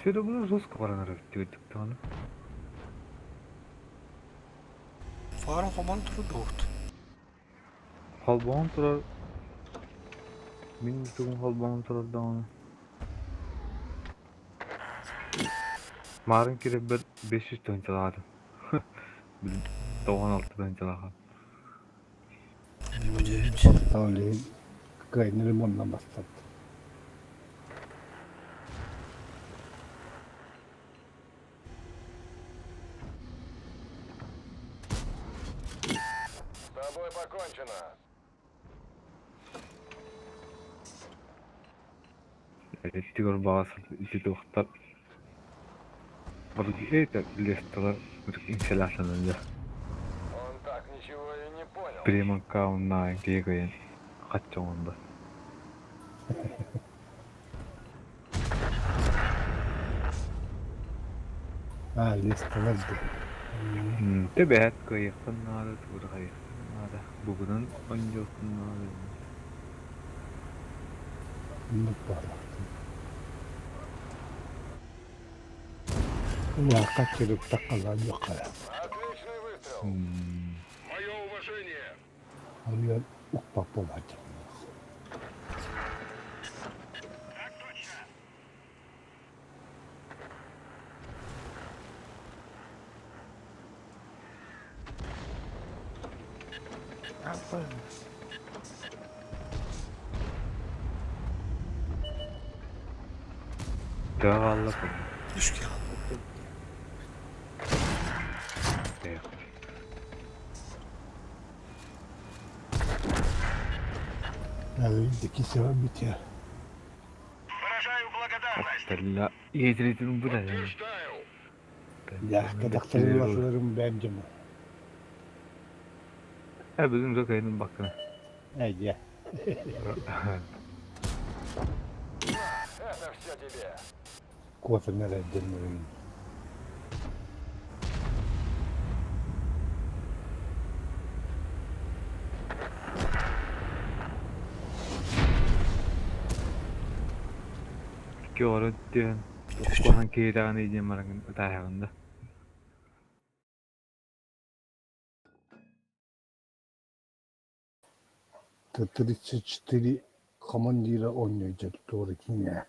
Все bunu жестко баранар өттүгөттүк таны. Farın komanı turu doğurt. Halbağın turar. Min tugun halbağın turar da onu. Marın kere bir 500 ton çaladım. Bir 96 ton çaladım. Portali kayını limonla bastırdı. С тобой покончено. Тигр bağısı içi doktor. Вроде это лестало инсталляционный. Он так ничего и не понял. Прямо на гегаен. Хотя он да. Ha listelerdi. Tebet kayıkın nada tur kayıkın nada. Bugünün öncesinin nada. Unut bağlattım. Ya kaçırıp takalan yok ya. Отличный выстрел. Мое уважение. Alıyor ufak olacak. Dağalla Düş ki. koyuyor. Yani iki sefer bitiyor. Выражаю благодарность. Hatta yedirdim bu da yani. Утверждаю. Ya kadakları laflarım bence mi? Bizim Rokay'ın bakına. Haydi ya. Это все тебе. Kofa nereden öyle? Gördün. Okuhan keyran edeceğim arangın dayağında. Т-34 командира oynayacak doğru yine.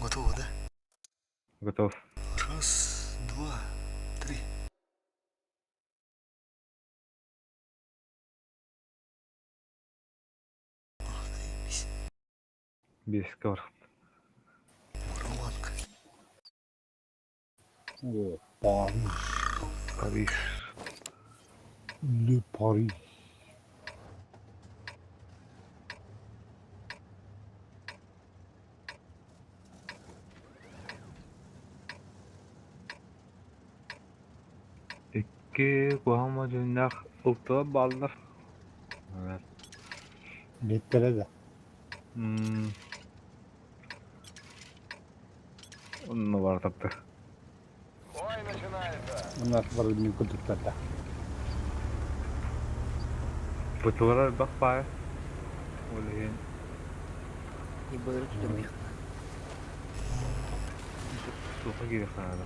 Готово, да? Готов. Раз, два, три. Заебись. Без скор. Романка. Oh, Paris. Paris. Le Paris. İki kuhama dünyak ıltığa bağlılar. Evet. Lettere de. Onunla var tabi. Ой, начинается. Bunlar var bir kutuklarda. Bıtılara bak bari. Öyle Di baru tuh banyak. suka giri kanada.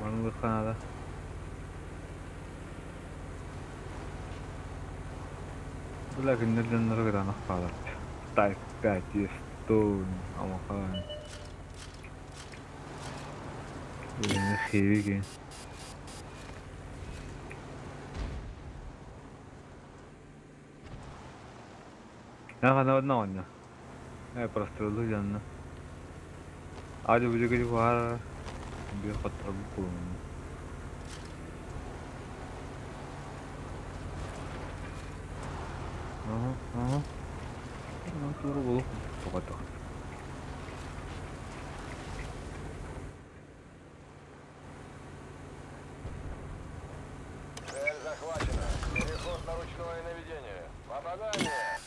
Bana bir kanada. Lakin nereden nereye kadar nakkalar. Type 5 stone ama kan. Ini heavy game. Nah, kan naon ya. Просто lujan. Ada video di luar. Dia kotor buku. Suruh bulu. Kotor. Цель захвачена. Переход на ручное наведение. Попадание.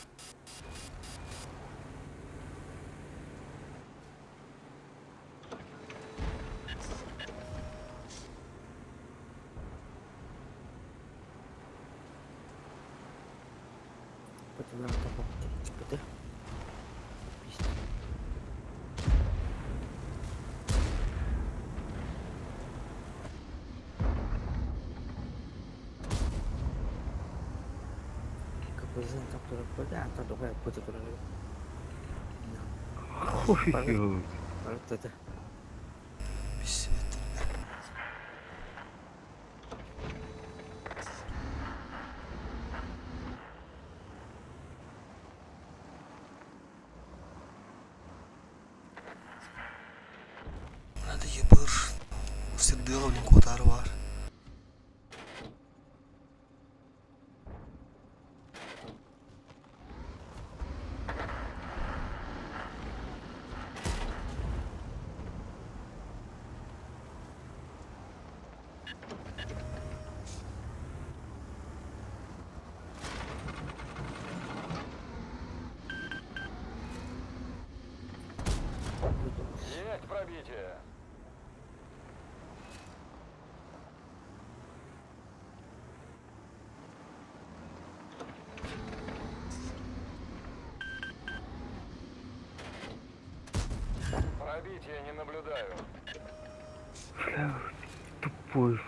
Betul kapok cepet ya. Bisa. Keputusan kaptur pada atau doa putih kurang. Ой, Baru tuh. Bismillah. Hadi yapır. Sıddığı olun kotarı var. Есть пробитие. Пробития не наблюдаю. tupur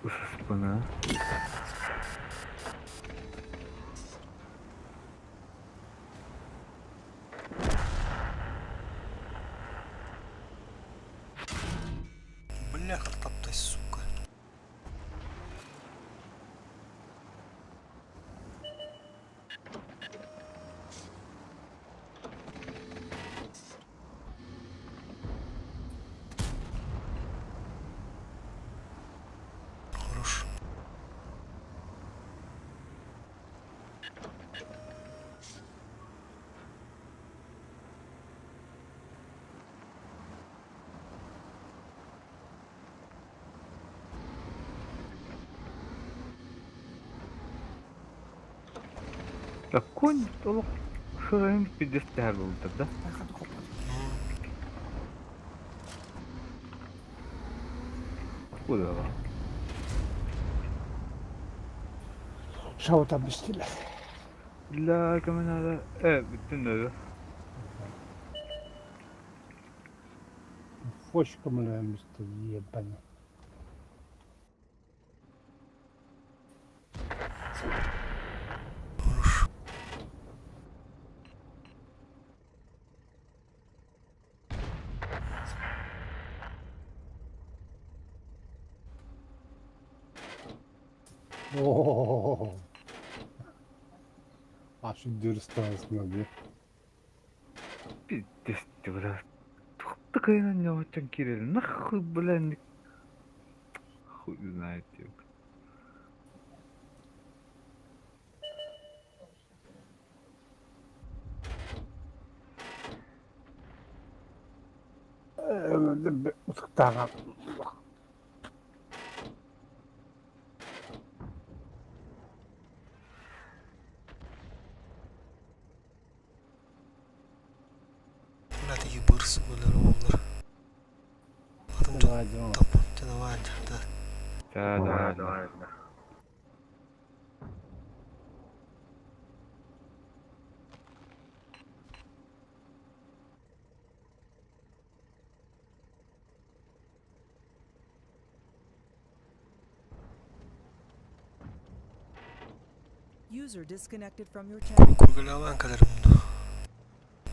ıssız bana. Бляха, таптай, сука. Хорош. Ya kon tolok şurayın bir desteği oldu da. Akan tuh kopar. Bu da var. Şavata bistiler. La kemen hala. Evet bütün öyle. Hoş kamera müstü yebani. Хорош. Oo. Ah şu dürüst arasında bir. Bir desteği biraz. Çok da kaynan yavaştan kireli. Nahı bilen Хуй знает, типа. Устаган. Hadi yıbırs böyle onlar. Adam çok Давай. tamam canavar da. Да. User disconnected from your channel. Kurgulaman kadarım bunu.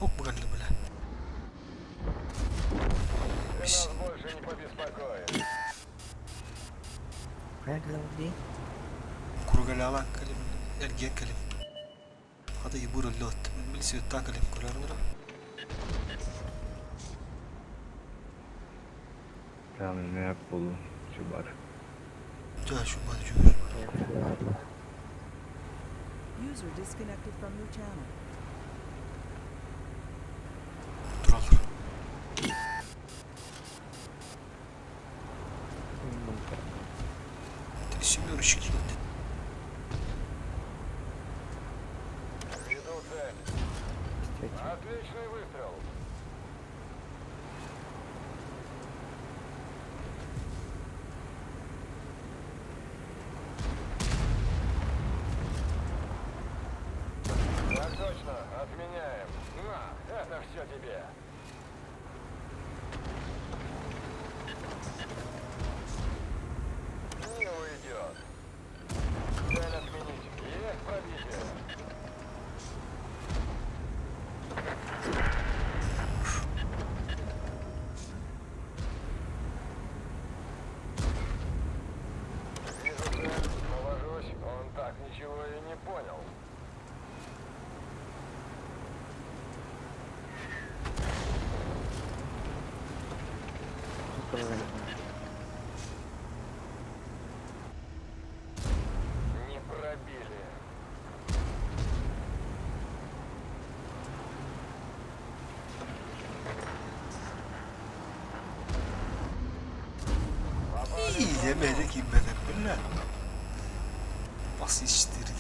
Ok mu geldi böyle? Ты нас больше не побеспокоишь. Kaya geldi. Kurgulaman kalim. Ergen kalim. Hadi yıbır lot. Bilsi yuttan kalim kurarını. Tamam ne yapalım? Şu bar. Ca şu bacı. User disconnected from your channel. Duralır. Şimdi ışık gitti. Веду цель. Отличный выстрел. Так точно, отменяем. На, это все тебе. Не уйдет. Цель отменить. Есть пробитие. Вижу цель, навожусь. Он так ничего и не понял. Не пробили. İyi demedi ki ben böyle. Bas iştirdi.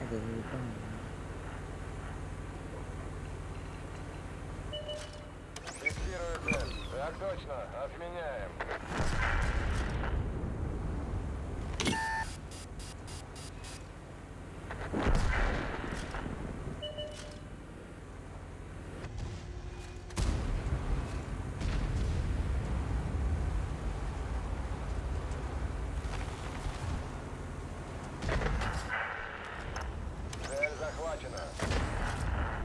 Ada itu. Фиксирую цель. Так точно, отменяем. Цель захвачена.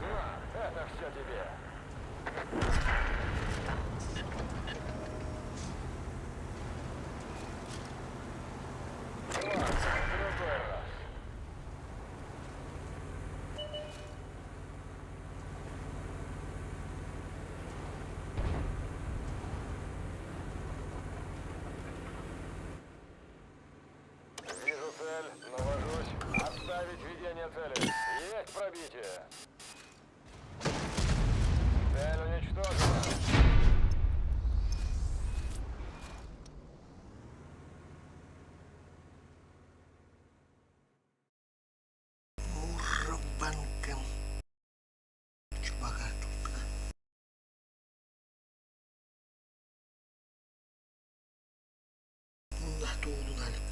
На, это все тебе. Ладно, в другой раз. Вижу цель, навожусь. Отставить ведение цели. Есть пробитие. Цель уничтожена. Murbankan. Coba kartu. Nah tuh nalik.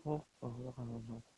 Oh, Allah Allah.